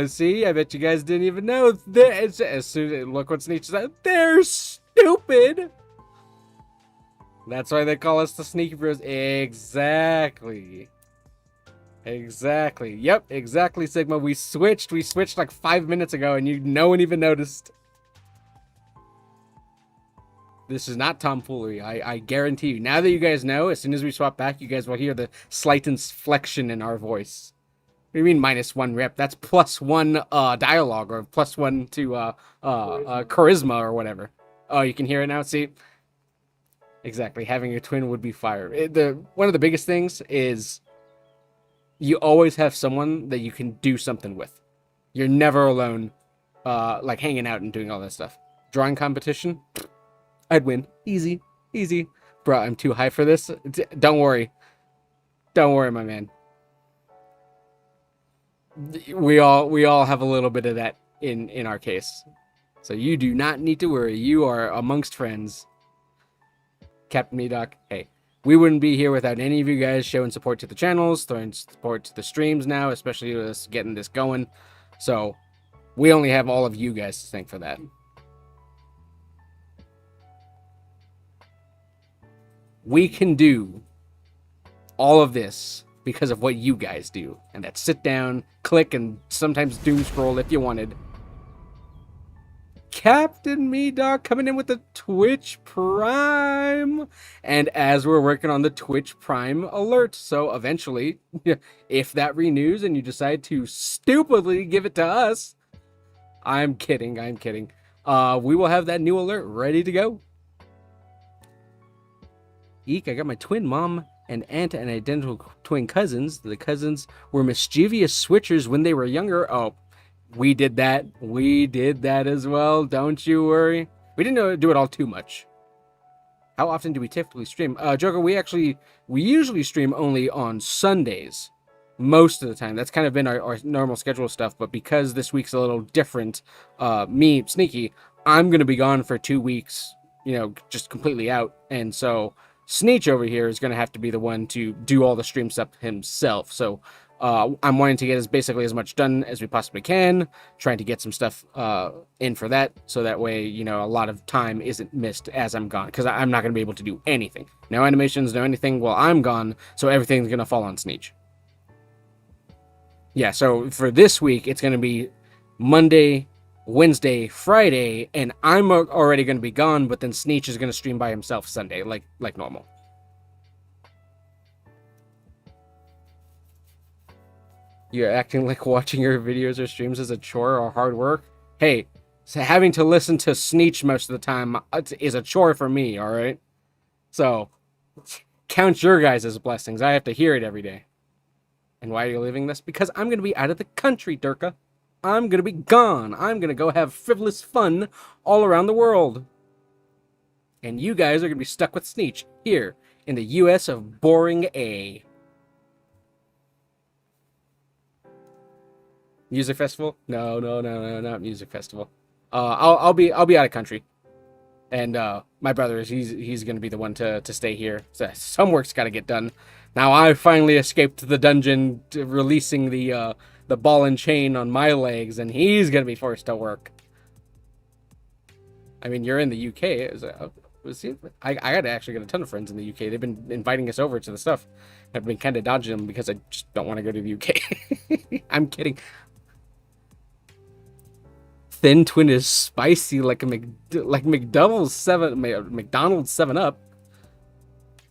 See, I bet you guys didn't even know. Look what Sneech said. They're stupid. That's why they call us the Sneaky Bros. Exactly. Yep, exactly, Sigma. We switched like 5 minutes ago, and no one even noticed. This is not tomfoolery. I guarantee you. Now that you guys know, as soon as we swap back, you guys will hear the slight inflection in our voice. What do you mean -1 rep? That's +1 dialogue, or +1 to charisma or whatever. Oh, you can hear it now? See? Exactly. Having a twin would be fire. One of the biggest things is you always have someone that you can do something with. You're never alone, like hanging out and doing all that stuff. Drawing competition? I'd win. Easy. Bro, I'm too high for this. Don't worry, my man. We all have a little bit of that in our case. So you do not need to worry. You are amongst friends. Captain Medoc, hey, we wouldn't be here without any of you guys showing support to the channels, throwing support to the streams now, especially with us getting this going. So we only have all of you guys to thank for that. We can do all of this because of what you guys do. And that's sit down, click, and sometimes doom scroll if you wanted. Captain Me Dog coming in with the Twitch Prime. And as we're working on the Twitch Prime alert, so eventually, if that renews and you decide to stupidly give it to us, I'm kidding. We will have that new alert ready to go. Eek, I got my twin mom and aunt and identical twin cousins. The cousins were mischievous switchers when they were younger. Oh, we did that. We did that as well. Don't you worry. We didn't do it all too much. How often do we typically stream? Joker, we usually stream only on Sundays. Most of the time. That's kind of been our normal schedule stuff. But because this week's a little different, me, Sneaky, I'm going to be gone for 2 weeks, just completely out. And so Sneech over here is going to have to be the one to do all the stream stuff himself. So I'm wanting to get basically as much done as we possibly can, trying to get some stuff in for that, so that way, a lot of time isn't missed as I'm gone, because I'm not going to be able to do anything. No animations, no anything while I'm gone, so everything's going to fall on Sneech. Yeah, so for this week, it's going to be Monday, Wednesday, Friday, and I'm already going to be gone, but then Sneech is going to stream by himself Sunday, like normal. You're acting like watching your videos or streams is a chore or hard work? Hey, so having to listen to Sneech most of the time is a chore for me, alright? So, count your guys' blessings. I have to hear it every day. And why are you leaving this? Because I'm going to be out of the country, Durka. I'm going to be gone. I'm going to go have frivolous fun all around the world. And you guys are going to be stuck with Sneech here in the US of boring A. Music festival? No, not music festival. I'll be out of country. And my brother he's going to be the one to stay here. So some work's got to get done. Now I finally escaped the dungeon, releasing the ball and chain on my legs, and he's going to be forced to work. I mean, you're in the UK. I got actually got a ton of friends in the UK. They've been inviting us over to the stuff. I've been kind of dodging them because I just don't want to go to the UK. I'm kidding. Thin Twin is spicy like McDonald's 7 Up.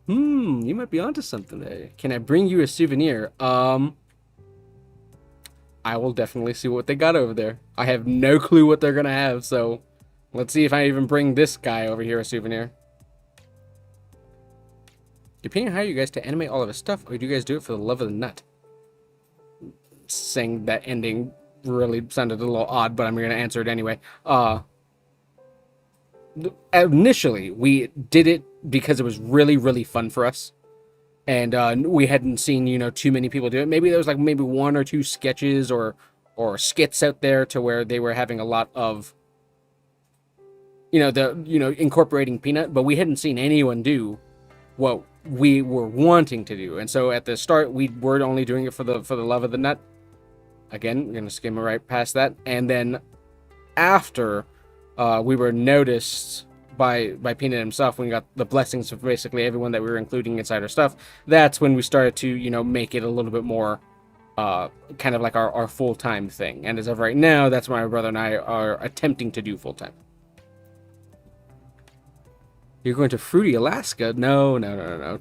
You might be onto something there. Can I bring you a souvenir? I will definitely see what they got over there. I have no clue what they're gonna have, so let's see if I even bring this guy over here a souvenir. Depending on how you guys to animate all of his stuff, or do you guys do it for the love of the nut? Saying that ending really sounded a little odd, but I'm gonna answer it anyway. Initially, we did it because it was really, really fun for us. And we hadn't seen, too many people do it. Maybe there was maybe 1 or 2 sketches or skits out there to where they were having a lot of, incorporating Peanut, but we hadn't seen anyone do what we were wanting to do. And so at the start, we were only doing it for the love of the nut. Again, we're going to skim right past that. And then after we were noticed by Peanut himself, when we got the blessings of basically everyone that we were including inside our stuff, that's when we started to, make it a little bit more kind of like our full-time thing. And as of right now, that's what my brother and I are attempting to do full-time. You're going to Fruity, Alaska? No.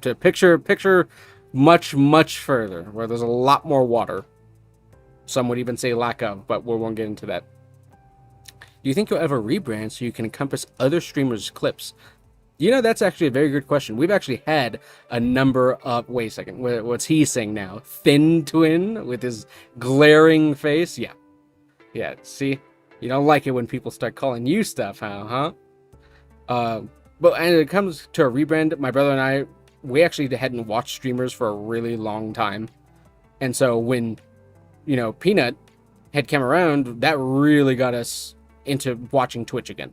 To picture much, much further, where there's a lot more water. Some would even say lack of, but we won't get into that. Do you think you'll ever rebrand so you can encompass other streamers' clips? That's actually a very good question. We've actually had a number of... Wait a second. What's he saying now? Thin Twin with his glaring face? Yeah. Yeah, see? You don't like it when people start calling you stuff, huh? But when it comes to a rebrand, my brother and I, we actually hadn't watched streamers for a really long time. And so when, Peanut had come around, that really got us into watching Twitch again.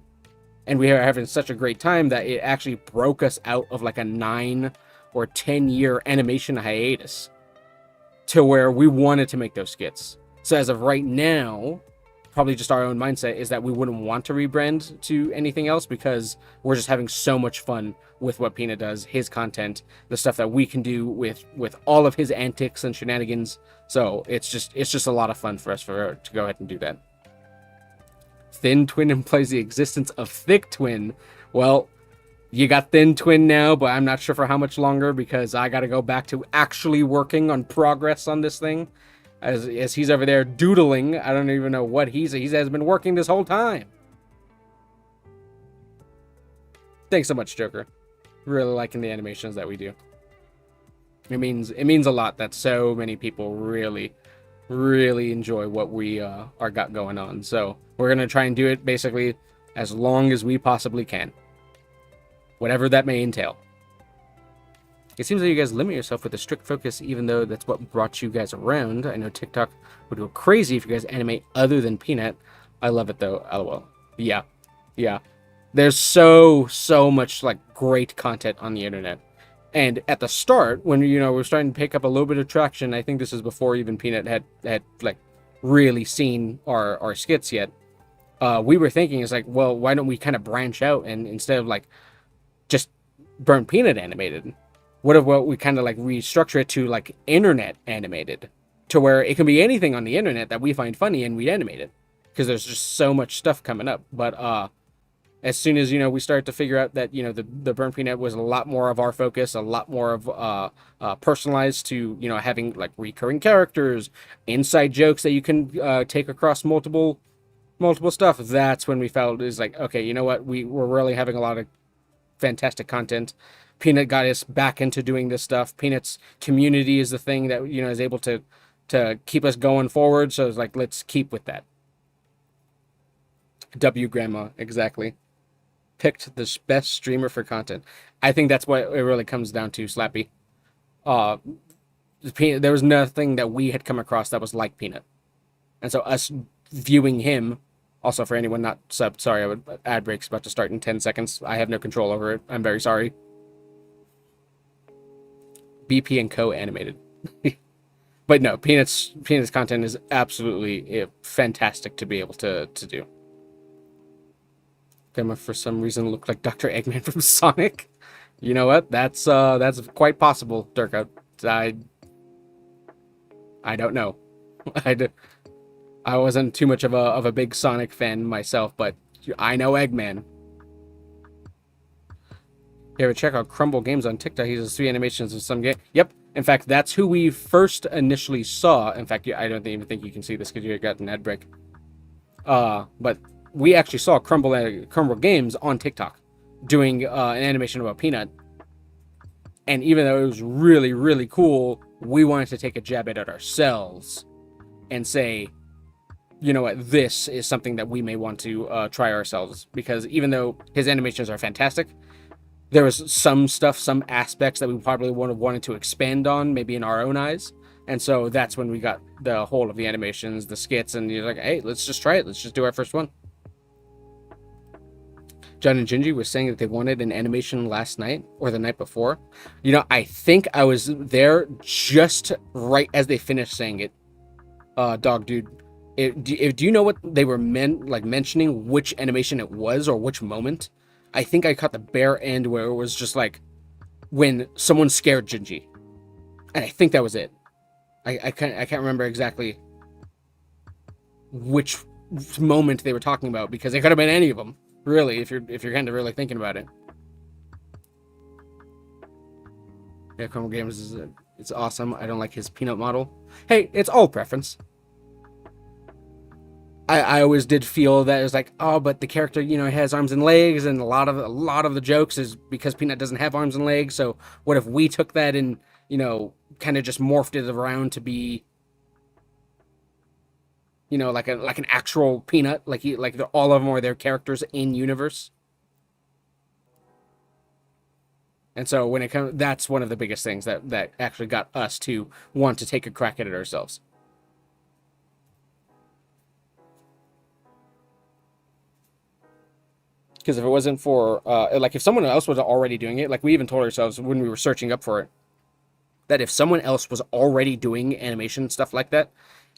And we were having such a great time that it actually broke us out of a 9 or 10 year animation hiatus to where we wanted to make those skits. So as of right now, probably just our own mindset is that we wouldn't want to rebrand to anything else because we're just having so much fun with what Peanut does, his content, the stuff that we can do with all of his antics and shenanigans. So it's just a lot of fun for us to go ahead and do that. Thin Twin implies the existence of Thick Twin. Well, you got Thin Twin now, but I'm not sure for how much longer because I got to go back to actually working on progress on this thing. As he's over there doodling, I don't even know what he has been working this whole time. Thanks so much, Joker. Really liking the animations that we do. It means a lot that so many people really enjoy what we are got going on. So we're gonna try and do it basically as long as we possibly can, whatever that may entail. It seems like you guys limit yourself with a strict focus, even though that's what brought you guys around. I know TikTok would go crazy if you guys animate other than Peanut. I love it though. LOL. Yeah. There's so much like great content on the internet. And at the start, when we're starting to pick up a little bit of traction, I think this is before even Peanut had like really seen our skits yet. We were thinking, it's like, well, why don't we kind of branch out and instead of like just BurntPeanutAnimated, what if we kind of like restructure it to like internet animated, to where it can be anything on the internet that we find funny and we animate it, because there's just so much stuff coming up. But as soon as we start to figure out that the Burnt Peanut was a lot more of our focus, a lot more of personalized to having like recurring characters, inside jokes that you can take across multiple stuff. That's when we felt is like, okay, you know what, we're really having a lot of fantastic content. Peanut got us back into doing this stuff. Peanut's community is the thing that is able to keep us going forward. So it's like, let's keep with that. W Grandma, exactly. Picked the best streamer for content. I think that's what it really comes down to, Slappy. There was nothing that we had come across that was like Peanut. And so us viewing him, also for anyone not subbed, sorry, ad break's about to start in 10 seconds. I have no control over it. I'm very sorry. BP and Co. animated. But no, Peanut's content is absolutely fantastic to be able to do. Gamma for some reason looked like Dr. Eggman from Sonic. You know what? That's quite possible, Durka. I don't know. I wasn't too much of a big Sonic fan myself, but I know Eggman. You ever check out Crumble Games on TikTok? He does 3 animations of some game. Yep. In fact, that's who we first initially saw. In fact, I don't even think you can see this because you got an ad break. But we actually saw Crumble Games on TikTok doing an animation about Peanut. And even though it was really cool, we wanted to take a jab at it ourselves and say, you know what, this is something that we may want to try ourselves. Because even though his animations are fantastic, there was some stuff, some aspects that we probably would have wanted to expand on, maybe in our own eyes. And so that's when we got the whole of the animations, the skits, and you're like, hey, let's just try it. Let's just do our first one. John and Gingy was saying that they wanted an animation last night or the night before. I think I was there just right as they finished saying it. Dog dude, do you know what they were mentioning, which animation it was or which moment? I think I caught the bare end where it was just like when someone scared Gingy, and I think that was it. I can't remember exactly which moment they were talking about, because it could have been any of them, really, if you're kind of really thinking about it. Yeah, Chrome Games it's awesome. I don't like his Peanut model. Hey, it's all preference. I always did feel that it was like, oh, but the character, has arms and legs, and a lot of the jokes is because Peanut doesn't have arms and legs. So what if we took that and, kind of just morphed it around to be, like an actual Peanut, like all of them are their characters in universe. And so when it comes, that's one of the biggest things that actually got us to want to take a crack at it ourselves. Because if it wasn't for, if someone else was already doing it, like we even told ourselves when we were searching up for it, that if someone else was already doing animation stuff like that,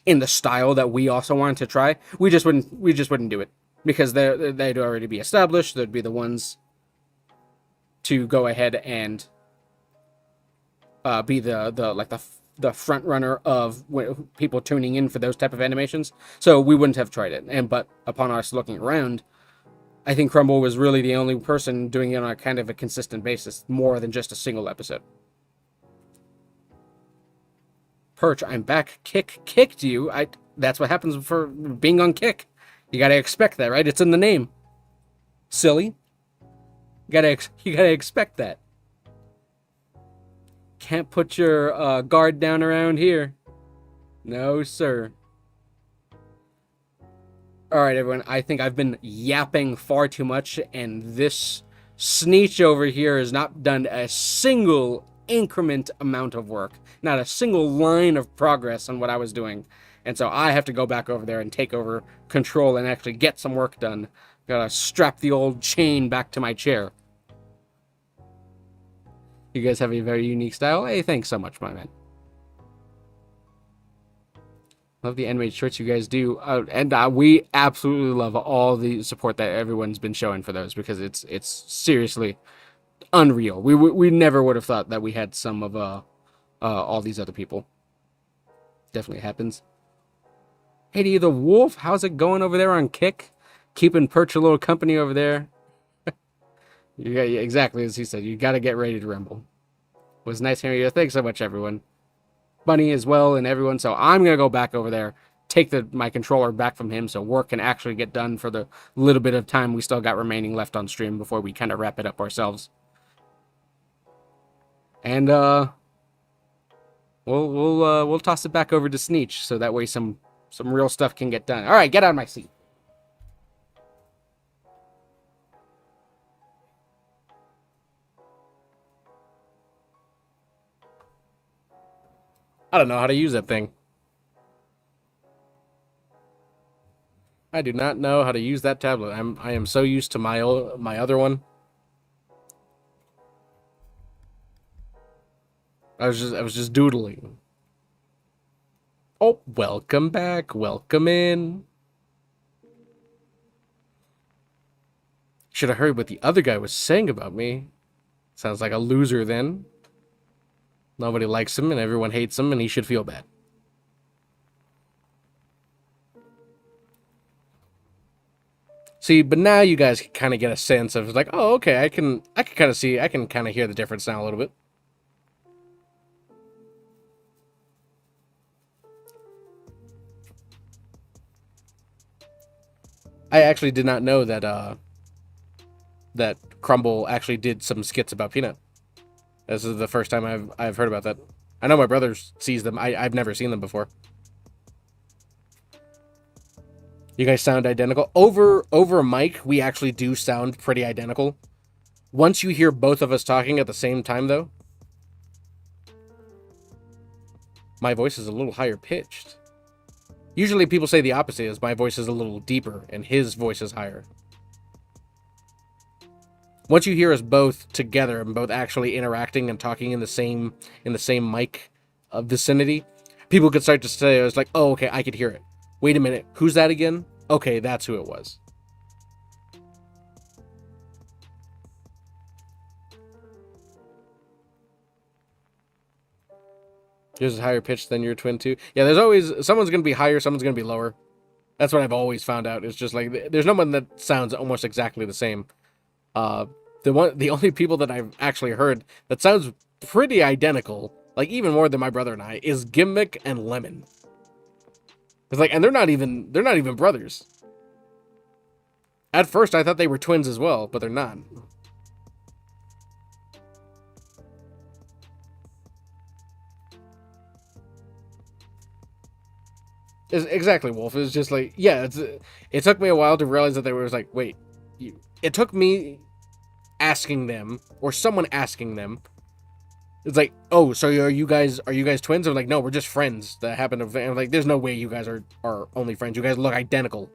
in the style that we also wanted to try, we just wouldn't do it. Because they'd already be established, they'd be the ones to go ahead and be the the front runner of people tuning in for those type of animations. So we wouldn't have tried it. But upon us looking around, I think Crumble was really the only person doing it on a kind of a consistent basis, more than just a single episode. Perch, I'm back. Kicked you. That's what happens for being on Kick. You gotta expect that, right? It's in the name. Silly. You gotta expect that. Can't put your guard down around here. No, sir. Alright, everyone. I think I've been yapping far too much, and this Sneech over here has not done a single increment amount of work. Not a single line of progress on what I was doing. And so I have to go back over there and take over control and actually get some work done. Gotta strap the old chain back to my chair. You guys have a very unique style. Hey, thanks so much, my man. Love the animated shorts you guys do, and we absolutely love all the support that everyone's been showing for those, because it's seriously unreal. We never would have thought that we had some of all these other people. Definitely happens. Hey, to you, the wolf, how's it going over there on Kick? Keeping Perch a little company over there. Yeah, exactly as he said. You got to get ready to rumble. It was nice hearing you. Thanks so much, everyone. Bunny as well and everyone. So I'm going to go back over there, take my controller back from him so work can actually get done for the little bit of time we still got remaining left on stream before we kind of wrap it up ourselves. And we'll toss it back over to Sneech so that way some real stuff can get done. All right, get out of my seat. I don't know how to use that thing. I do not know how to use that tablet. I am so used to my other one. I was just doodling. Oh, welcome back. Welcome in. Should have heard what the other guy was saying about me. Sounds like a loser then. Nobody likes him and everyone hates him and he should feel bad. See, but now you guys can kind of get a sense of like, oh, okay, I can kind of see, I can kind of hear the difference now a little bit. I actually did not know that that Crumble actually did some skits about Peanut. This is the first time I've heard about that. I know my brother sees them. I've never seen them before. You guys sound identical. Over mic, we actually do sound pretty identical. Once you hear both of us talking at the same time, though, my voice is a little higher pitched. Usually people say the opposite is my voice is a little deeper and his voice is higher. Once you hear us both together and both actually interacting and talking in the same mic vicinity, people could start to say, it's like, oh, okay, I could hear it. Wait a minute, who's that again? Okay, that's who it was. Yours is higher pitched than your twin too. Yeah, there's always someone's gonna be higher, someone's gonna be lower. That's what I've always found out. It's just like there's no one that sounds almost exactly the same. The only people that I've actually heard that sounds pretty identical, like even more than my brother and I, is Gimmick and Lemon. It's like, and they're not even brothers. At first, I thought they were twins as well, but they're not. Exactly, Wolf. It's just like, yeah, it took me a while to realize that they were like, wait, it took me asking them, or someone asking them, it's like, oh, so are you guys twins? Or like, no, we're just friends that happen to, I'm like, there's no way you guys are only friends. You guys look identical.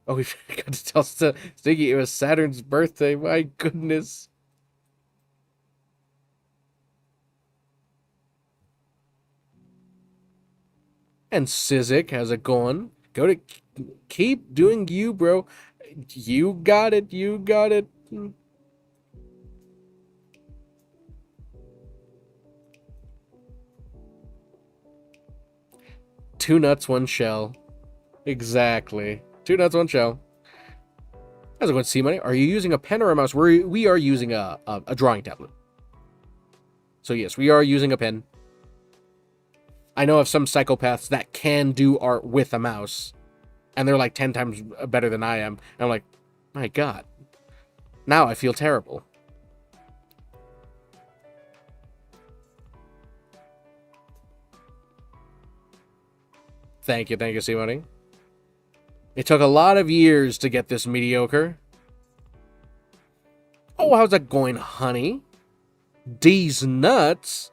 Oh, we forgot to tell Stiggy it was Saturn's birthday. My goodness. And Sizik, how's it going? Go to keep doing you, bro. You got it. You got it. 2 nuts, 1 shell. Exactly. 2 nuts, 1 shell. How's it going, C-Money? Are you using a pen or a mouse? We are using a drawing tablet. So yes, we are using a pen. I know of some psychopaths that can do art with a mouse. And they're like 10 times better than I am. And I'm like, my God. Now I feel terrible. Thank you, C-Money. It took a lot of years to get this mediocre. Oh, how's that going, honey? These nuts.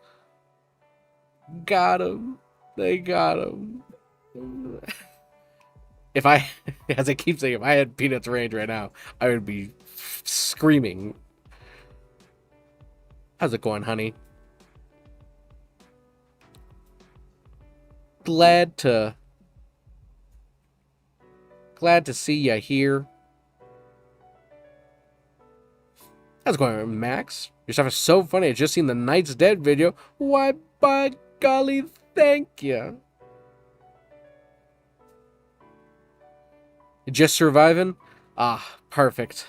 Got him. They got him. If I, as I keep saying, if I had Peanut's range right now, I would be screaming. How's it going, honey? Glad to see ya here. How's it going, Max? Your stuff is so funny. I just seen the Knight's Dead video. Why, by golly, thank you. Just surviving? Ah, perfect.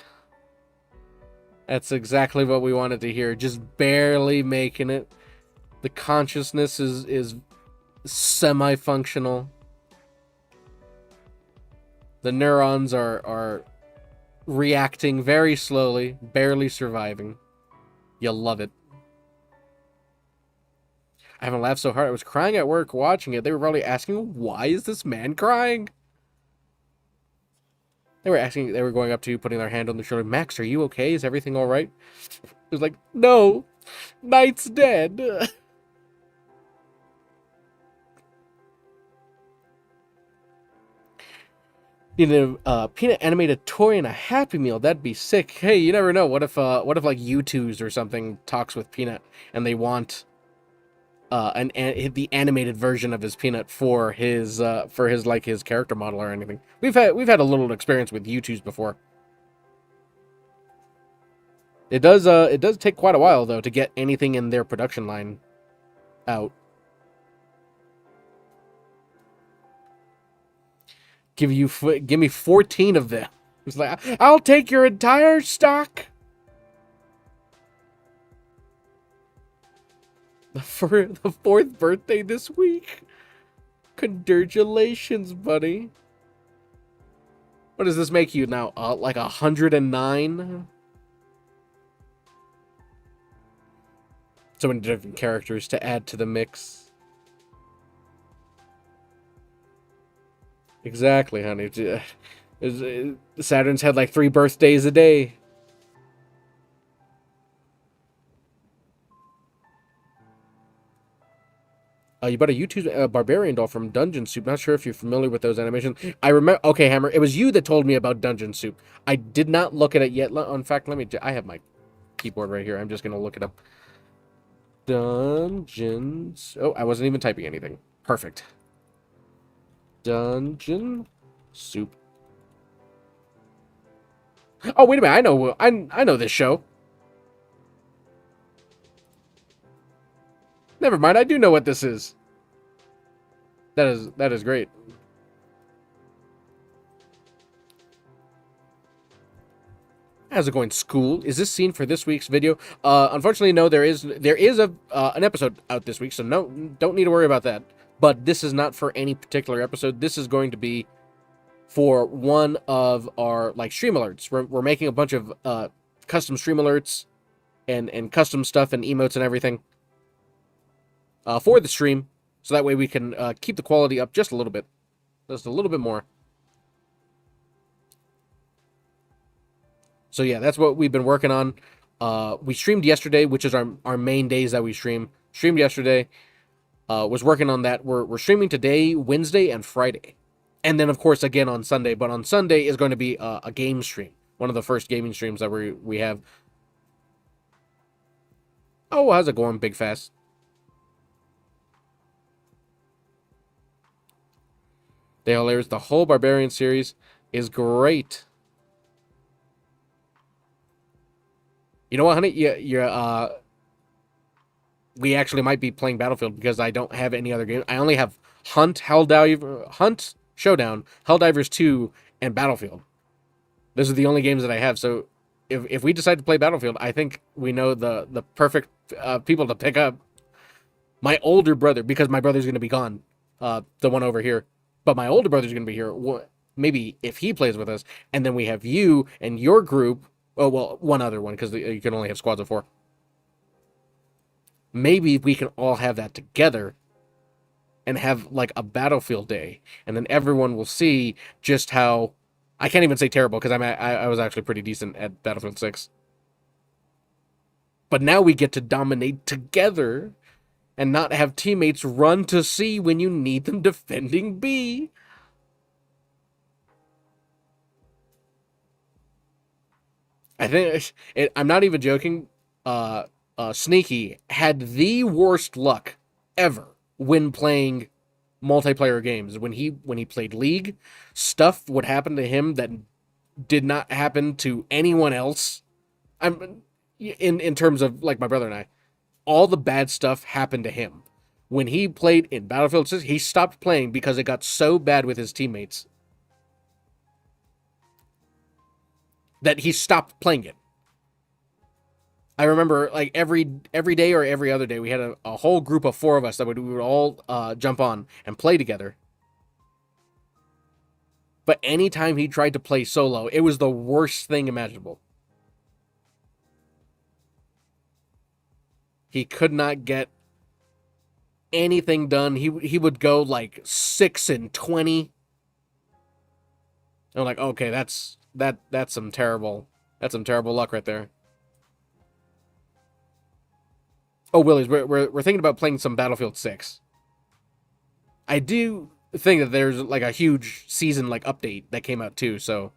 That's exactly what we wanted to hear. Just barely making it. The consciousness is semi-functional. The neurons are reacting very slowly, barely surviving. You'll love it. I haven't laughed so hard. I was crying at work watching it. They were probably asking, why is this man crying? They were going up to you, putting their hand on the shoulder. Max, are you okay? Is everything all right? It was like, no, Knight's dead. You know, peanut animated toy and a Happy Meal. That'd be sick. Hey, you never know. What if like U2's or something talks with Peanut and they want the animated version of his Peanut for his like his character model or anything. We've had a little experience with U2's before. It does take quite a while though to get anything in their production line out. Give me 14 of them. It's like, I'll take your entire stock. For the 4th birthday this week. Congratulations, buddy. What does this make you now? Like 109? So many different characters to add to the mix. Exactly, honey. Saturn's had like 3 birthdays a day. You bought a YouTube Barbarian doll from Dungeon Soup. Not sure if you're familiar with those animations. I remember. Okay, Hammer. It was you that told me about Dungeon Soup. I did not look at it yet. In fact, I have my keyboard right here. I'm just gonna look it up. Dungeons. Oh, I wasn't even typing anything. Perfect. Dungeon Soup. Oh, wait a minute. I know this show. Never mind. I do know what this is. That is great. How's it going, school? Is this scene for this week's video? Unfortunately, no. There is an episode out this week, so no, don't need to worry about that. But this is not for any particular episode. This is going to be for one of our like stream alerts. We're making a bunch of custom stream alerts and custom stuff and emotes and everything for the stream, so that way we can keep the quality up just a little bit more. So yeah, that's what we've been working on. We streamed yesterday, which is our main days that we stream. Streamed yesterday. Was working on that. We're streaming today, Wednesday, and Friday. And then, of course, again on Sunday. But on Sunday is going to be a game stream. One of the first gaming streams that we have. Oh, how's it going, Big Fast? They're hilarious. The whole Barbarian series is great. You know what, honey? We actually might be playing Battlefield because I don't have any other game. I only have Hunt, Hunt, Showdown, Helldivers 2, and Battlefield. Those are the only games that I have. So if we decide to play Battlefield, I think we know the perfect people to pick up. My older brother, because my brother's going to be gone, the one over here, but my older brother's going to be here. Maybe if he plays with us, and then we have you and your group. Oh, well, one other one, because you can only have squads of 4. Maybe we can all have that together and have like a Battlefield day, and then everyone will see just how I can't even say terrible, because I was actually pretty decent at Battlefield 6. But now we get to dominate together and not have teammates run to C when you need them defending B. I think I'm not even joking. Sneaky had the worst luck ever when playing multiplayer games. When he played League, stuff would happen to him that did not happen to anyone else. I'm in terms of like my brother and I, all the bad stuff happened to him. When he played in Battlefield 6, he stopped playing because it got so bad with his teammates that he stopped playing it. I remember like every day or every other day, we had a whole group of 4 of us that we would all jump on and play together. But anytime he tried to play solo, it was the worst thing imaginable. He could not get anything done. He would go like 6-20. I'm like, okay, that's some terrible luck right there. Oh, Willies, we're thinking about playing some Battlefield 6. I do think that there's like a huge season like update that came out too, so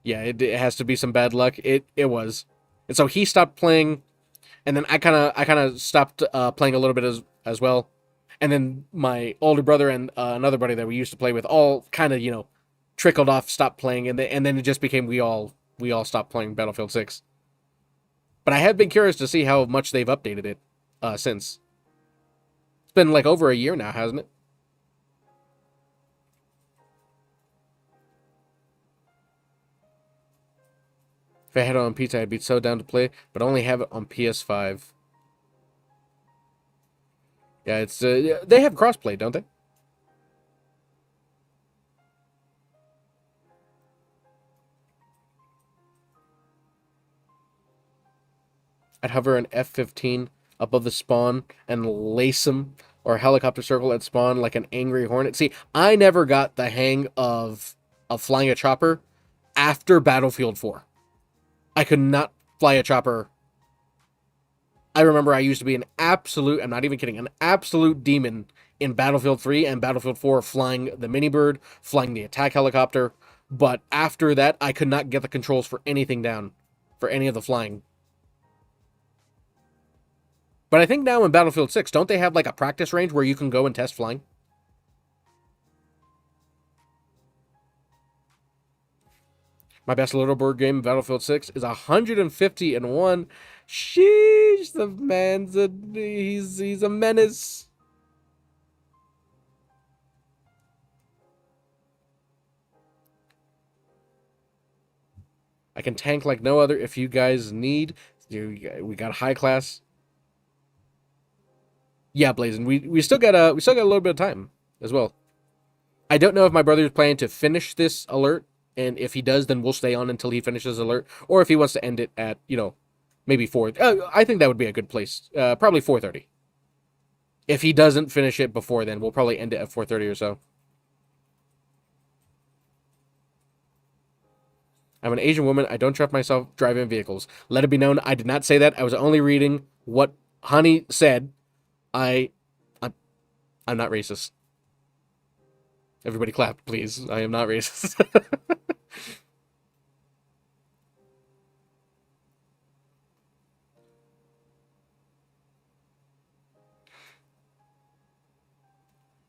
yeah, it has to be some bad luck. It was. And so he stopped playing, and then I kind of stopped playing a little bit as well. And then my older brother and another buddy that we used to play with all kind of, trickled off, stopped playing, and then it just became we all stopped playing Battlefield 6. But I have been curious to see how much they've updated it since. It's been like over a year now, hasn't it? If I had it on pizza, I'd be so down to play, but only have it on PS5. Yeah, it's they have crossplay, don't they? I'd hover an F-15 above the spawn and lace them, or helicopter circle at spawn like an angry hornet. See, I never got the hang of flying a chopper after Battlefield 4. I could not fly a chopper. I remember I used to be an absolute, I'm not even kidding, an absolute demon in Battlefield 3 and Battlefield 4, flying the minibird, flying the attack helicopter. But after that, I could not get the controls for anything down, for any of the flying. But I think now in Battlefield 6, don't they have like a practice range where you can go and test flying? My best leaderboard game in Battlefield 6 is 150-1. Sheesh, the man's he's a menace. I can tank like no other if you guys need. We got high class. Yeah, Blazing. We still got a little bit of time as well. I don't know if my brother is planning to finish this alert, and if he does, then we'll stay on until he finishes alert, or if he wants to end it at maybe 4. I think that would be a good place. Probably 4:30. If he doesn't finish it before then, we'll probably end it at 4:30 or so. I'm an Asian woman. I don't trust myself driving vehicles. Let it be known, I did not say that. I was only reading what Honey said. I'm not racist. Everybody clap, please. I am not racist.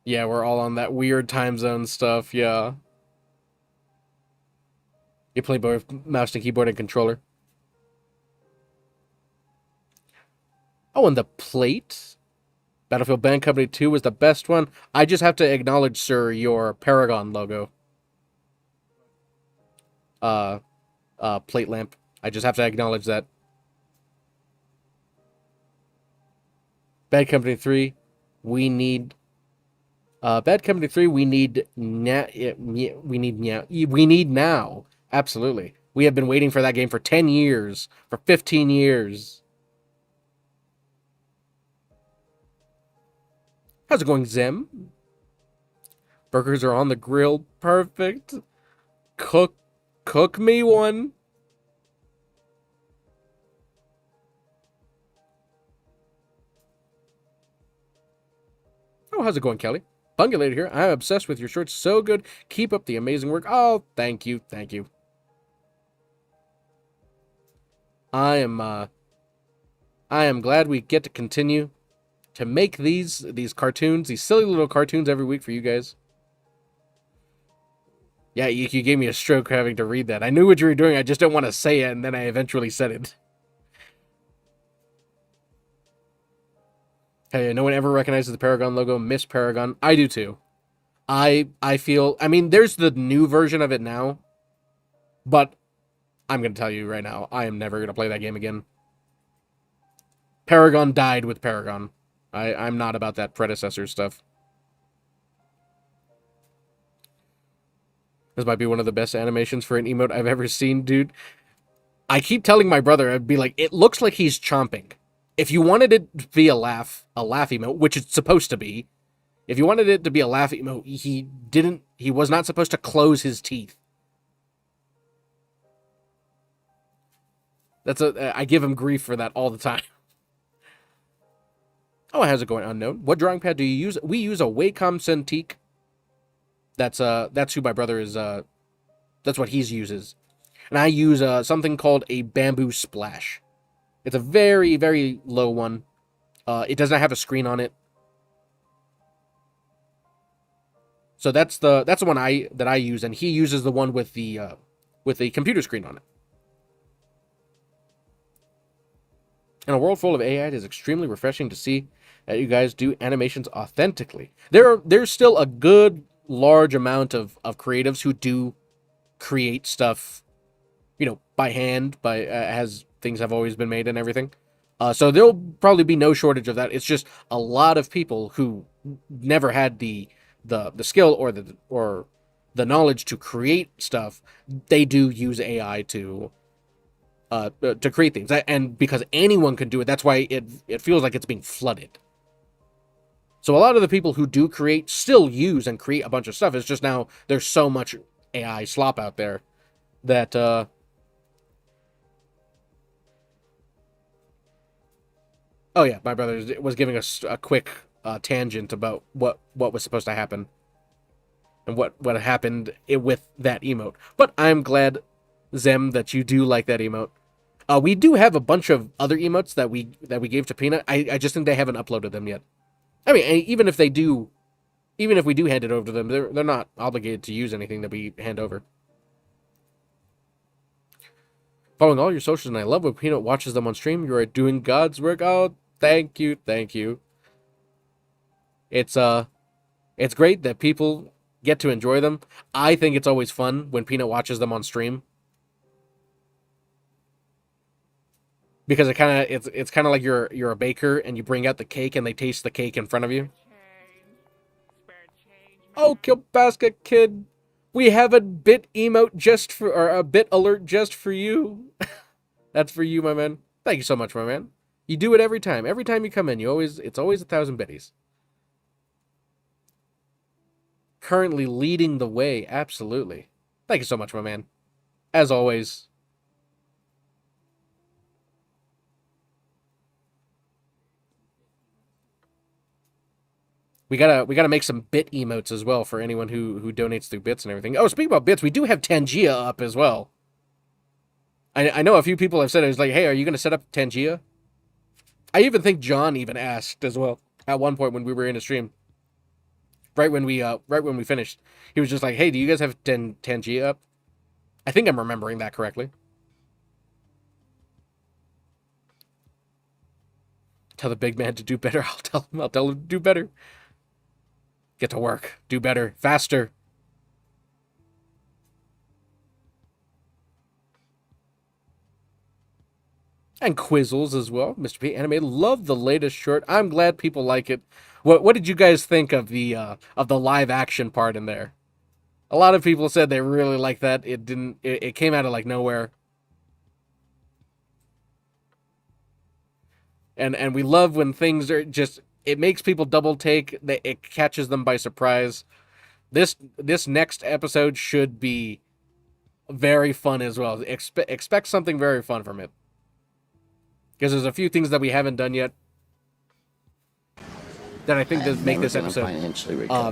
Yeah, we're all on that weird time zone stuff, yeah. You play both mouse and keyboard and controller. Oh, and the plate. Battlefield Band Company 2 was the best one. I just have to acknowledge, sir, your Paragon logo. Plate lamp. I just have to acknowledge that. Bad Company 3, we need... Bad Company 3, we need... We need now. Absolutely. We have been waiting for that game for 10 years. For 15 years. How's it going, Zem? Burgers are on the grill. Perfect. Cook me one. Oh, how's it going, Kelly? Bungulator here. I'm obsessed with your shorts. So good. Keep up the amazing work. Oh, thank you. Thank you. I am glad we get to continue to make these cartoons, these silly little cartoons every week for you guys. Yeah, you gave me a stroke having to read that. I knew what you were doing. I just didn't want to say it, and then I eventually said it. Hey, no one ever recognizes the Paragon logo. Miss Paragon. I do too. I feel... I mean, there's the new version of it now. But I'm going to tell you right now, I am never going to play that game again. Paragon died with Paragon. I'm not about that predecessor stuff. This might be one of the best animations for an emote I've ever seen, dude. I keep telling my brother, I'd be like, it looks like he's chomping. If you wanted it to be a laugh emote, which it's supposed to be, if you wanted it to be a laugh emote, he was not supposed to close his teeth. I give him grief for that all the time. Oh, how's it going, unknown? What drawing pad do you use? We use a Wacom Cintiq. That's who my brother is, that's what he uses. And I use something called a Bamboo Splash. It's a very, very low one. It does not have a screen on it. So that's the one that I use, and he uses the one with the computer screen on it. In a world full of AI, it is extremely refreshing to see that you guys do animations authentically. There's still a good large amount of creatives who do create stuff, by hand, as things have always been made and everything. So there'll probably be no shortage of that. It's just a lot of people who never had the skill or the knowledge to create stuff. They do use AI to create things, and because anyone can do it, that's why it feels like it's being flooded. So a lot of the people who do create still use and create a bunch of stuff. It's just now there's so much AI slop out there that oh yeah, my brother was giving us a quick tangent about what was supposed to happen and what happened with that emote. But I'm glad, Zem, that you do like that emote. We do have a bunch of other emotes that we gave to Peanut. I just think they haven't uploaded them yet. I mean, even if we do hand it over to them, they're not obligated to use anything that we hand over. Following all your socials, and I love when Peanut watches them on stream. You are doing God's work. Oh, thank you. It's great that people get to enjoy them. I think it's always fun when Peanut watches them on stream. Because it's kind of like you're a baker and you bring out the cake and they taste the cake in front of you. Oh, Kilbasket Kid, we have a bit emote or a bit alert just for you. That's for you, my man. Thank you so much, my man. You do it every time. Every time you come in, it's always 1,000 biddies. Currently leading the way, absolutely. Thank you so much, my man. As always. We gotta make some bit emotes as well for anyone who donates through bits and everything. Oh, speaking about bits, we do have Tangia up as well. I know a few people have said it was like, hey, are you gonna set up Tangia? I even think John even asked as well at one point when we were in a stream. Right when we finished, he was just like, hey, do you guys have Tangia up? I think I'm remembering that correctly. Tell the big man to do better. I'll tell him to do better. Get to work. Do better. Faster. And Quizzles as well. Mr. P Animated. Love the latest short. I'm glad people like it. What did you guys think of the live action part in there? A lot of people said they really liked that. It came out of like nowhere. And we love when things are just, it makes people double take. It catches them by surprise. This next episode should be very fun as well. Expect something very fun from it. Because there's a few things that we haven't done yet that I think that make this episode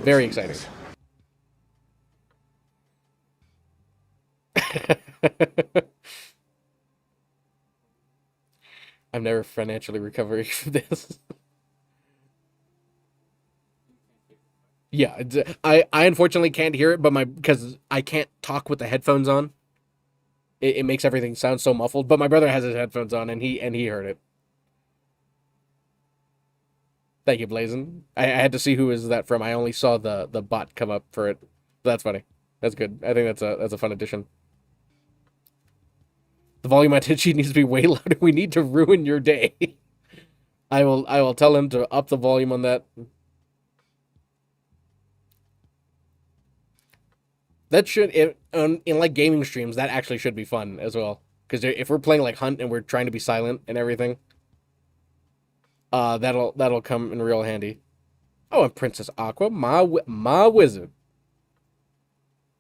very exciting. I'm never financially recovering from this. Yeah, I unfortunately can't hear it, but because I can't talk with the headphones on. It makes everything sound so muffled. But my brother has his headphones on, and he heard it. Thank you, Blazin. I had to see who is that from. I only saw the bot come up for it. That's funny. That's good. I think that's a fun addition. The volume on Tenchi needs to be way louder. We need to ruin your day. I will tell him to up the volume on that. That should, in like gaming streams, that actually should be fun as well. Because if we're playing like Hunt and we're trying to be silent and everything, that'll come in real handy. Oh, and Princess Aqua, my wizard.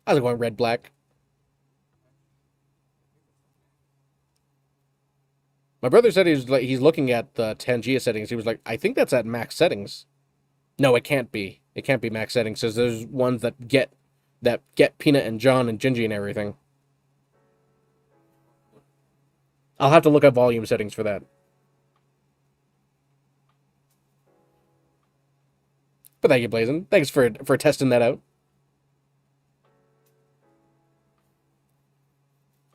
How's it going, Red Black? My brother said he's looking at the Tangia settings. He was like, I think that's at max settings. No, it can't be. It can't be max settings. Because there's ones that get Peanut and John and Gingy and everything. I'll have to look at volume settings for that. But thank you, Blazin. Thanks for testing that out.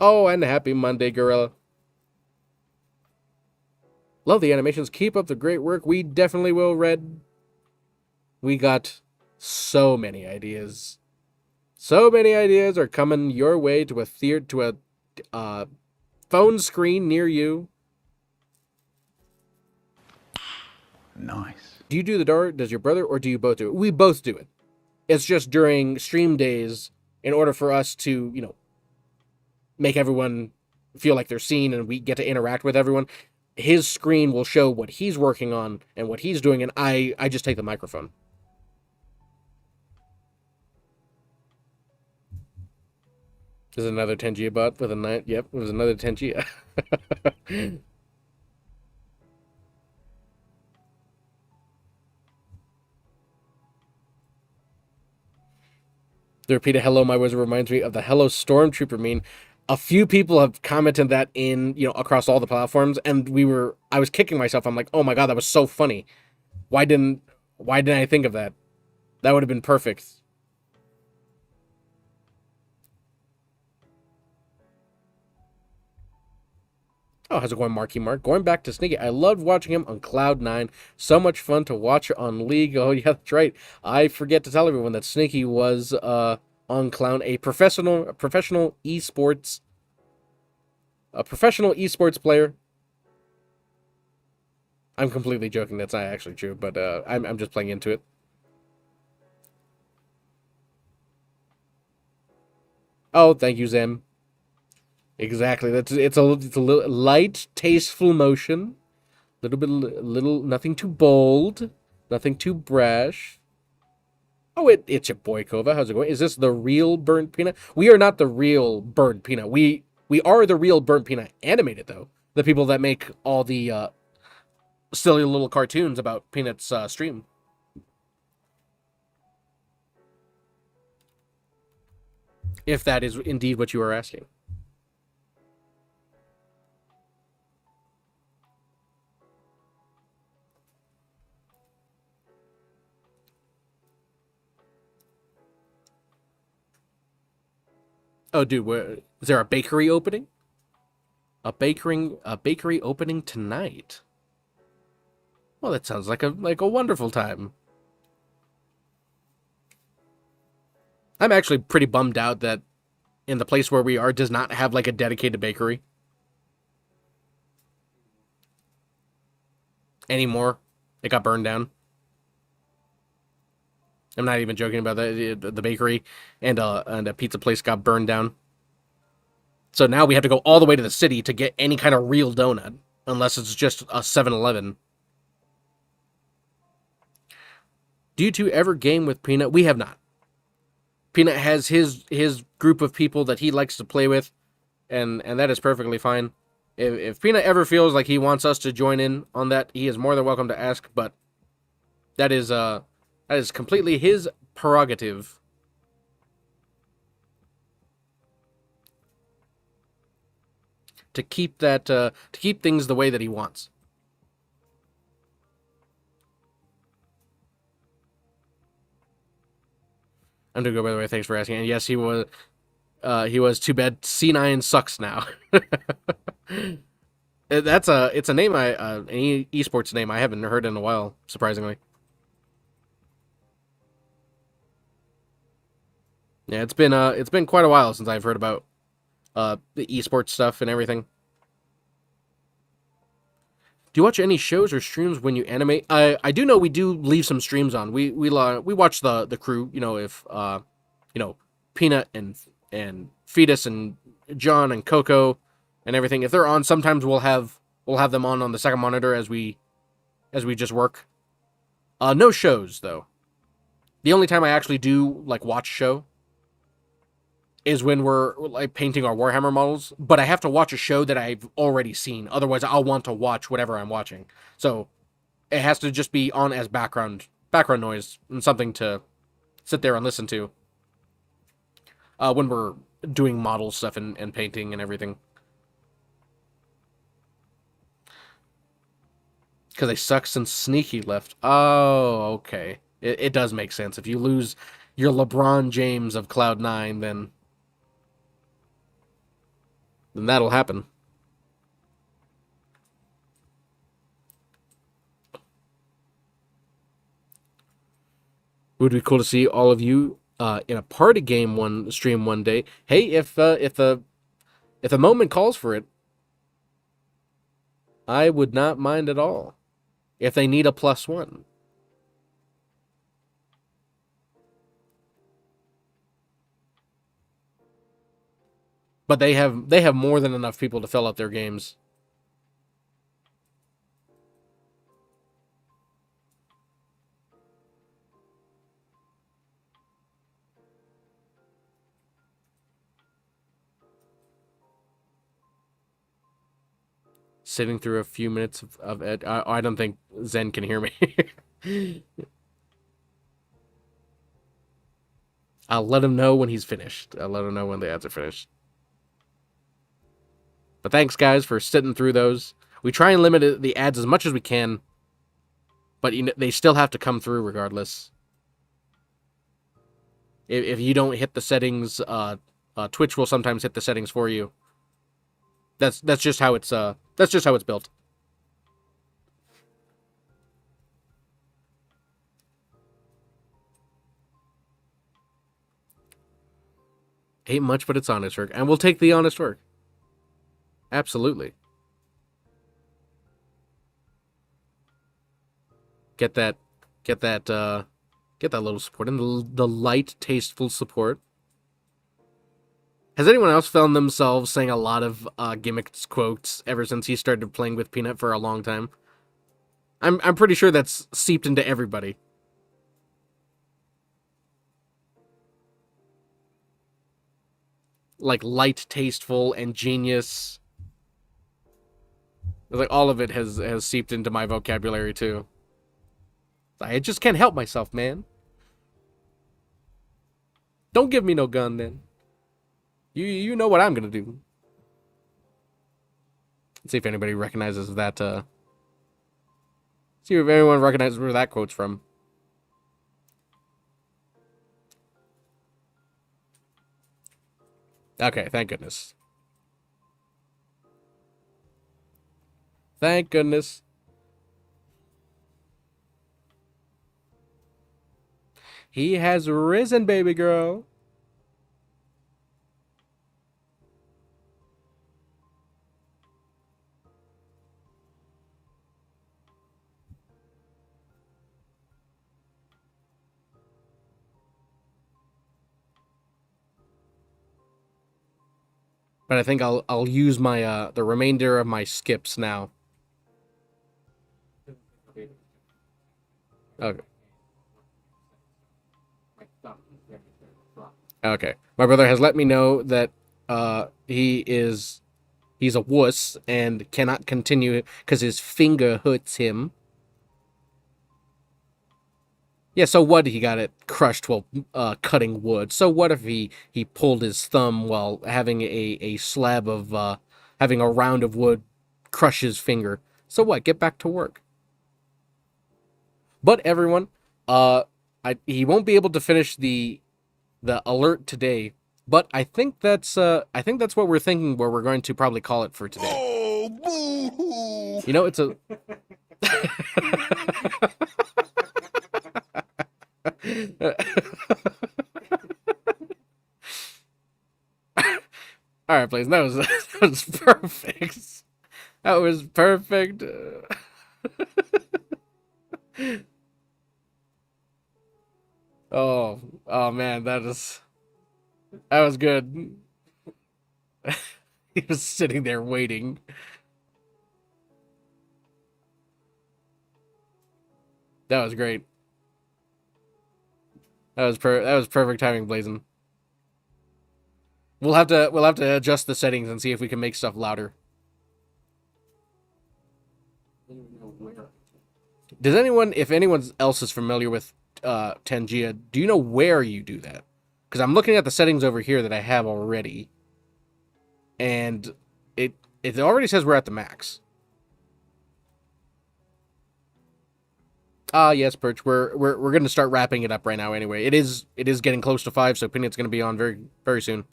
Oh, and happy Monday, Gorilla. Love the animations. Keep up the great work. We definitely will, Red. We got so many ideas. So many ideas are coming your way to a phone screen near you. Nice. Do you do the door? Does your brother, or do you both do it? We both do it. It's just during stream days, in order for us to, make everyone feel like they're seen and we get to interact with everyone. His screen will show what he's working on and what he's doing, and I just take the microphone. There's another Tengia bot with a 9. Yep, it was another Tengia. The repeated hello, my wizard reminds me of the hello stormtrooper meme. A few people have commented that in, across all the platforms, and I was kicking myself. I'm like, oh my god, that was so funny. Why didn't I think of that? That would have been perfect. Oh, how's it going, Marky Mark? Going back to Sneaky. I loved watching him on Cloud9. So much fun to watch on League. Oh, yeah, that's right. I forget to tell everyone that Sneaky was on Cloud, a professional esports, player. I'm completely joking. That's not actually true, but I'm just playing into it. Oh, thank you, Zem. Exactly. It's a little light, tasteful motion. Little, nothing too bold, nothing too brash. Oh, it's your boy Kova. How's it going? Is this the real Burnt Peanut? We are not the real Burnt Peanut. We are the real Burnt Peanut Animated, though. The people that make all the silly little cartoons about Peanut's stream. If that is indeed what you are asking. Oh, dude, is there a bakery opening? A bakery opening tonight. Well, that sounds like a wonderful time. I'm actually pretty bummed out that in the place where we are does not have like a dedicated bakery anymore. It got burned down. I'm not even joking about that. The bakery and a pizza place got burned down. So now we have to go all the way to the city to get any kind of real donut, unless it's just a 7-Eleven. Do you two ever game with Peanut? We have not. Peanut has his group of people that he likes to play with, and that is perfectly fine. If Peanut ever feels like he wants us to join in on that, he is more than welcome to ask, but that is completely his prerogative. To keep things the way that he wants. I'm doing good, by the way. Thanks for asking. And yes, he was. Too bad. C9 sucks now. It's a name an esports name I haven't heard in a while, surprisingly. Yeah, it's been quite a while since I've heard about the esports stuff and everything. Do you watch any shows or streams when you animate? I do know we do leave some streams on. We watch the crew. You know, if Peanut and Fetus and John and Coco and everything. If they're on, sometimes we'll have them on the second monitor as we just work. No shows though. The only time I actually do like watch a show is when we're like painting our Warhammer models, but I have to watch a show that I've already seen. Otherwise, I'll want to watch whatever I'm watching. So it has to just be on as background noise and something to sit there and listen to when we're doing model stuff and painting and everything. Because they suck since Sneaky left. Oh, okay. It does make sense. If you lose your LeBron James of Cloud9, then that'll happen. It would be cool to see all of you in a party game stream one day. Hey, if the moment calls for it, I would not mind at all. If they need a +1. But they have more than enough people to fill out their games. Sitting through a few minutes of Ed. I don't think Zen can hear me. I'll let him know when he's finished. I'll let him know when the ads are finished. But thanks, guys, for sitting through those. We try and limit the ads as much as we can, but they still have to come through regardless. If you don't hit the settings, Twitch will sometimes hit the settings for you. That's just how it's built. Ain't much, but it's honest work, and we'll take the honest work. Absolutely. Get that little support and the light, tasteful support. Has anyone else found themselves saying a lot of gimmicks quotes ever since he started playing with Peanut for a long time? I'm pretty sure that's seeped into everybody. Like light, tasteful, and genius. Like all of it has seeped into my vocabulary too. I just can't help myself, man. Don't give me no gun, then. You know what I'm gonna do. Let's see if anybody recognizes that. See if anyone recognizes where that quote's from. Okay, thank goodness. Thank goodness. He has risen, baby girl. But I think I'll use my the remainder of my skips now. Okay. Okay. My brother has let me know that he's a wuss and cannot continue because his finger hurts him. Yeah, so what? He got it crushed while cutting wood. So what if he pulled his thumb while having a slab of having a round of wood crush his finger? So what? Get back to work. But everyone, he won't be able to finish the alert today. But I think that's what we're thinking. Where we're going to probably call it for today. Oh, boo-hoo. You know, it's a. All right, please. That was perfect. That was perfect. Oh man, that was good. He was sitting there waiting. That was great. That was perfect timing, Blazin'. We'll have to adjust the settings and see if we can make stuff louder. Does anyone, if anyone else is familiar with Tangia, do you know where you do that? Because I'm looking at the settings over here that I have already, and it already says we're at the max. Yes, Perch. We're going to start wrapping it up right now. Anyway, it is getting close to 5, so Peanut's going to be on very very soon.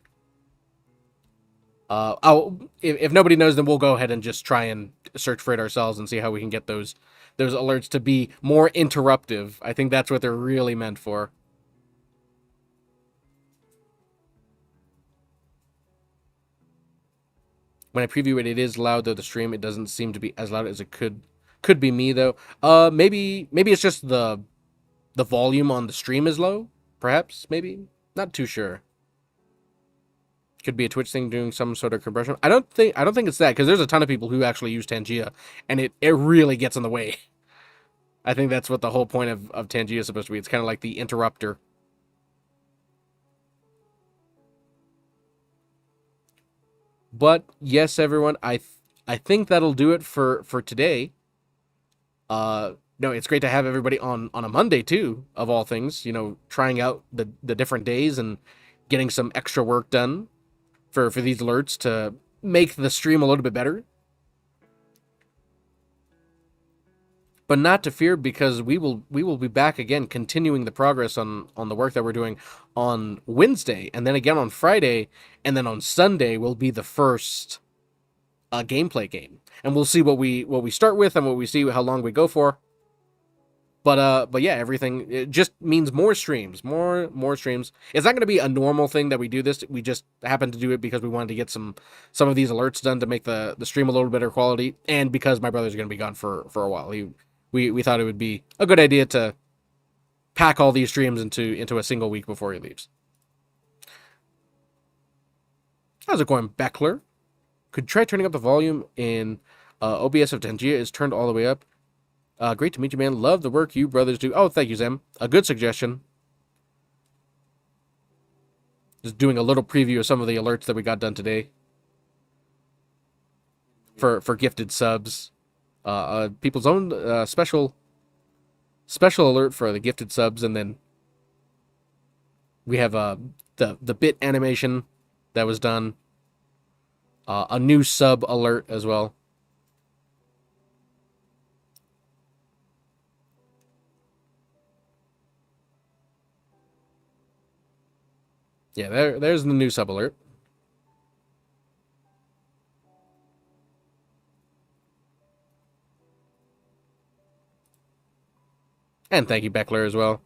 If nobody knows, then we'll go ahead and just try and search for it ourselves and see how we can get those alerts to be more interruptive. I think that's what they're really meant for. When I preview it, it is loud, though the stream, it doesn't seem to be as loud as it could be me, though. Maybe it's just the volume on the stream is low, perhaps, maybe. Not too sure. Could be a Twitch thing doing some sort of compression. I don't think it's that, because there's a ton of people who actually use Tangia, and it really gets in the way. I think that's what the whole point of Tangia is supposed to be. It's kind of like the interrupter. But yes, everyone, I think that'll do it for today. No, it's great to have everybody on a Monday too, of all things. You know, trying out the different days and getting some extra work done for these alerts to make the stream a little bit better. But not to fear, because we will be back again, continuing the progress on the work that we're doing on Wednesday, and then again on Friday, and then on Sunday will be the first gameplay game, and we'll see what we start with and what we see how long we go for. But yeah, everything, it just means more streams, more streams. It's not going to be a normal thing that we do this. We just happen to do it because we wanted to get some of these alerts done to make the stream a little better quality, and because my brother's going to be gone for a while. We thought it would be a good idea to pack all these streams into a single week before he leaves. How's it going, Beckler? Could try turning up the volume in OBS if Tangia is turned all the way up. Great to meet you, man. Love the work you brothers do. Oh, thank you, Zem. A good suggestion. Just doing a little preview of some of the alerts that we got done today. For gifted subs. People's own special alert for the gifted subs, and then we have the bit animation that was done. A new sub alert as well. Yeah, there's the new sub alert. And thank you, Beckler, as well.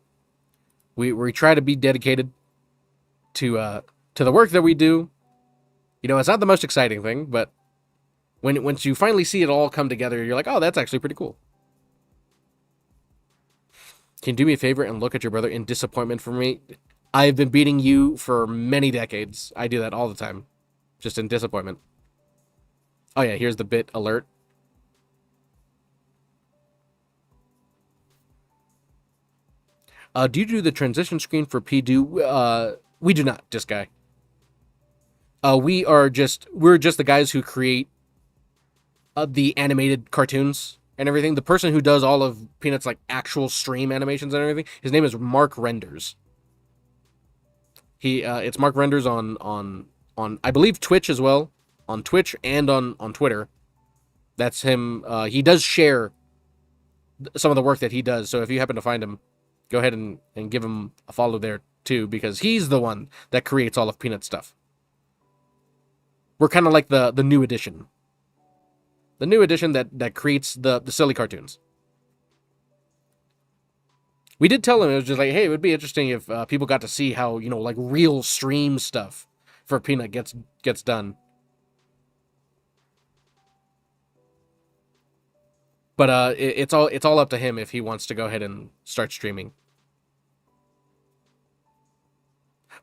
We try to be dedicated to the work that we do. You know, it's not the most exciting thing, but once you finally see it all come together, you're like, oh, that's actually pretty cool. Can you do me a favor and look at your brother in disappointment for me? I've been beating you for many decades. I do that all the time. Just in disappointment. Oh yeah, here's the bit alert. Do you do the transition screen for PDO? We do not, this guy. We're just the guys who create the animated cartoons and everything. The person who does all of Peanut's like actual stream animations and everything, his name is Mark Renders. It's Mark Renders on I believe Twitch as well, on Twitch and on Twitter. That's him. He does share some of the work that he does. So if you happen to find him, go ahead and give him a follow there too, because he's the one that creates all of Peanut stuff. We're kind of like the new edition. The new edition that creates the silly cartoons. We did tell him, it was just like, hey, it would be interesting if people got to see how, you know, like real stream stuff for Peanut gets done. But it's all up to him if he wants to go ahead and start streaming.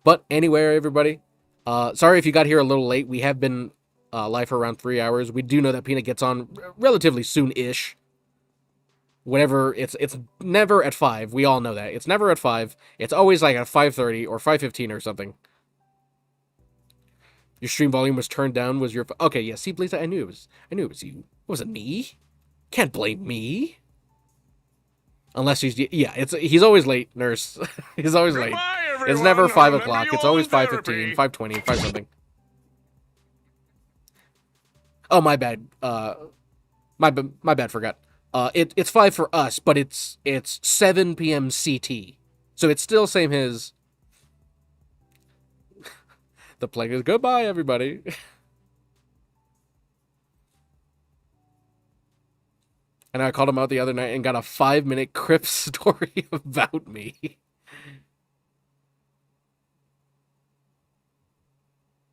But anyway, everybody, sorry if you got here a little late. We have been live for around 3 hours. We do know that Peanut gets on relatively soon-ish. Whenever it's never at 5. We all know that. It's never at 5. It's always like at 5:30 or 5:15 or something. Your stream volume was turned down. Was your okay? Yeah. See, Blaze, I knew it was you. Was it me? Can't blame me. Unless he's always late, nurse. He's always late. It's never 5 o'clock. It's always 5:15, 5:20, 5 something. Oh, my bad. My bad. Forgot. It's 5 for us, but it's 7 p.m. CT. So it's still same as the plague is goodbye, everybody. And I called him out the other night and got a 5-minute Crip story about me.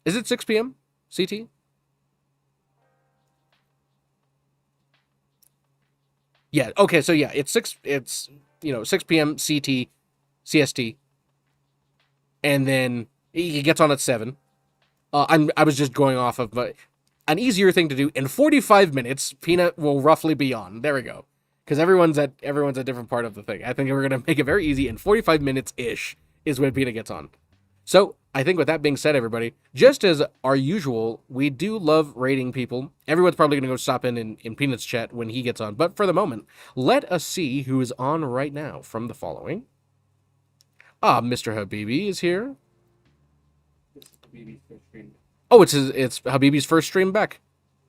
Is it 6 p.m. CT? Yeah, okay, so yeah, it's 6 p.m. CT, CST. And then he gets on at 7. I was just going off of an easier thing to do. In 45 minutes, Peanut will roughly be on. There we go. Because everyone's at a different part of the thing. I think we're going to make it very easy. In 45 minutes-ish is when Peanut gets on. So, I think with that being said, everybody, just as our usual, we do love rating people. Everyone's probably going to go stop in Peanut's chat when he gets on. But for the moment, let us see who is on right now from the following. Mr. Habibi is here. Oh, it's Habibi's first stream back.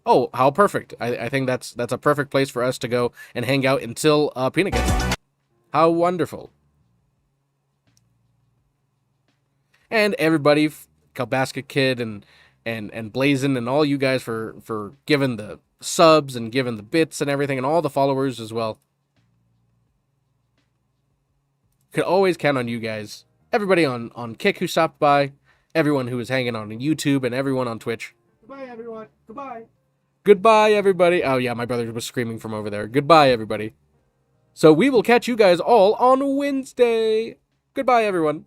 Oh, how perfect. I think that's a perfect place for us to go and hang out until Peanut gets on. How wonderful. And everybody, Kalbasket Kid and Blazin and all you guys for giving the subs and giving the bits and everything and all the followers as well. Could always count on you guys. Everybody on Kick who stopped by. Everyone who is hanging on YouTube and everyone on Twitch. Goodbye, everyone. Goodbye. Goodbye, everybody. Oh, yeah, my brother was screaming from over there. Goodbye, everybody. So we will catch you guys all on Wednesday. Goodbye, everyone.